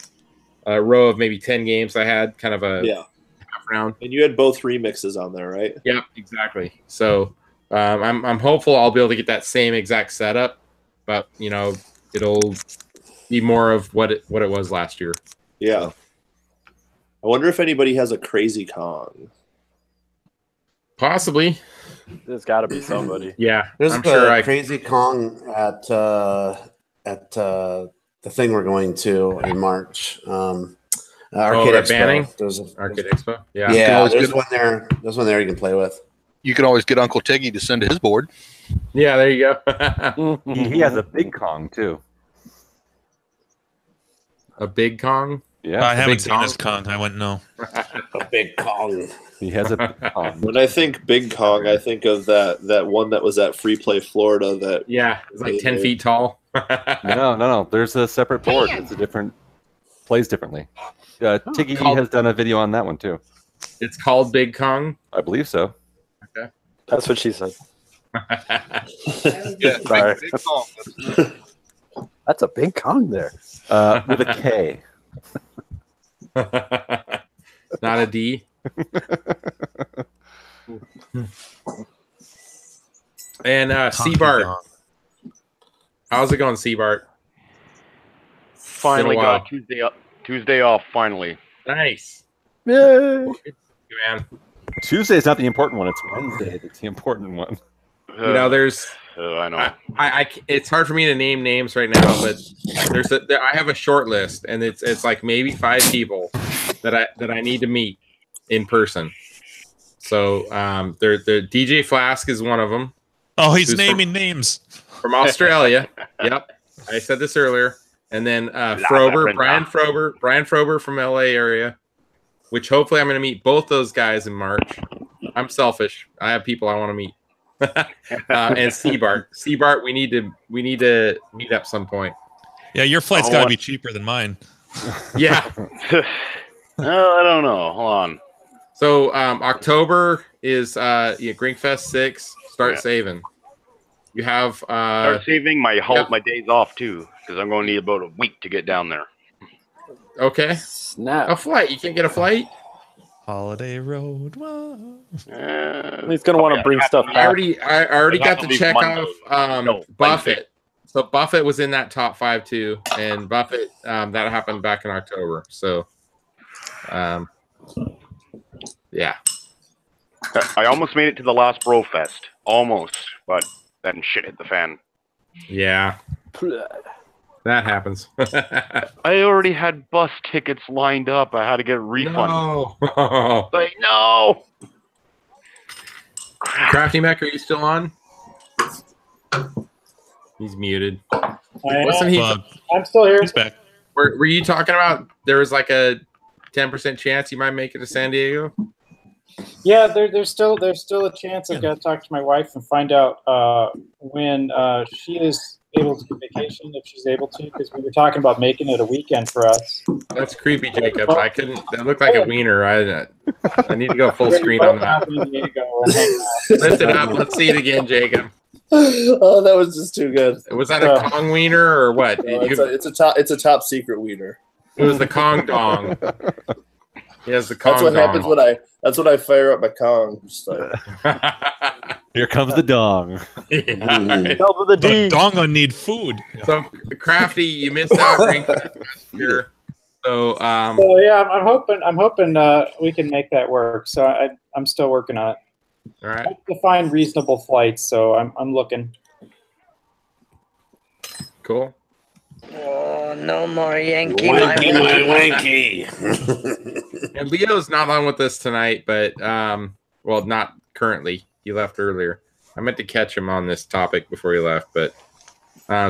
Speaker 6: row of maybe 10 games I had, kind of a half round.
Speaker 9: And you had both remixes on there, right?
Speaker 6: Yep, exactly. So I'm hopeful I'll be able to get that same exact setup, but it'll be more of what it was last year.
Speaker 9: Yeah. So. I wonder if anybody has a Crazy Kong.
Speaker 6: Possibly.
Speaker 11: There's got to be somebody.
Speaker 6: Yeah,
Speaker 4: there's a Crazy Kong at the thing we're going to in March. Arcade Expo.
Speaker 6: Banning? Arcade Expo. Yeah.
Speaker 4: Yeah. There's one there. There's one there you can play with.
Speaker 10: You can always get Uncle Tiggy to send to his board.
Speaker 6: Yeah, there you go.
Speaker 1: He has a big Kong too.
Speaker 6: A big Kong?
Speaker 3: Yeah, I haven't seen this Kong. I wouldn't know.
Speaker 4: A big Kong.
Speaker 1: He has a Kong.
Speaker 9: When I think Big Kong, I think of that one that was at Free Play Florida.
Speaker 6: It's like 10 feet tall.
Speaker 1: No. There's a separate board. It's a different, plays differently. Tiggy has done a video on that one too.
Speaker 6: It's called Big Kong.
Speaker 1: I believe so.
Speaker 6: Okay,
Speaker 11: that's what she said.
Speaker 10: Yeah,
Speaker 11: Sorry.
Speaker 10: big Kong.
Speaker 11: That's a big Kong there.
Speaker 1: With a K.
Speaker 6: Not a D. And C-Bart. How's it going, C-Bart?
Speaker 13: Finally got Tuesday off, finally.
Speaker 6: Nice.
Speaker 11: Yay.
Speaker 6: Man.
Speaker 1: Tuesday's not the important one. It's Wednesday that's the important one.
Speaker 6: You know, there's...
Speaker 13: I know.
Speaker 6: It's hard for me to name names right now, but I have a short list, and it's like maybe 5 people that I need to meet in person. So the DJ Flask is one of them.
Speaker 3: Oh, he's naming names
Speaker 6: from Australia. Yep, I said this earlier. And then Brian Frober from LA area, which hopefully I'm going to meet both those guys in March. I'm selfish. I have people I want to meet. And C-Bart, we need to meet up some point.
Speaker 3: Yeah, your flight's got to be cheaper than mine.
Speaker 6: Yeah.
Speaker 13: I don't know. Hold on.
Speaker 6: So October is Grinkfest 6. Start saving. You have
Speaker 13: start saving my days off too, because I'm going to need about a week to get down there.
Speaker 6: Okay.
Speaker 11: Snap.
Speaker 6: A flight. You can't get a flight.
Speaker 3: Holiday Road.
Speaker 11: He's gonna want to bring stuff back.
Speaker 6: I already got to check off Buffett. So Buffett was in that top 5 too, and Buffett that happened back in October. So, yeah.
Speaker 13: I almost made it to the last Bro Fest, almost, but then shit hit the fan.
Speaker 6: Yeah, that happens.
Speaker 13: I already had bus tickets lined up. I had to get a refund.
Speaker 6: No.
Speaker 13: Like, no.
Speaker 6: Crafty Mech, are you still on? He's muted.
Speaker 7: Wasn't he? I'm still here.
Speaker 3: He's back.
Speaker 6: Were you talking about there was like a 10% chance you might make it to San Diego?
Speaker 7: Yeah, there's still a chance. I've got to talk to my wife and find out when she is able to vacation, if she's able to, because we were talking about making it a weekend for us.
Speaker 6: That's creepy, Jacob. I couldn't. That looked like a wiener. I need to go full screen on that. Lift it up. Let's see it again, Jacob.
Speaker 9: Oh, that was just too good.
Speaker 6: Was that a Kong wiener or what?
Speaker 9: It's a top secret wiener.
Speaker 6: It was the Kong dong. He has the Kong
Speaker 9: That's what
Speaker 6: dong.
Speaker 9: happens when I fire up my Kong. Just like...
Speaker 1: Here comes the dong.
Speaker 3: The dong gonna need food.
Speaker 6: So Crafty, you missed out. Here. So
Speaker 7: yeah, I'm hoping we can make that work. So I'm still working on it.
Speaker 6: All right.
Speaker 7: I have to find reasonable flights, so I'm looking.
Speaker 6: Cool.
Speaker 14: Oh, no more Yankee.
Speaker 4: Wanky.
Speaker 6: And Leo's not on with us tonight, but well, not currently. He left earlier. I meant to catch him on this topic before he left, but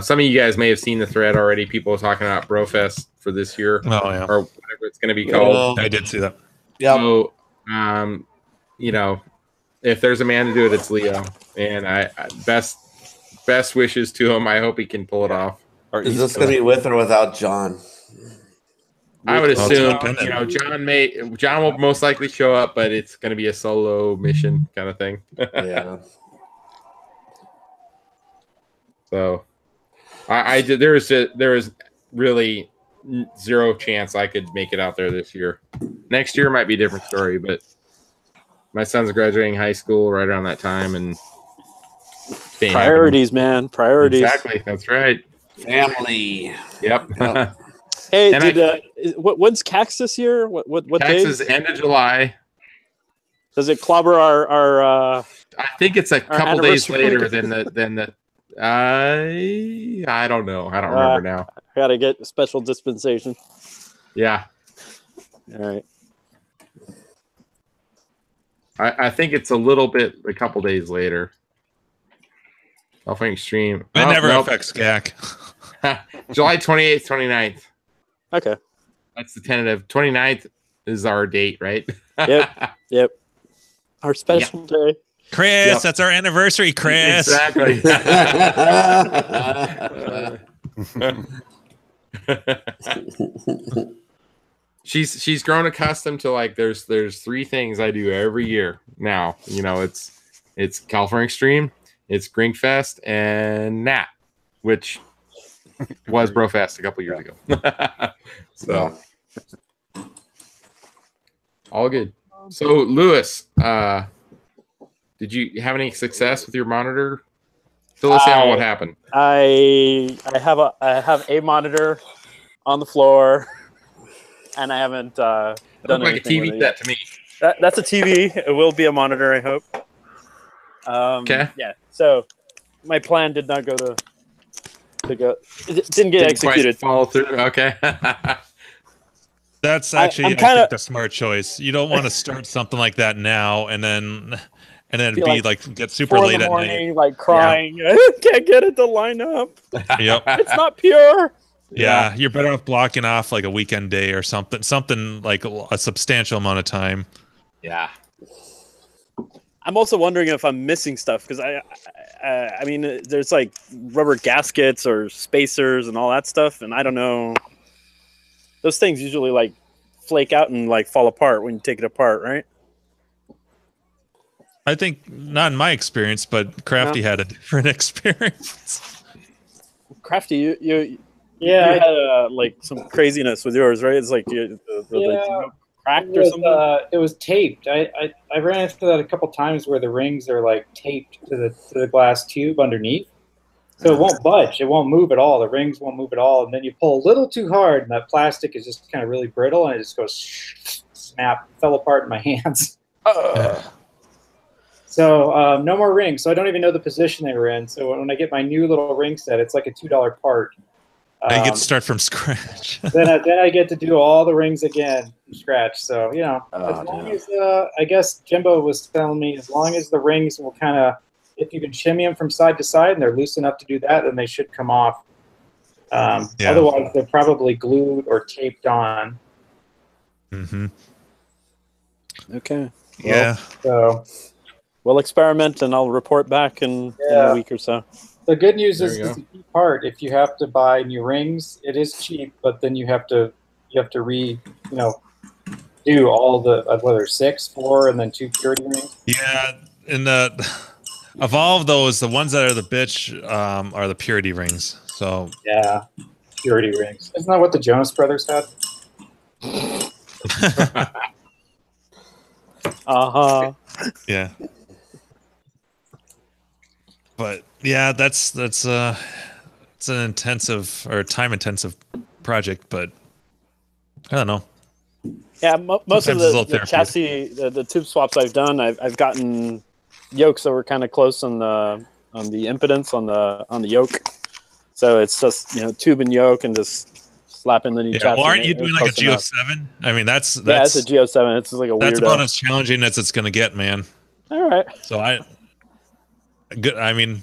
Speaker 6: some of you guys may have seen the thread already. People talking about Brofest for this year, or whatever it's going to be called.
Speaker 3: I did see that.
Speaker 4: Yeah.
Speaker 6: So, you know, if there's a man to do it, it's Leo, and I best wishes to him. I hope he can pull it off.
Speaker 4: Is this going to be with or without John?
Speaker 6: I would assume, you know, John will most likely show up, but it's going to be a solo mission kind of thing.
Speaker 4: Yeah.
Speaker 6: So, there is really zero chance I could make it out there this year. Next year might be a different story, but my son's graduating high school right around that time, and
Speaker 11: priorities, man, priorities.
Speaker 6: Exactly, that's right.
Speaker 4: Family.
Speaker 6: Yep.
Speaker 11: Hey, when's CAX this year? What
Speaker 6: CAX is end of July.
Speaker 11: Does it clobber our
Speaker 6: I think it's a couple days later than the. I don't know. I don't remember now.
Speaker 11: I gotta get a special dispensation.
Speaker 6: Yeah.
Speaker 11: All right.
Speaker 6: I think it's a couple days later. I'll think stream.
Speaker 3: It never affects GAC.
Speaker 6: July 28th, 29th.
Speaker 11: Okay.
Speaker 6: That's the tentative. 29th is our date, right?
Speaker 11: Yep. Our special day.
Speaker 3: Chris, that's our anniversary, Chris.
Speaker 6: Exactly. She's grown accustomed to like there's 3 things I do every year now. You know, it's California Extreme, it's Grinkfest, and Nat, which was Brofest a couple years ago. So all good. So Lewis, did you have any success with your monitor? Fill us in on what happened.
Speaker 11: I have a monitor on the floor, and I haven't done
Speaker 6: Looked like a
Speaker 11: anything with
Speaker 6: TV
Speaker 11: it
Speaker 6: set
Speaker 11: yet.
Speaker 6: to me.
Speaker 11: That's a TV. It will be a monitor, I hope.
Speaker 6: Okay.
Speaker 11: Yeah. So my plan did not go to go. It didn't get executed.
Speaker 6: Follow through. Okay.
Speaker 3: That's actually I think the smart choice. You don't want to start something like that now and then be like get super
Speaker 11: 4 in
Speaker 3: late
Speaker 11: the
Speaker 3: at
Speaker 11: morning,
Speaker 3: night.
Speaker 11: like crying. Yeah. I can't get it to line up.
Speaker 3: Yep.
Speaker 11: It's not pure.
Speaker 3: Yeah, you're better off blocking off like a weekend day or something like a substantial amount of time.
Speaker 6: Yeah.
Speaker 11: I'm also wondering if I'm missing stuff because I mean, there's like rubber gaskets or spacers and all that stuff, and I don't know. Those things usually like flake out and like fall apart when you take it apart, right?
Speaker 3: I think not in my experience, but Crafty had a different experience.
Speaker 11: Crafty, you had like some craziness with yours, right? It's like the cracked or something.
Speaker 7: It was taped. I ran into that a couple times where the rings are like taped to the glass tube underneath, so it won't budge. It won't move at all. The rings won't move at all, and then you pull a little too hard, and that plastic is just kind of really brittle, and it just goes snap. Fell apart in my hands. So no more rings. So I don't even know the position they were in. So when I get my new little ring set, it's like a $2 part.
Speaker 3: And you get to start from scratch.
Speaker 7: then I get to do all the rings again from scratch. So as long as I guess Jimbo was telling me, as long as the rings will kind of, if you can shimmy them from side to side and they're loose enough to do that, then they should come off. Otherwise, they're probably glued or taped on.
Speaker 3: Mm-hmm.
Speaker 11: Okay.
Speaker 3: Yeah.
Speaker 7: So
Speaker 11: we'll experiment and I'll report back in a week or so.
Speaker 7: The good news is it's a key part. If you have to buy new rings, it is cheap, but then you have to do all the whether 6, 4, and then 2 purity rings.
Speaker 3: Yeah, and of all of those, the ones that are the bitch are the purity rings. So
Speaker 7: yeah, purity rings. Isn't that what the Jonas Brothers had?
Speaker 3: Yeah. But yeah, that's it's an intensive or time intensive project, but I don't know.
Speaker 11: Yeah, most of the chassis, the tube swaps I've done, I've gotten yokes that were kind of close on the impedance on the yoke, so it's just tube and yoke and just slapping the new chassis.
Speaker 3: Well, aren't you doing like a Geo7? I mean, that's
Speaker 11: it's a Geo7. It's like a weirdo.
Speaker 3: That's about as challenging as it's gonna get, man.
Speaker 11: All right.
Speaker 3: So good. I mean,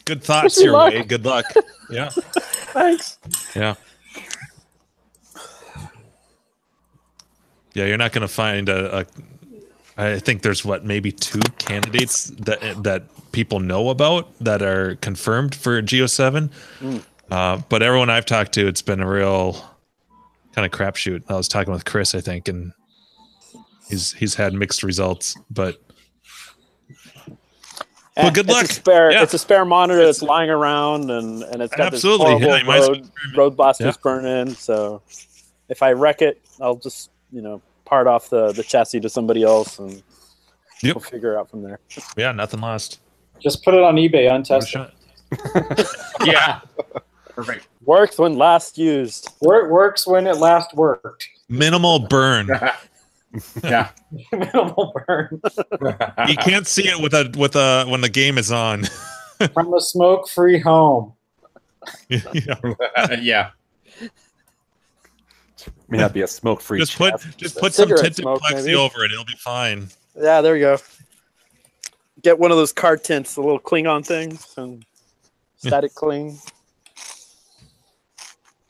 Speaker 3: good thoughts your way. Good luck. Yeah.
Speaker 11: Thanks.
Speaker 3: Yeah. Yeah, you're not going to find I think there's maybe 2 candidates that people know about that are confirmed for Geo7. But everyone I've talked to, it's been a real kind of crapshoot. I was talking with Chris, I think, and he's had mixed results, but good luck.
Speaker 11: It's a spare monitor that's lying around, and it's got this horrible road blasters burning. So if I wreck it, I'll just part off the chassis to somebody else, and we'll figure it out from there.
Speaker 3: Yeah, nothing lost.
Speaker 7: Just put it on eBay untested.
Speaker 6: Yeah, perfect.
Speaker 11: Worked when last used.
Speaker 7: Works when it last worked.
Speaker 3: Minimal burn.
Speaker 6: Yeah.
Speaker 7: Minimal burn.
Speaker 3: You can't see it with a when the game is on.
Speaker 7: From a smoke-free home.
Speaker 6: Yeah.
Speaker 1: May not be a smoke-free.
Speaker 3: Just put some tinted plexi over it. It'll be fine.
Speaker 11: Yeah, there we go. Get one of those car tints, the little Klingon things, and static cling.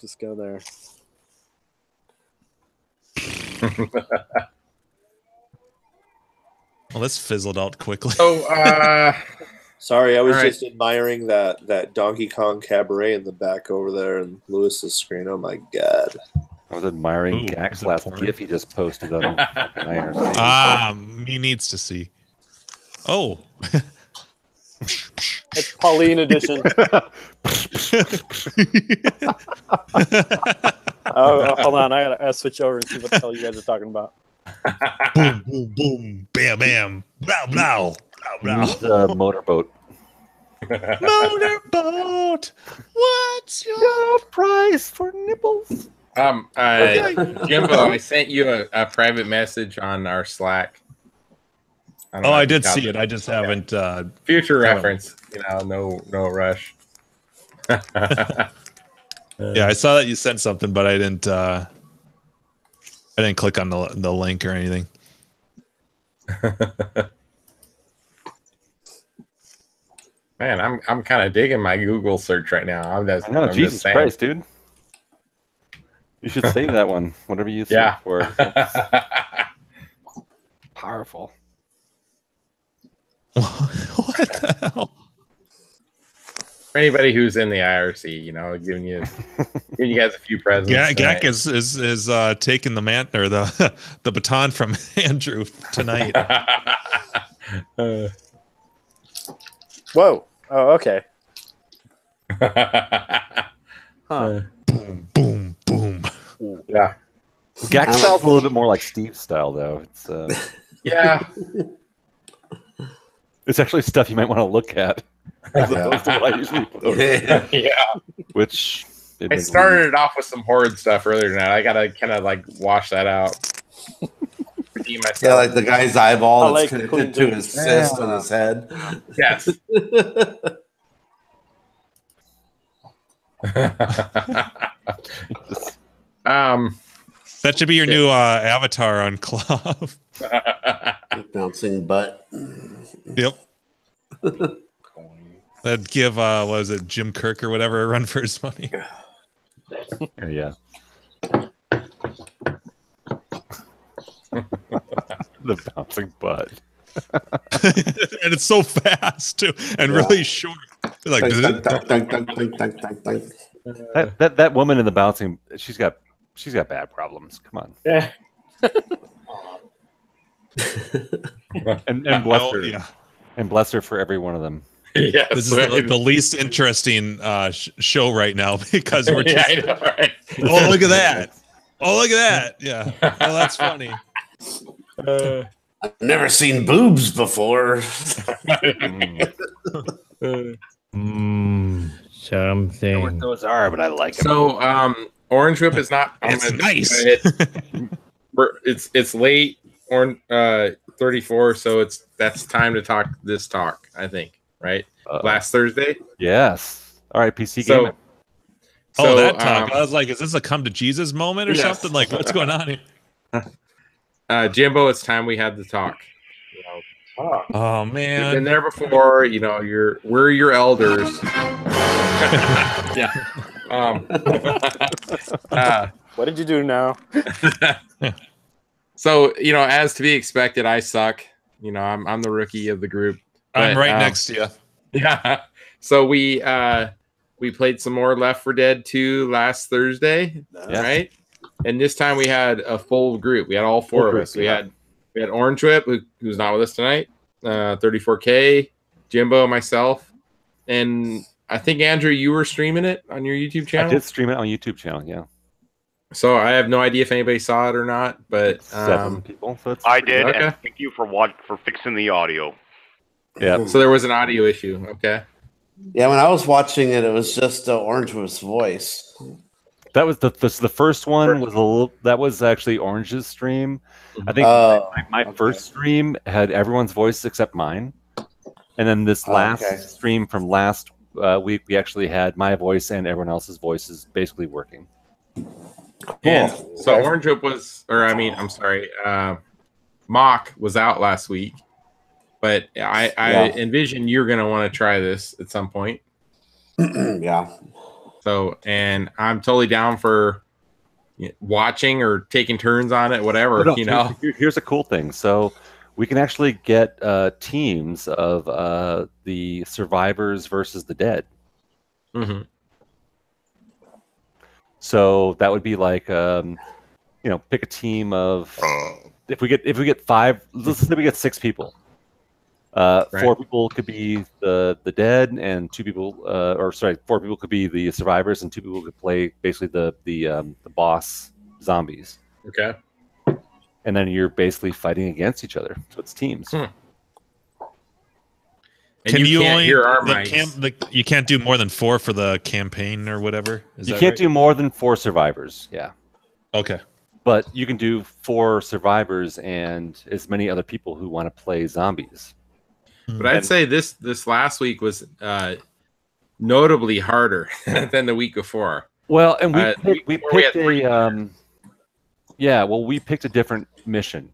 Speaker 11: Just go there.
Speaker 3: Well, this fizzled out quickly.
Speaker 6: Oh,
Speaker 9: sorry, I was
Speaker 6: All right.
Speaker 9: just admiring that Donkey Kong cabaret in the back over there in Lewis's screen. Oh my god!
Speaker 1: I was admiring
Speaker 3: Ooh,
Speaker 1: Gak's
Speaker 3: is it
Speaker 1: last
Speaker 3: porn?
Speaker 1: GIF he just posted on IRC.
Speaker 3: He needs to see. Oh.
Speaker 11: It's Pauline edition. Oh, hold on. I gotta switch over and see what the hell you guys are talking about.
Speaker 3: Boom, boom, boom, bam, bam, blow, blow, blow, blow.
Speaker 1: Motorboat.
Speaker 3: Motorboat. What's your
Speaker 1: price for nipples?
Speaker 6: Jimbo, I sent you a private message on our Slack.
Speaker 3: I did see it. I just haven't.
Speaker 6: Future reference. No rush.
Speaker 3: Yeah, I saw that you sent something, but I didn't. I didn't click on the link or anything.
Speaker 6: Man, I'm kind of digging my Google search right now. I'm
Speaker 1: Jesus
Speaker 6: just saying.
Speaker 1: Christ, dude. You should save that one. Whatever you search for. Powerful.
Speaker 3: What the hell?
Speaker 6: For anybody who's in the IRC, giving you guys a few presents.
Speaker 3: Gak is taking the baton from Andrew tonight.
Speaker 11: Whoa. Oh, okay.
Speaker 3: Boom, boom, boom.
Speaker 6: Yeah.
Speaker 1: Gak style's a little bit more like Steve's style, though. It's
Speaker 6: yeah.
Speaker 1: It's actually stuff you might want to look at, as opposed to what I usually post.
Speaker 6: Yeah.
Speaker 1: Which
Speaker 6: I started it off with some horrid stuff earlier tonight. I gotta kind of wash that out. Redeem myself.
Speaker 4: Yeah, like the guy's eyeball that's
Speaker 11: like
Speaker 4: connected to his cyst on his head.
Speaker 6: Yes.
Speaker 3: That should be your new avatar on Club.
Speaker 4: Bouncing butt.
Speaker 3: Yep. That'd give what was it, Jim Kirk or whatever, a run for his money.
Speaker 1: Yeah. The bouncing butt.
Speaker 3: And it's so fast too, and really short. Like
Speaker 1: that woman in the bouncing, she's got bad problems. Come on.
Speaker 5: Yeah.
Speaker 1: and bless her. Yeah. And bless her for every one of them.
Speaker 6: Yeah,
Speaker 3: this is the least interesting show right now because we're just.
Speaker 6: I know, right?
Speaker 3: Oh, look at that! Oh, look at that! Yeah, well, that's funny.
Speaker 4: I've never seen boobs before.
Speaker 15: Something.
Speaker 1: I don't know what those are, but I like them.
Speaker 6: So, Orange Whip is not.
Speaker 3: It's nice.
Speaker 6: It's late. 34. So that's time to talk this talk. I think. Right. Last Thursday.
Speaker 1: Yes. All right. PC Gaming.
Speaker 3: So that talk. I was like, is this a come to Jesus moment or something? Like, what's going on here?
Speaker 6: Jimbo, it's time we had the talk.
Speaker 3: Oh man,
Speaker 6: you've been there before. We're your elders. Yeah.
Speaker 11: What did you do now?
Speaker 6: So as to be expected, I suck. I'm the rookie of the group.
Speaker 3: I'm right next to you.
Speaker 6: Yeah. So we played some more Left 4 Dead 2 last Thursday, right? And this time we had a full group. We had all four of us. We had Orange Whip, who's not with us tonight. 34K, Jimbo, myself, and I think Andrew, you were streaming it on your YouTube channel.
Speaker 1: I did stream it on YouTube channel. Yeah.
Speaker 6: So I have no idea if anybody saw it or not, but
Speaker 1: 7 people. So
Speaker 13: I did,
Speaker 6: okay.
Speaker 13: and thank you for fixing the audio.
Speaker 1: Yeah.
Speaker 6: So there was an audio issue. Okay.
Speaker 4: Yeah, when I was watching it, it was just Orange Whip's voice.
Speaker 1: That was the first one was a little. That was actually Orange's stream. I think my first stream had everyone's voice except mine, and then this last stream from last week we actually had my voice and everyone else's voices basically working.
Speaker 6: Cool. And so Orange Whip I'm sorry, Mock was out last week, but I envision you're gonna want to try this at some point.
Speaker 4: Yeah.
Speaker 6: So, and I'm totally down for watching or taking turns on it, whatever,
Speaker 1: Here's a cool thing. So we can actually get teams of the survivors versus the dead.
Speaker 6: Mm-hmm.
Speaker 1: So that would be like, pick a team of if we get 5. Let's say we get 6 people. 4 people could be the dead, and 2 people, 4 people could be the survivors, and 2 people could play basically the boss zombies.
Speaker 6: Okay.
Speaker 1: And then you're basically fighting against each other. So it's teams.
Speaker 6: And
Speaker 3: Can you
Speaker 6: can't
Speaker 3: only
Speaker 6: hear our
Speaker 3: the
Speaker 6: mics.
Speaker 3: you can't do more than 4 for the campaign or whatever?
Speaker 1: You can't do more than 4 survivors. Yeah.
Speaker 3: Okay.
Speaker 1: But you can do 4 survivors and as many other people who want to play zombies.
Speaker 6: But I'd say this last week was notably harder than the week before.
Speaker 1: Well, and we picked we picked a different mission.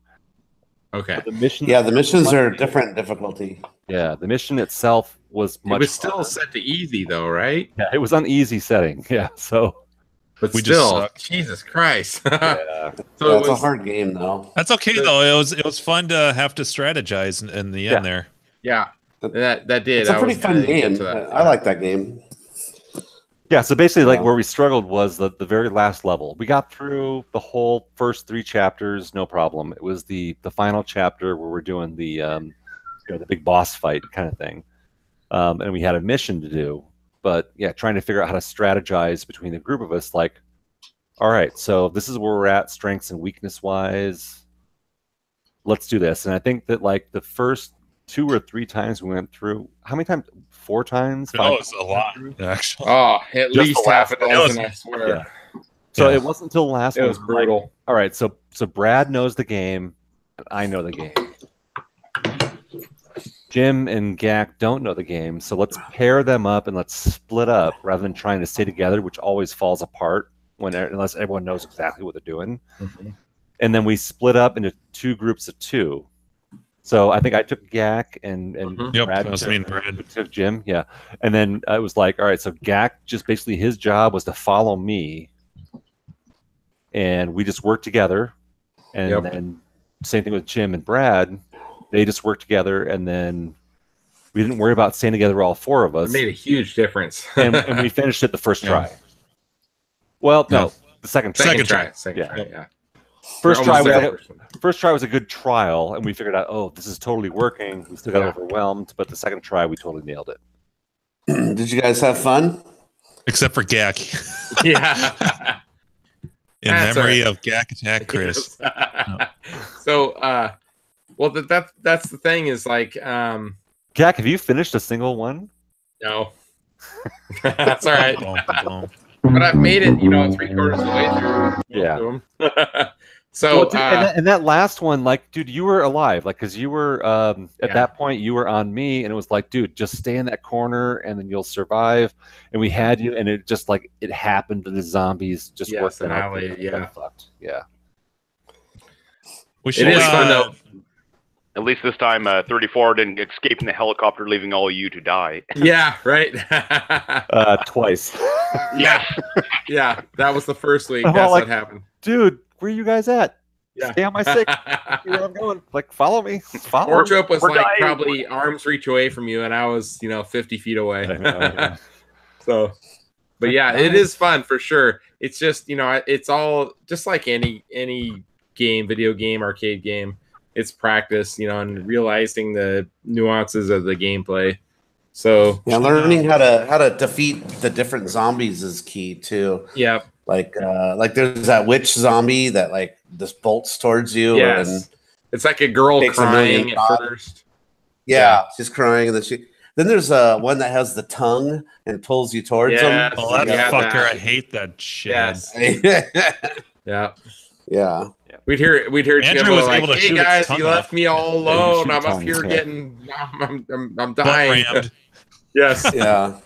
Speaker 6: Okay.
Speaker 1: The mission.
Speaker 4: Yeah, the missions are different difficulty.
Speaker 1: Yeah, the mission itself was much.
Speaker 6: It was still set to easy though, right?
Speaker 1: Yeah, it was on easy setting. Yeah, so.
Speaker 6: But
Speaker 3: we
Speaker 6: still,
Speaker 3: just
Speaker 6: Jesus Christ!
Speaker 4: Yeah.
Speaker 6: So
Speaker 4: It's a hard game though.
Speaker 3: That's okay though. It was fun to have to strategize in the end there.
Speaker 6: Yeah, that did.
Speaker 4: It's a pretty fun game. I like that game.
Speaker 1: Yeah, so basically, like where we struggled was the very last level. We got through the whole first 3 chapters, no problem. It was the final chapter where we're doing the big boss fight kind of thing, and we had a mission to do. But yeah, trying to figure out how to strategize between the group of us. Like, all right, so this is where we're at, strengths and weakness wise. Let's do this. And I think that like the first 2 or 3 times we went through, how many times? 4 times? 5
Speaker 3: It was a lot, actually.
Speaker 6: Oh, at
Speaker 1: Just
Speaker 6: least
Speaker 1: the
Speaker 6: half
Speaker 1: last
Speaker 6: a
Speaker 1: one.
Speaker 6: dozen, I swear.
Speaker 1: Yeah. So it wasn't until the last
Speaker 6: It
Speaker 1: one.
Speaker 6: was brutal.
Speaker 1: Like, all right, so Brad knows the game, and I know the game. Jim and Gak don't know the game, so let's pair them up and let's split up rather than trying to stay together, which always falls apart unless everyone knows exactly what they're doing.
Speaker 6: Mm-hmm.
Speaker 1: And then we split up into 2 groups of 2. So I think I took Gak and Brad,
Speaker 3: that was me and Brad.
Speaker 1: took Jim, yeah. And then it was like, all right, so Gak just basically his job was to follow me, and we just worked together. And then same thing with Jim and Brad. They just worked together, and then we didn't worry about staying together, all 4 of us.
Speaker 6: It made a huge difference.
Speaker 1: and we finished it the first try. Well, no, the second try.
Speaker 6: Second try, yeah.
Speaker 1: First try was a good trial, and we figured out, oh, this is totally working. We still got overwhelmed, but the second try, we totally nailed it.
Speaker 4: Did you guys have fun?
Speaker 3: Except for Gak.
Speaker 6: Yeah.
Speaker 3: In memory of Gak Attack Chris.
Speaker 6: So, well, that's the thing is like,
Speaker 1: Gak, have you finished a single one?
Speaker 6: No. That's all right. But I've made it, 3/4 of the way through.
Speaker 1: Yeah.
Speaker 6: So,
Speaker 1: well, dude, and that last one, like, dude, you were alive, like, because you were at that point you were on me, and it was like, dude, just stay in that corner, and then you'll survive. And we had you, and it just like it happened to the zombies just worked out. Yeah.
Speaker 3: We should.
Speaker 6: It is fun though.
Speaker 13: At least this time, 34 didn't escape in the helicopter, leaving all of you to die.
Speaker 6: Yeah, right.
Speaker 1: Twice.
Speaker 6: Yeah, yeah. That was the first week. That's
Speaker 1: like,
Speaker 6: what happened.
Speaker 1: Dude, where are you guys at?
Speaker 6: Yeah.
Speaker 1: Stay on my 6. Where I'm going. Like, follow me.
Speaker 6: Wardrobe was like probably arm's reach away from you, and I was, 50 feet away. So, but yeah, it is fun for sure. It's just, it's all just like any game, video game, arcade game. It's practice, and realizing the nuances of the gameplay. So
Speaker 4: yeah, learning how to defeat the different zombies is key too.
Speaker 6: Yeah,
Speaker 4: like there's that witch zombie that like just bolts towards you.
Speaker 6: Yes.
Speaker 4: And
Speaker 6: it's like a girl crying at first.
Speaker 4: Yeah, she's crying, and then there's one that has the tongue and pulls you towards them.
Speaker 3: Oh, that fucker! I hate that shit.
Speaker 6: Yes. Yeah.
Speaker 4: Yeah.
Speaker 6: We'd hear
Speaker 3: Andrew was
Speaker 6: like,
Speaker 3: able to
Speaker 6: "Hey
Speaker 3: shoot
Speaker 6: guys,
Speaker 3: its
Speaker 6: you
Speaker 3: tongue
Speaker 6: left
Speaker 3: off.
Speaker 6: me all alone.
Speaker 1: Yeah,
Speaker 6: I'm up here I'm dying." Yes.
Speaker 4: Yeah.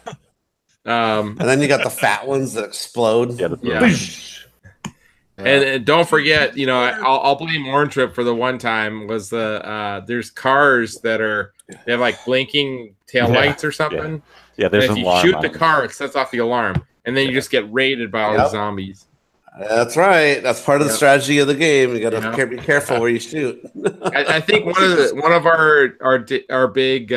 Speaker 4: And then you got the fat ones that explode.
Speaker 6: Yeah. And don't forget, I'll blame Orange Trip for the one time was there's cars that they have like blinking tail lights or something.
Speaker 1: Yeah, there's
Speaker 6: and
Speaker 1: an
Speaker 6: if you
Speaker 1: alarm
Speaker 6: shoot
Speaker 1: on
Speaker 6: the
Speaker 1: them.
Speaker 6: car, it sets off the alarm, and then you just get raided by all the zombies.
Speaker 4: That's right. That's part of the strategy of the game. You got to be careful where you shoot.
Speaker 6: I think one of our big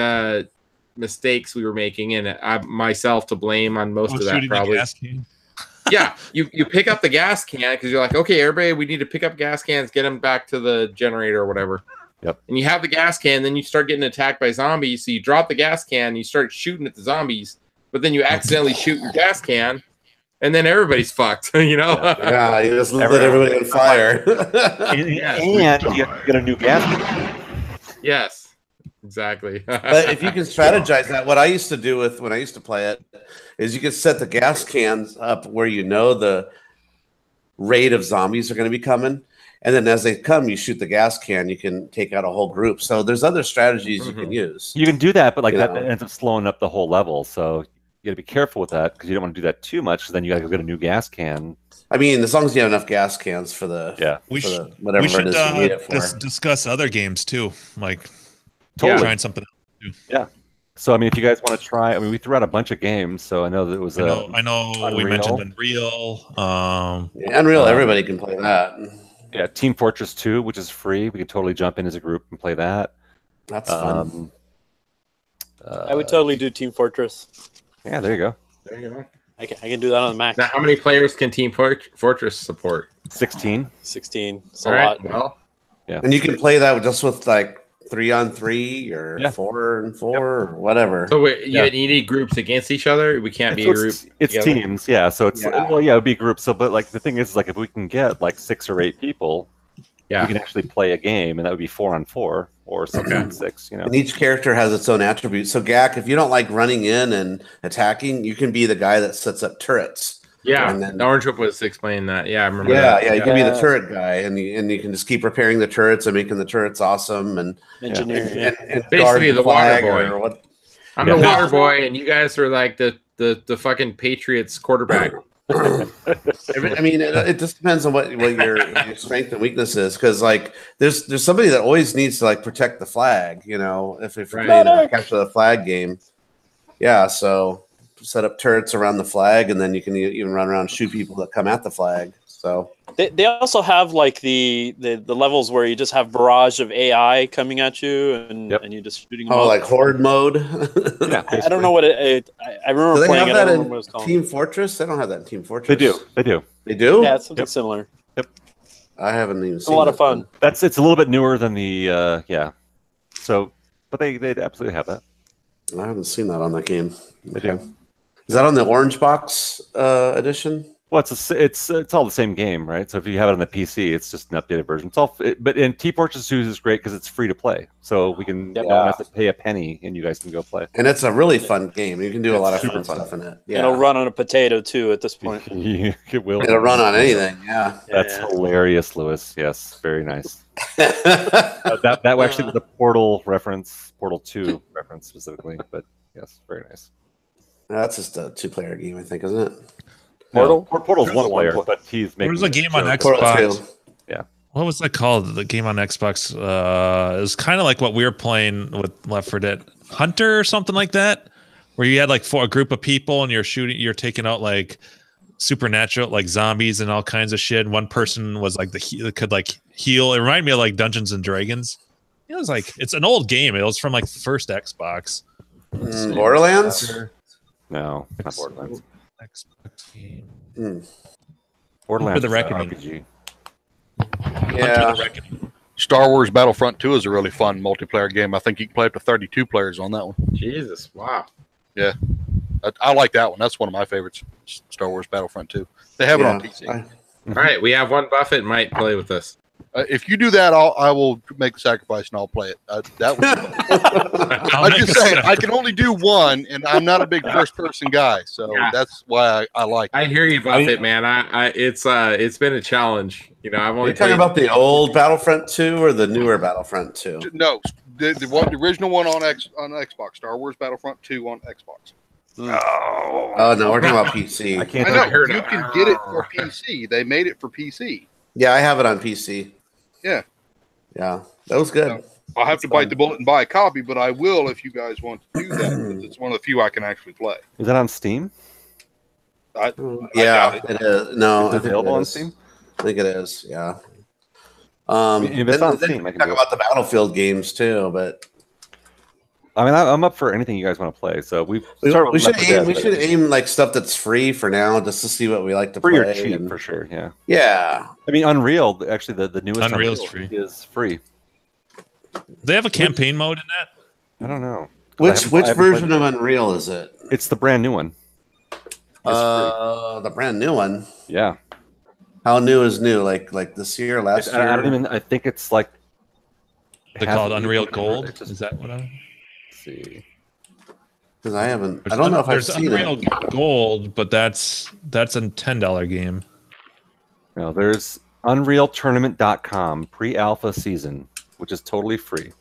Speaker 6: mistakes we were making, and I myself to blame on most of that probably. Yeah, you pick up the gas can because you're like, okay, everybody, we need to pick up gas cans, get them back to the generator or whatever.
Speaker 1: Yep.
Speaker 6: And you have the gas can, then you start getting attacked by zombies. So you drop the gas can, you start shooting at the zombies, but then you accidentally shoot your gas can, and then everybody's fucked. You know?
Speaker 4: Yeah, you just lit everybody on fire.
Speaker 1: And you get a new gas can.
Speaker 6: Yes. Exactly.
Speaker 4: But if you can strategize that, what I used to do when I used to play it is you could set the gas cans up where you know the rate of zombies are going to be coming. And then as they come, you shoot the gas can, you can take out a whole group. So there's other strategies you can use.
Speaker 1: You can do that, but that ends up slowing up the whole level. So you got to be careful with that because you don't want to do that too much because then you got to go get a new gas can.
Speaker 4: I mean, as long as you have enough gas cans for whatever
Speaker 3: we should
Speaker 4: it is you need it for.
Speaker 3: discuss other games too, like trying something else too.
Speaker 1: Yeah. So I mean, if you guys want to try, I mean, we threw out a bunch of games. So I know that it was.
Speaker 3: I know we mentioned Unreal.
Speaker 4: Unreal, everybody can play that.
Speaker 1: Yeah, Team Fortress 2, which is free. We could totally jump in as a group and play that.
Speaker 4: That's fun.
Speaker 11: I would totally do Team Fortress.
Speaker 1: Yeah, there you go.
Speaker 6: There you go.
Speaker 11: I can do that on the Mac.
Speaker 6: Now, how many players can Team Fortress support?
Speaker 1: 16.
Speaker 11: 16. It's
Speaker 6: a lot. Well,
Speaker 1: yeah.
Speaker 4: And you can play that just with 3-on-3 or 4-on-4 or whatever.
Speaker 6: So you need groups against each other. We can't be a group.
Speaker 1: It's
Speaker 6: together?
Speaker 1: teams, yeah. So it's it'd be groups. So, but the thing is, if we can get 6 or 8 people, we can actually play a game, and that would be 4-on-4 or 6-on-6. You know,
Speaker 4: and each character has its own attributes. So, Gak, if you don't like running in and attacking, you can be the guy that sets up turrets.
Speaker 6: Yeah,
Speaker 4: and then,
Speaker 6: the Orange Whip was explaining that. Yeah, I remember.
Speaker 4: Yeah, you can be the turret guy, and you can just keep repairing the turrets and making the turrets awesome and
Speaker 11: engineering.
Speaker 6: And basically the water boy. I'm the water boy, and you guys are like the fucking Patriots quarterback.
Speaker 4: I mean, it just depends on what your strength and weakness is, because there's somebody that always needs to protect the flag. You know, if you're playing a capture the flag game, so set up turrets around the flag, and then you can even run around and shoot people that come at the flag. So
Speaker 11: they also have the levels where you just have barrage of AI coming at you, and you just shooting them.
Speaker 4: Oh, like horde mode.
Speaker 11: I don't know what I remember playing it. I don't remember what it's called.
Speaker 4: Team Fortress? They don't have that in Team Fortress.
Speaker 1: They do.
Speaker 4: They do?
Speaker 11: Yeah, it's something similar.
Speaker 1: Yep.
Speaker 4: I haven't even seen
Speaker 11: a lot of fun.
Speaker 1: It's a little bit newer than the So, but they absolutely have that.
Speaker 4: I haven't seen that on that game.
Speaker 1: They do.
Speaker 4: Is that on the Orange Box edition?
Speaker 1: Well, it's all the same game, right? So if you have it on the PC, it's just an updated version. But in Team Fortress 2 is great because it's free to play, so we can you don't have to pay a penny, and you guys can go play.
Speaker 4: And it's a really fun game. You can do a lot of fun stuff in it. Yeah.
Speaker 11: It'll run on a potato too at this point.
Speaker 1: It will.
Speaker 4: It'll run on anything. Yeah.
Speaker 1: That's hilarious, Lewis. Yes, very nice. that actually was a Portal reference, Portal 2 reference specifically, but yes, very nice.
Speaker 4: That's just a 2-player game, I think, isn't it?
Speaker 1: Portal's 1 player, but he's making.
Speaker 3: There was a game on Xbox. Yeah. What was that called? The game on Xbox. It was kind of like what we were playing with Left 4 Dead, Hunter or something like that, where you had a group of people and you're taking out supernatural zombies and all kinds of shit. And one person was could heal. It reminded me of Dungeons and Dragons. It was it's an old game. It was from the first Xbox.
Speaker 4: Borderlands?
Speaker 1: No, not Borderlands.
Speaker 3: Xbox game.
Speaker 1: Borderlands
Speaker 3: the Reckoning.
Speaker 1: RPG.
Speaker 4: Yeah.
Speaker 10: Star Wars Battlefront 2 is a really fun multiplayer game. I think you can play up to 32 players on that one.
Speaker 6: Jesus, wow.
Speaker 10: Yeah. I like that one. That's one of my favorites, Star Wars Battlefront 2. They have it on PC.
Speaker 6: All right, we have one Buffett might play with us.
Speaker 10: If you do that, I will make the sacrifice and I'll play it. That was. I'm just saying, I can only do one, and I'm not a big first-person guy, so that's why I like it.
Speaker 6: I hear you, Buffett, man. It's been a challenge. I've only.
Speaker 4: Are you talking about the old Battlefront 2 or the newer Battlefront 2?
Speaker 10: No, the original one on Xbox, Star Wars Battlefront 2 on Xbox.
Speaker 4: Oh no, we're talking about PC.
Speaker 10: I know you can get it for PC. They made it for PC.
Speaker 4: Yeah, I have it on PC.
Speaker 10: Yeah,
Speaker 4: that was good.
Speaker 10: I'll have to bite the bullet and buy a copy, but I will if you guys want to do that. It's one of the few I can actually play.
Speaker 1: Is that on Steam?
Speaker 4: Yeah, it is. No,
Speaker 1: Is it available on Steam?
Speaker 4: I think it is. Yeah.
Speaker 1: If it's on Steam,
Speaker 4: we
Speaker 1: I can
Speaker 4: talk
Speaker 1: do it.
Speaker 4: about the Battlefield games too, but
Speaker 1: I mean, I'm up for anything you guys want to play. So we
Speaker 4: should aim like stuff that's free for now, just to see what we like to
Speaker 1: free
Speaker 4: play.
Speaker 1: or cheap for sure. Yeah.
Speaker 4: Yeah.
Speaker 1: I mean, Unreal. Actually, the newest
Speaker 3: Unreal's
Speaker 1: Unreal
Speaker 3: free.
Speaker 1: is free.
Speaker 3: Do they have a campaign mode in that?
Speaker 1: I don't know.
Speaker 4: Which version of Unreal is it?
Speaker 1: It's the brand new one.
Speaker 4: The brand new one.
Speaker 1: Yeah.
Speaker 4: How new is new? Like this year, last year?
Speaker 1: I don't even. I think it's like.
Speaker 3: They call it Unreal Gold. Is that what I'm?
Speaker 1: See.
Speaker 4: Because I haven't. I don't know if I've seen
Speaker 3: Unreal
Speaker 4: it.
Speaker 3: Gold, but that's a $10 game.
Speaker 1: No, there's UnrealTournament.com pre-alpha season, which is totally free.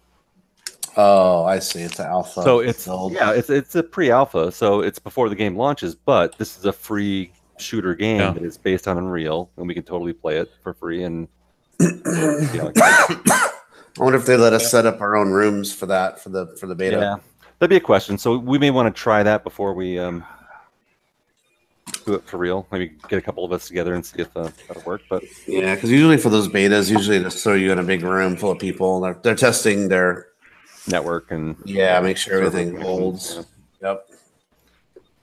Speaker 4: Oh, I see. It's an alpha.
Speaker 1: So it's it's a pre-alpha, so it's before the game launches. But this is a free shooter game that is based on Unreal, and we can totally play it for free. And
Speaker 4: I wonder if they let us set up our own rooms for that for the beta.
Speaker 1: Yeah, that'd be a question. So we may want to try that before we do it for real. Maybe get a couple of us together and see if that'll work. But
Speaker 4: yeah, because usually for those betas, usually just throw you in a big room full of people. They're testing their
Speaker 1: network and
Speaker 4: make sure everything holds. Yep.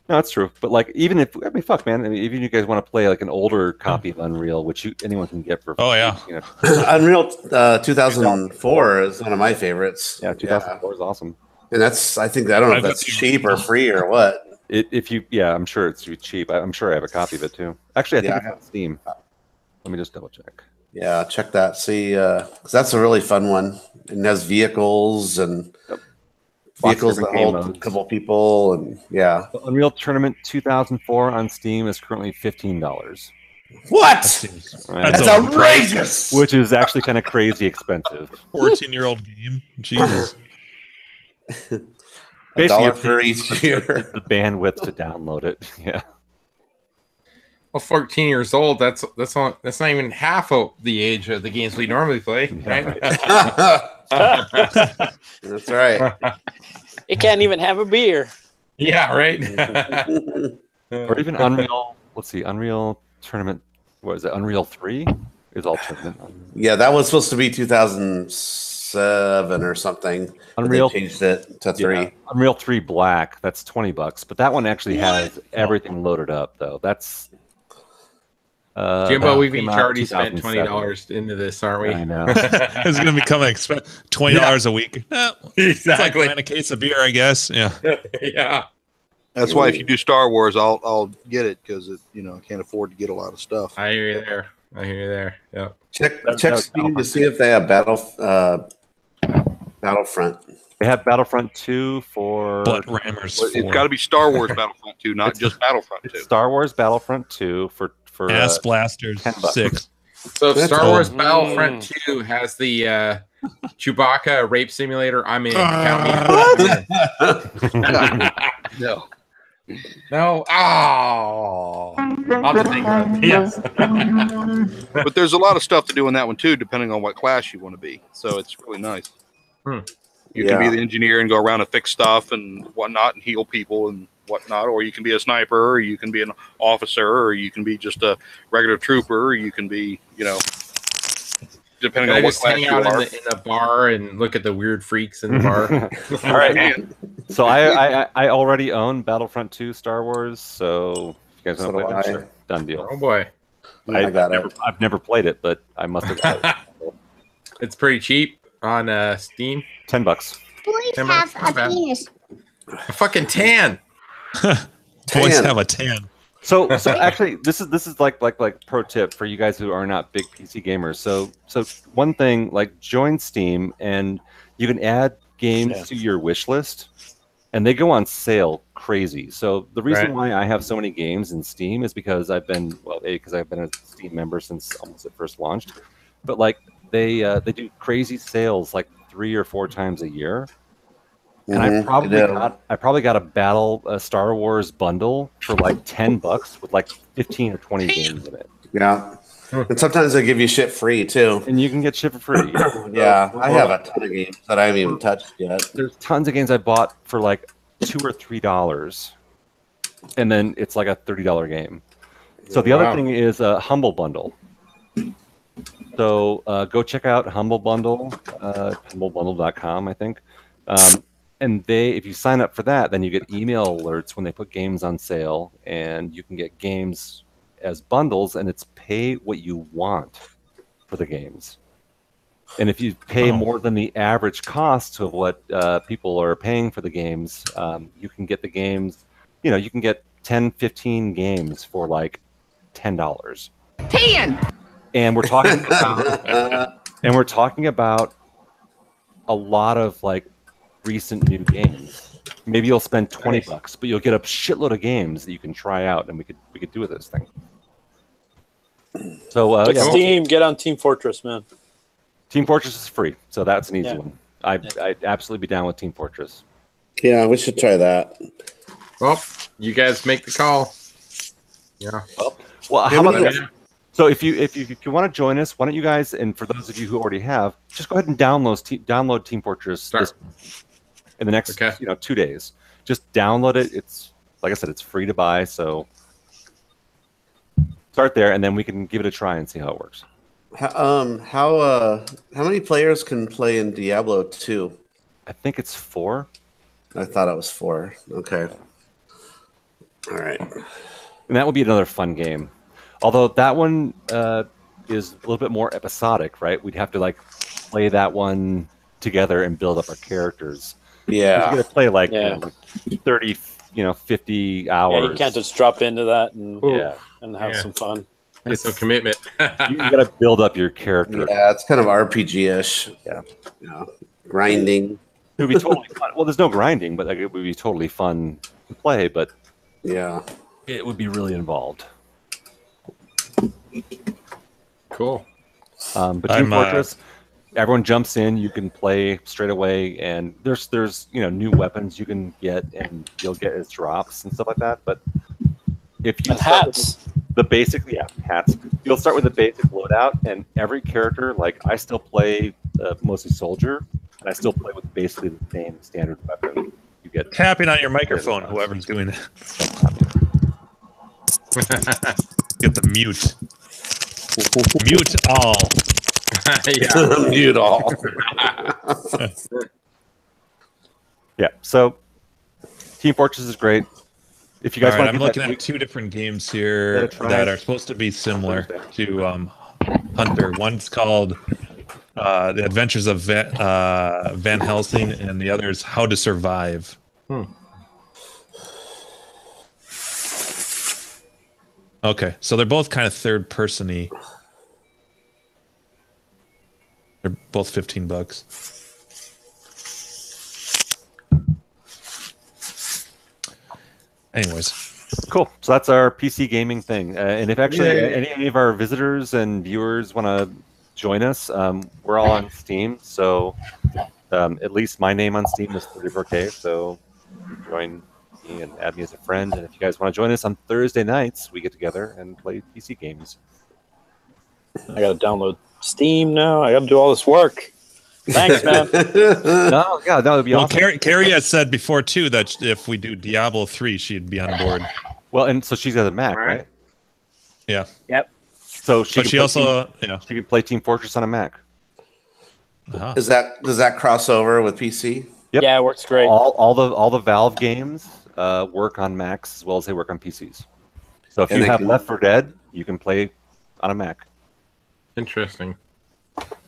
Speaker 1: No, that's true. But like, even if fuck, man, I mean, even if you guys want to play like an older copy of Unreal, which anyone can get for
Speaker 4: Unreal 2004 is one of my favorites.
Speaker 1: Yeah, 2004 is awesome.
Speaker 4: And I don't know if that's cheap or free or what.
Speaker 1: I'm sure it's cheap. I'm sure I have a copy of it too. Actually, I think it's on Steam. Let me just double check.
Speaker 4: Yeah, check that. See, because that's a really fun one. It has vehicles and vehicles that hold a couple people, and yeah.
Speaker 1: The Unreal Tournament 2004 on Steam is currently $15.
Speaker 4: What? That's outrageous.
Speaker 1: Which is actually kind of crazy expensive.
Speaker 3: 14-year-old game. Jesus.
Speaker 1: Basically,
Speaker 4: $1 for each year.
Speaker 1: The bandwidth to download it. Yeah.
Speaker 6: Well, 14 years old. That's not even half of the age of the games we normally play, right?
Speaker 4: That's right.
Speaker 16: It can't even have a beer.
Speaker 6: Yeah, right.
Speaker 1: Or even Unreal. Let's see, Unreal Tournament. What is it? Unreal 3 is all tournament.
Speaker 4: Yeah, that was supposed to be 2007 or something.
Speaker 1: Unreal
Speaker 4: they changed it to 3.
Speaker 1: Yeah. Unreal 3 Black. That's $20, but that one actually has everything loaded up, though. That's
Speaker 6: Jimbo, we've each already spent $20 into this, aren't we?
Speaker 1: I know.
Speaker 3: It's going to become $20 a week.
Speaker 6: Exactly.
Speaker 3: It's like buying a case of beer, I guess. Yeah.
Speaker 6: Yeah.
Speaker 10: That's why if you do Star Wars, I'll get it because I can't afford to get a lot of stuff.
Speaker 6: I hear you there. Yeah.
Speaker 4: Check Steam to see if they have Battlefront.
Speaker 1: They have Battlefront 2 for
Speaker 3: Butt Rammers.
Speaker 10: It's got to be Star Wars Battlefront 2, not just Battlefront 2.
Speaker 1: Star Wars Battlefront 2 for
Speaker 3: Ass Blasters
Speaker 1: $10.
Speaker 3: 6.
Speaker 6: So if Star Wars Battlefront 2 has the Chewbacca rape simulator, I'm in.
Speaker 10: No.
Speaker 6: No. Oh. I'll just think of it. Yes.
Speaker 10: But there's a lot of stuff to do in that one too, depending on what class you want to be. So it's really nice. You can be the engineer and go around and fix stuff and whatnot and heal people and whatnot, or you can be a sniper, or you can be an officer, or you can be just a regular trooper, or you can be, depending on what class you are.
Speaker 6: In a bar and look at the weird freaks in the bar.
Speaker 1: All right. So I already own Battlefront 2 Star Wars, so if you guys want to play it, sure. Done deal.
Speaker 6: Oh boy.
Speaker 1: I've never played it, but I must have got it.
Speaker 6: It's pretty cheap on Steam.
Speaker 1: $10.
Speaker 17: Boys have a penis.
Speaker 6: A fucking tan.
Speaker 3: Boys have a tan.
Speaker 1: So actually, this is like pro tip for you guys who are not big PC gamers. So one thing, like, join Steam and you can add games to your wish list, and they go on sale crazy. So the reason why I have so many games in Steam is because I've been a Steam member since almost it first launched. But like they do crazy sales like 3 or 4 times a year. And I probably got a Star Wars bundle for like $10 with like 15 or 20 games in it.
Speaker 4: Yeah. And sometimes they give you shit free too.
Speaker 1: And you can get shit for free.
Speaker 4: Yeah. I have a ton of games that I haven't even touched yet.
Speaker 1: There's tons of games I bought for like $2 or $3. and then it's like a $30 game. So the other thing is a Humble Bundle. So go check out Humble Bundle, humblebundle.com, I think. And if you sign up for that, then you get email alerts when they put games on sale, and you can get games as bundles, and it's pay what you want for the games. And if you pay more than the average cost of what people are paying for the games, you can get the games, you can get 10, 15 games for like $10.
Speaker 17: 10!
Speaker 1: And we're talking about a lot of like recent new games. Maybe you'll spend $20, but you'll get a shitload of games that you can try out, and we could do with this thing. So
Speaker 11: Steam, get on Team Fortress, man.
Speaker 1: Team Fortress is free, so that's an easy one. I'd absolutely be down with Team Fortress.
Speaker 4: Yeah, we should try that.
Speaker 6: Well, you guys make the call. Yeah.
Speaker 1: Well, how about this? So if you want to join us, why don't you guys? And for those of you who already have, just go ahead and download Team Fortress in the next 2 days. Just download it. It's like I said, it's free to buy. So start there, and then we can give it a try and see how it works.
Speaker 4: How many players can play in Diablo 2?
Speaker 1: I think it's 4.
Speaker 4: I thought it was 4. Okay. All right.
Speaker 1: And that would be another fun game. Although that one is a little bit more episodic, right? We'd have to like play that one together and build up our characters.
Speaker 4: Yeah.
Speaker 1: You're gonna play like 30, 50 hours.
Speaker 11: Yeah, you can't just drop into that and have some fun.
Speaker 6: It's a commitment.
Speaker 1: You gotta build up your character.
Speaker 4: Yeah, it's kind of RPG-ish.
Speaker 1: Yeah.
Speaker 4: Grinding.
Speaker 1: It would be totally fun. Well, there's no grinding, but like, it would be totally fun to play, but
Speaker 4: yeah,
Speaker 1: it would be really involved.
Speaker 6: Cool.
Speaker 1: But Team Fortress, everyone jumps in, you can play straight away, and there's new weapons you can get, and you'll get as drops and stuff like that. But if you
Speaker 11: hats.
Speaker 1: The basic, hats. You'll start with the basic loadout, and every character, like I still play mostly soldier, and I still play with basically the same standard weapon. You get
Speaker 3: tapping on your microphone, whoever's doing it. Get the mute. Mute all.
Speaker 4: Mute all.
Speaker 1: Yeah. So, Team Fortress is great. If you guys want,
Speaker 3: I'm looking at 2 different games here that are supposed to be similar to Hunter. One's called The Adventures of Van Helsing, and the other is How to Survive. Okay, so they're both kind of third-person-y. They're both $15. Anyways,
Speaker 1: cool. So that's our PC gaming thing. And if actually any of our visitors and viewers want to join us, we're all on Steam. So at least my name on Steam is 34K. So join me and add me as a friend. And if you guys want to join us on Thursday nights, we get together and play PC games.
Speaker 11: I got to download Steam now. I got to do all this work. Thanks, man.
Speaker 1: That would be awesome.
Speaker 3: Carrie has said before too that if we do Diablo 3, she'd be on board.
Speaker 1: Well, and so she's got a Mac, right?
Speaker 3: Yeah.
Speaker 11: Yep.
Speaker 1: So
Speaker 3: she also
Speaker 1: she can play Team Fortress on a Mac.
Speaker 4: Does that cross over with PC?
Speaker 1: Yep.
Speaker 11: Yeah, it works great.
Speaker 1: All the Valve games work on Macs as well as they work on PCs. So if you have Left 4 Dead, you can play on a Mac.
Speaker 6: Interesting.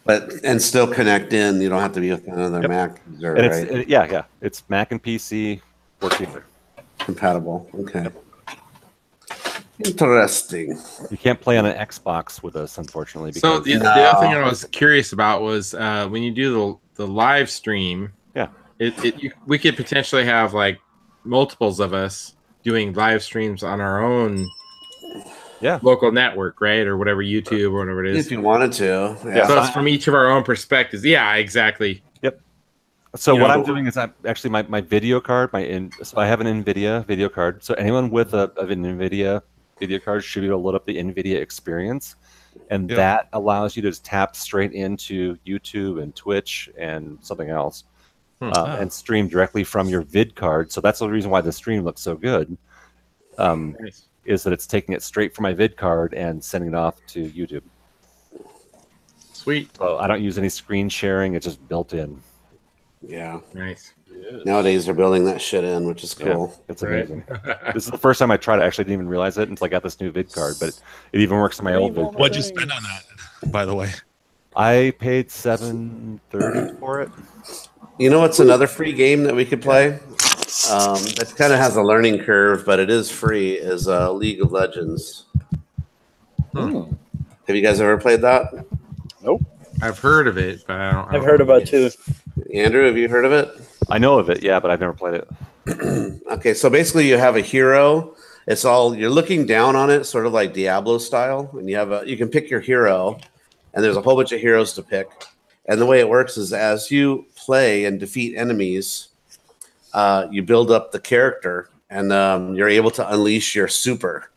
Speaker 4: And still connect in. You don't have to be with another Mac user, right?
Speaker 1: It's Mac and PC work together.
Speaker 4: Compatible. Okay. Interesting.
Speaker 1: You can't play on an Xbox with us, unfortunately.
Speaker 6: So the other thing I was curious about was when you do the live stream.
Speaker 1: Yeah.
Speaker 6: We could potentially have like multiples of us doing live streams on our own.
Speaker 1: Yeah,
Speaker 6: local network, right, or whatever, YouTube or whatever it is.
Speaker 4: If you wanted to,
Speaker 6: So it's from each of our own perspectives. Yeah, exactly.
Speaker 1: Yep. So what I'm doing is I'm actually my video card, so I have an NVIDIA video card. So anyone with an NVIDIA video card should be able to load up the NVIDIA experience, and that allows you to just tap straight into YouTube and Twitch and something else, and stream directly from your vid card. So that's the reason why the stream looks so good. is that it's taking it straight from my vid card and sending it off to YouTube.
Speaker 6: Sweet.
Speaker 1: So I don't use any screen sharing. It's just built in.
Speaker 4: Yeah.
Speaker 6: Nice.
Speaker 4: Nowadays they're building that shit in, which is cool.
Speaker 1: Yeah, it's amazing. This is the first time I tried it. I actually didn't even realize it until I got this new vid card, but it even works on my old vid card.
Speaker 3: What'd you spend on that, by the way?
Speaker 1: I paid $7.30 for it.
Speaker 4: You know what's another free game that we could play? That kind of has a learning curve, but it is free, is League of Legends. Have you guys ever played that?
Speaker 11: Nope.
Speaker 6: I've heard of it, but
Speaker 11: I've heard about it too.
Speaker 4: Andrew, have you heard of it?
Speaker 1: I know of it, yeah, but I've never played it.
Speaker 4: Okay, so basically you have a hero. It's all, you're looking down on it, sort of like Diablo style, and you can pick your hero, and there's a whole bunch of heroes to pick. And the way it works is as you play and defeat enemies, you build up the character, and you're able to unleash your super.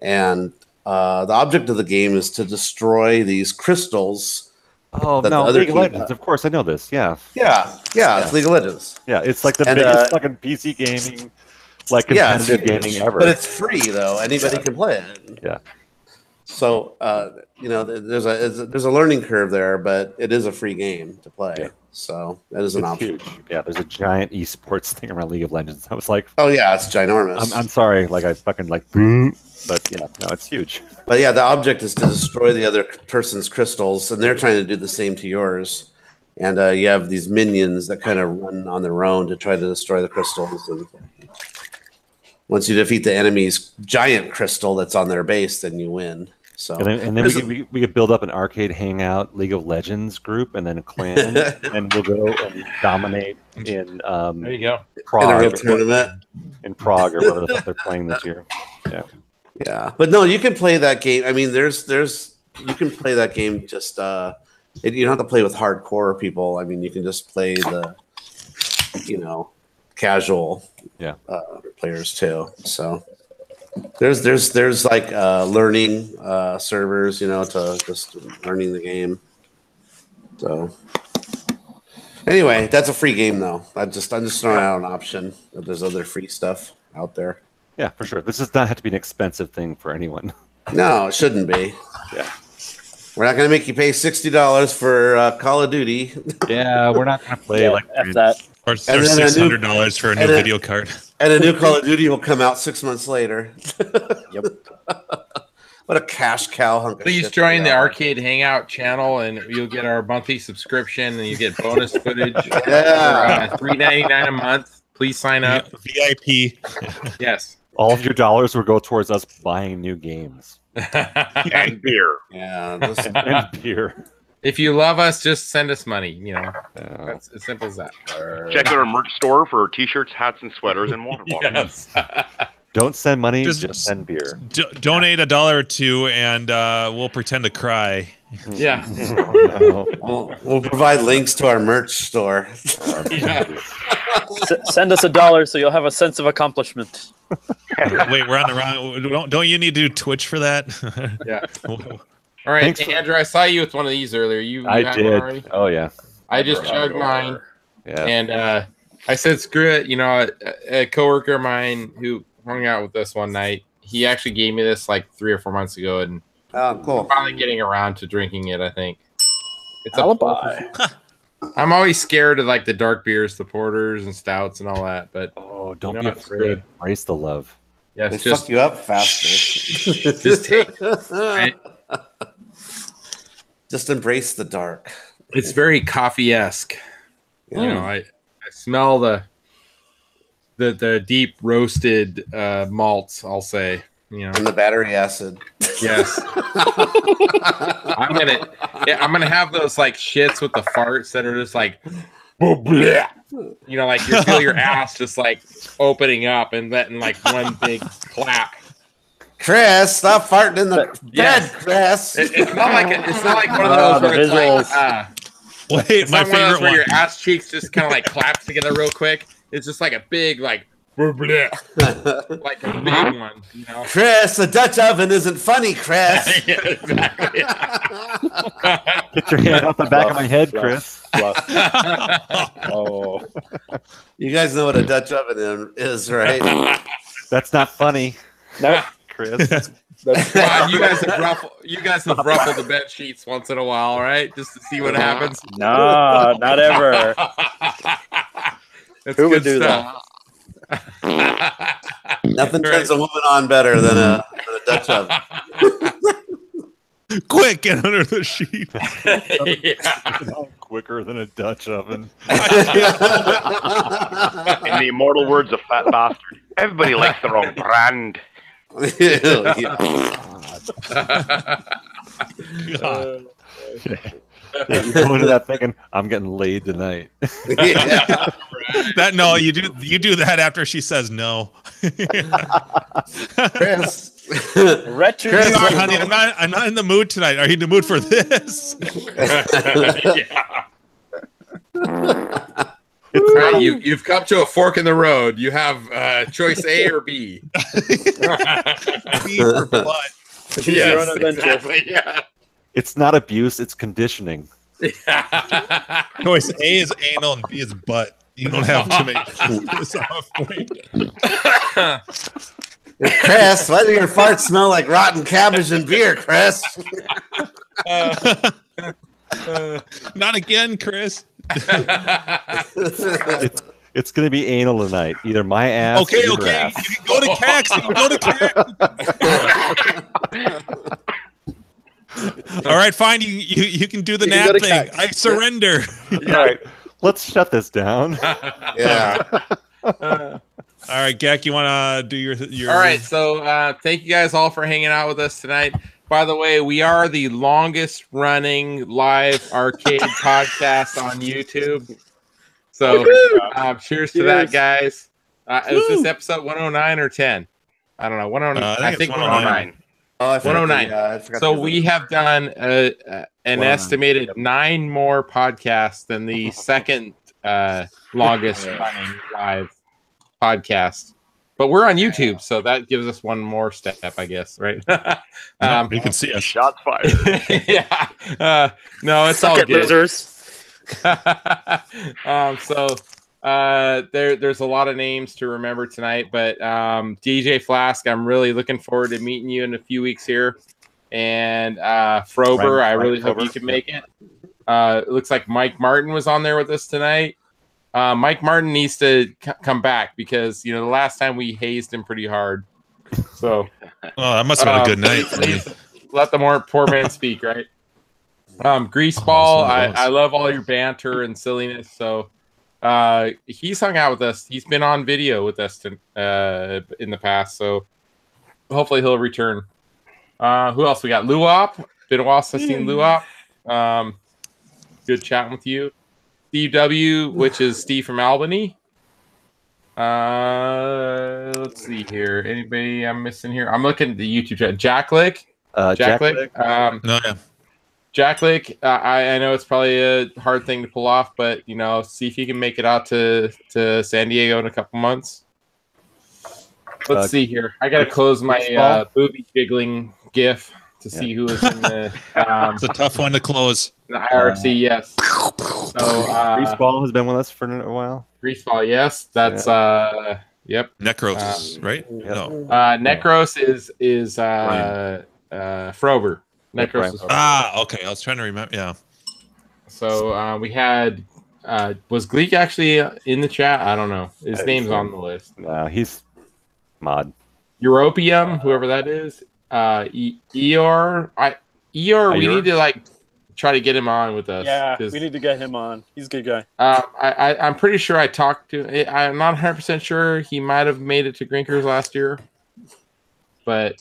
Speaker 4: And the object of the game is to destroy these crystals.
Speaker 1: Oh, no, League of Legends. Of course, I know this. Yeah.
Speaker 4: Yeah, it's League of Legends.
Speaker 1: Yeah, it's like the biggest fucking PC gaming, like competitive gaming ever.
Speaker 4: But it's free though; anybody can play it.
Speaker 1: Yeah.
Speaker 4: So there's a learning curve there, but it is a free game to play. Yeah. So that is an option.
Speaker 1: Huge. Yeah, there's a giant esports thing around League of Legends. I was like,
Speaker 4: oh yeah, it's ginormous.
Speaker 1: I'm sorry, like I fucking like, but yeah, no, it's huge.
Speaker 4: But yeah, the object is to destroy the other person's crystals, and they're trying to do the same to yours. And you have these minions that kind of run on their own to try to destroy the crystals. And once you defeat the enemy's giant crystal that's on their base, then you win. So
Speaker 1: and then we could build up an arcade hangout League of Legends group, and then a clan, and we'll go and dominate in
Speaker 6: there you go,
Speaker 4: in
Speaker 1: Prague,
Speaker 4: a real tournament in
Speaker 1: Prague or whatever the fuck they're playing this year. Yeah.
Speaker 4: Yeah, but no, you can play that game. I mean, you can play that game just you don't have to play with hardcore people. I mean, you can just play the casual players too. So there's like learning servers, to just learning the game. So anyway, that's a free game though. I'm just throwing out an option that there's other free stuff out there.
Speaker 1: Yeah, for sure. This does not have to be an expensive thing for anyone.
Speaker 4: No, it shouldn't be.
Speaker 1: Yeah.
Speaker 4: We're not going to make you pay $60 for Call of Duty.
Speaker 1: Yeah, we're not going to play like
Speaker 11: that.
Speaker 3: Or $600 for a new video card.
Speaker 4: And a new Call of Duty will come out 6 months later.
Speaker 11: Yep.
Speaker 4: What a cash cow hunk.
Speaker 6: Please join the Arcade Hangout channel, and you'll get our monthly subscription, and you get bonus footage.
Speaker 4: Yeah.
Speaker 6: For $3.99 a month. Please sign up.
Speaker 3: VIP.
Speaker 6: Yes.
Speaker 1: All of your dollars will go towards us buying new games.
Speaker 13: And beer.
Speaker 4: Yeah.
Speaker 1: And beer.
Speaker 6: If you love us, just send us money. That's as simple as that.
Speaker 13: Check out our merch store for t-shirts, hats, and sweaters, and water bottles.
Speaker 6: Yes.
Speaker 1: Don't send money, just send beer.
Speaker 3: Donate $1 or $2, and we'll pretend to cry.
Speaker 6: Yeah.
Speaker 4: We'll provide links to our merch store.
Speaker 11: Send us $1 so you'll have a sense of accomplishment.
Speaker 3: Wait, we're on the wrong. Don't you need to do Twitch for that?
Speaker 6: Yeah. All right,
Speaker 1: Thanks
Speaker 6: Andrew, I saw you with one of these earlier. You
Speaker 1: I
Speaker 6: had
Speaker 1: did.
Speaker 6: one already?
Speaker 1: Oh yeah.
Speaker 6: I just chugged mine.
Speaker 1: Yeah.
Speaker 6: And I said, screw it. A coworker of mine who hung out with us one night, he actually gave me this like 3 or 4 months ago, and
Speaker 4: cool.
Speaker 6: Finally getting around to drinking it, I think. It's
Speaker 11: alibi.
Speaker 6: I'm always scared of like the dark beers, the porters and stouts and all that, but
Speaker 1: don't be afraid. Embrace the love.
Speaker 6: Yes,
Speaker 4: they fuck you up faster.
Speaker 6: Just take it.
Speaker 4: Just embrace the dark.
Speaker 6: It's very coffee-esque.
Speaker 4: Yeah.
Speaker 6: I smell the deep roasted malts, I'll say.
Speaker 4: And the battery acid.
Speaker 6: Yes. I'm gonna have those like shits with the farts that are just like like you feel your ass just like opening up and letting like one big clap.
Speaker 4: Chris, stop farting in the bed, Chris.
Speaker 6: It's not like one of those where it's like
Speaker 3: wait, my favorite
Speaker 6: where
Speaker 3: one.
Speaker 6: your ass cheeks just kind of like clap together real quick. It's just like a big like like a big one,
Speaker 4: Chris, the Dutch oven isn't funny, Chris.
Speaker 6: Yeah, exactly.
Speaker 1: Get your hand off the back of my head, Chris.
Speaker 4: Oh, you guys know what a Dutch oven is, right?
Speaker 1: That's not funny.
Speaker 11: No,
Speaker 1: Chris.
Speaker 6: Wow, you guys have ruffled the bed sheets once in a while, right? Just to see what happens.
Speaker 11: No, not ever.
Speaker 6: That's
Speaker 11: Who would
Speaker 6: good
Speaker 11: do
Speaker 6: stuff.
Speaker 4: Nothing turns a woman on better than a Dutch oven.
Speaker 3: Quick, get under the sheet.
Speaker 1: Quicker than a Dutch oven.
Speaker 13: In the immortal words of Fat Bastard, everybody likes their own brand.
Speaker 3: God.
Speaker 1: You go into that thinking, I'm getting laid tonight.
Speaker 3: That no, you do that after she says no.
Speaker 4: Chris.
Speaker 3: Chris, honey, I'm not in the mood tonight. Are you in the mood for this?
Speaker 6: Right, you've come to a fork in the road. You have choice A or B.
Speaker 3: B for blood.
Speaker 6: Yes, exactly. Yeah.
Speaker 1: It's not abuse, it's conditioning.
Speaker 3: Choice A is anal and B is butt. You don't have to make this off point.
Speaker 4: Chris, why do your farts smell like rotten cabbage and beer, Chris?
Speaker 3: Not again, Chris.
Speaker 1: It's going to be anal tonight. Either my ass or your ass.
Speaker 3: You can go to Cax. You can go to Cax. All right, fine. You can do the nap thing. I surrender.
Speaker 1: All right, let's shut this down.
Speaker 4: Yeah.
Speaker 3: All right, Gak, you want to do your?
Speaker 6: All right, so thank you guys all for hanging out with us tonight. By the way, we are the longest running live arcade podcast on YouTube. So cheers to that, guys. Is this episode 109 or 10? I don't know. 109. I think 109.
Speaker 4: Oh,
Speaker 6: 109. So we have done an estimated 9 more podcasts than the second longest running live podcast. But we're on YouTube, so that gives us one more step, I guess, right?
Speaker 3: You can see us.
Speaker 13: Shots fired.
Speaker 6: Yeah. No, it's all good. Losers. There's a lot of names to remember tonight, but DJ Flask, I'm really looking forward to meeting you in a few weeks here. And Frober, I really hope you can make it. It looks like Mike Martin was on there with us tonight. Mike Martin needs to come back because the last time we hazed him pretty hard. So,
Speaker 3: that must have been a good night.
Speaker 6: Let the poor man speak, right? Greaseball, I love all your banter and silliness. So, he's hung out with us. He's been on video with us in the past. So, hopefully he'll return. Who else we got? Luop. Been a while since I've seen Luop. Good chatting with you. Steve W, which is Steve from Albany. Let's see here. Anybody I'm missing here? I'm looking at the YouTube chat. Jacklick. Jacklick. Jacklick. I know it's probably a hard thing to pull off, but see if you can make it out to San Diego in a couple months. Let's see here. I gotta close my booby jiggling GIF to see who is in the.
Speaker 3: It's a tough one to close.
Speaker 6: The IRC, yes. So
Speaker 1: Greaseball has been with us for a while.
Speaker 6: Greaseball, yes. That's yep.
Speaker 3: Necros, right?
Speaker 1: No.
Speaker 6: Necros is Frober. Necros is Frober.
Speaker 3: Okay. I was trying to remember. Yeah.
Speaker 6: So we had was Gleek actually in the chat? I don't know. His name's on the list.
Speaker 1: He's mod.
Speaker 6: Europium, whoever that is. Eeyore. We need to try to get him on with us.
Speaker 11: Yeah, we need to get him on. He's a good guy.
Speaker 6: I'm pretty sure I talked to. I'm not 100% sure. He might have made it to Grinkers last year, but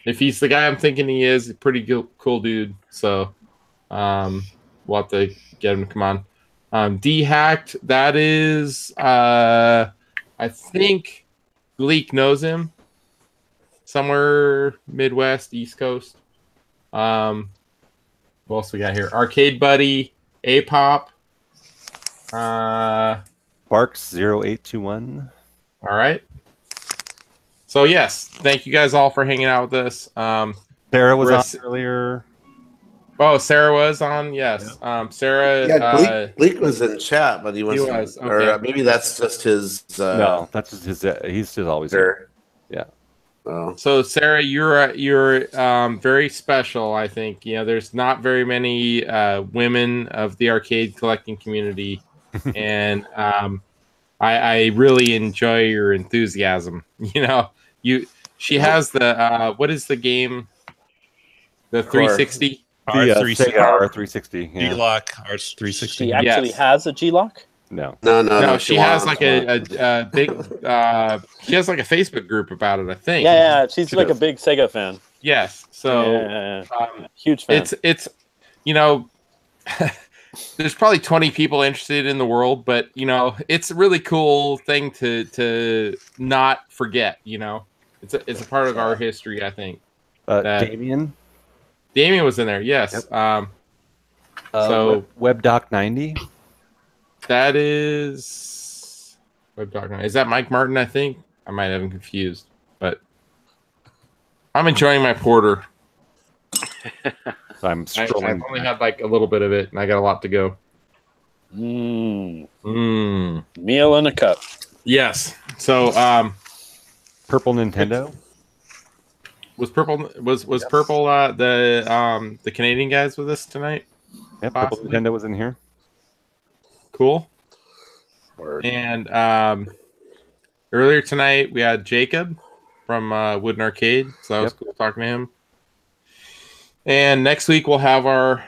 Speaker 6: if he's the guy I'm thinking he is, a pretty cool dude. So we'll have to get him to come on. D-Hacked. That is. I think Gleek knows him. Somewhere Midwest, East Coast. What else we got here? Arcade Buddy, A-Pop.
Speaker 1: Barks0821.
Speaker 6: All right. So, yes, thank you guys all for hanging out with us.
Speaker 1: Sarah was on earlier.
Speaker 6: Oh, Sarah was on? Yes. Yeah. Sarah.
Speaker 4: Yeah, Gleek was in chat, but he was.
Speaker 6: Okay.
Speaker 4: Or maybe that's just his.
Speaker 1: No, that's just his. He's just always here. Yeah.
Speaker 6: So Sarah, you're very special. I think there's not very many women of the arcade collecting community, and I really enjoy your enthusiasm. She has the what is the game? The 360.
Speaker 1: Sega R360.
Speaker 3: G-Lock R360.
Speaker 16: She actually has a G-Lock?
Speaker 1: No.
Speaker 6: No. She has like a big. She has like a Facebook group about it. I think.
Speaker 16: Yeah. She's like a big Sega fan.
Speaker 6: Yes. So
Speaker 16: huge fan.
Speaker 6: It's there's probably 20 people interested in the world, but it's a really cool thing to not forget. It's a part of our history. I think. Damien was in there. Yes.
Speaker 1: Yep. So WebDoc 90.
Speaker 6: That is WebDoc 90. Is that Mike Martin? I think I might have him confused, but I'm enjoying my porter.
Speaker 1: I'm scrolling.
Speaker 6: I've only had like a little bit of it, and I got a lot to go.
Speaker 16: Meal in a cup.
Speaker 6: Yes. So,
Speaker 1: Purple Nintendo.
Speaker 6: Was Purple the Canadian guys with us tonight?
Speaker 1: Yeah, Purple Nintendo was in here.
Speaker 6: Cool. And earlier tonight we had Jacob from Wooden Arcade, so that was cool talking to him. And next week we'll have our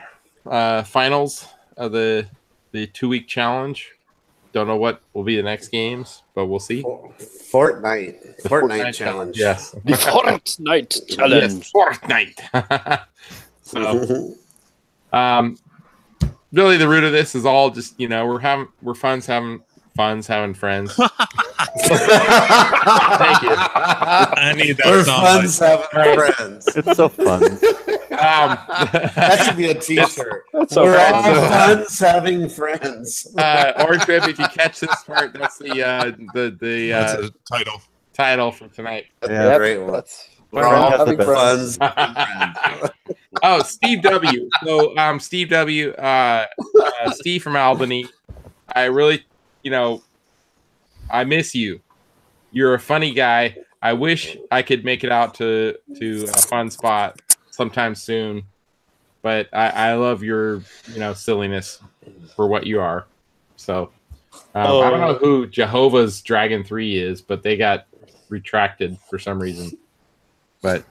Speaker 6: finals of the 2-week challenge. Don't know what will be the next games, but we'll see.
Speaker 4: Fortnite challenge.
Speaker 6: Yes.
Speaker 16: The Fortnite challenge.
Speaker 6: Yes, Fortnite. So, really, the root of this is all just we're having friends. Thank you.
Speaker 3: I need that.
Speaker 4: We're
Speaker 3: song.
Speaker 4: having friends.
Speaker 1: It's so fun.
Speaker 4: That should be a T-shirt.
Speaker 6: So
Speaker 4: we're all friends having friends.
Speaker 6: Orange Rip, if you catch this part, that's the title for tonight.
Speaker 4: Yeah, great one.
Speaker 6: We're all having friends. Oh, Steve W. So, Steve W. Steve from Albany. I really, I miss you. You're a funny guy. I wish I could make it out to a fun spot sometime soon. But I love your, silliness for what you are. So, I don't know who Jehovah's Dragon 3 is, but they got retracted for some reason. But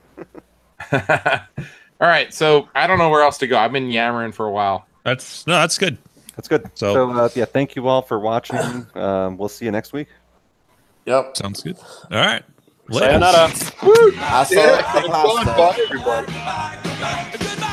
Speaker 6: all right, so I don't know where else to go. I've been yammering for a while.
Speaker 3: That's good.
Speaker 1: That's good. So thank you all for watching. We'll see you next week.
Speaker 4: Yep.
Speaker 3: Sounds good. All right.
Speaker 16: Sayonara.
Speaker 10: Yeah, everybody.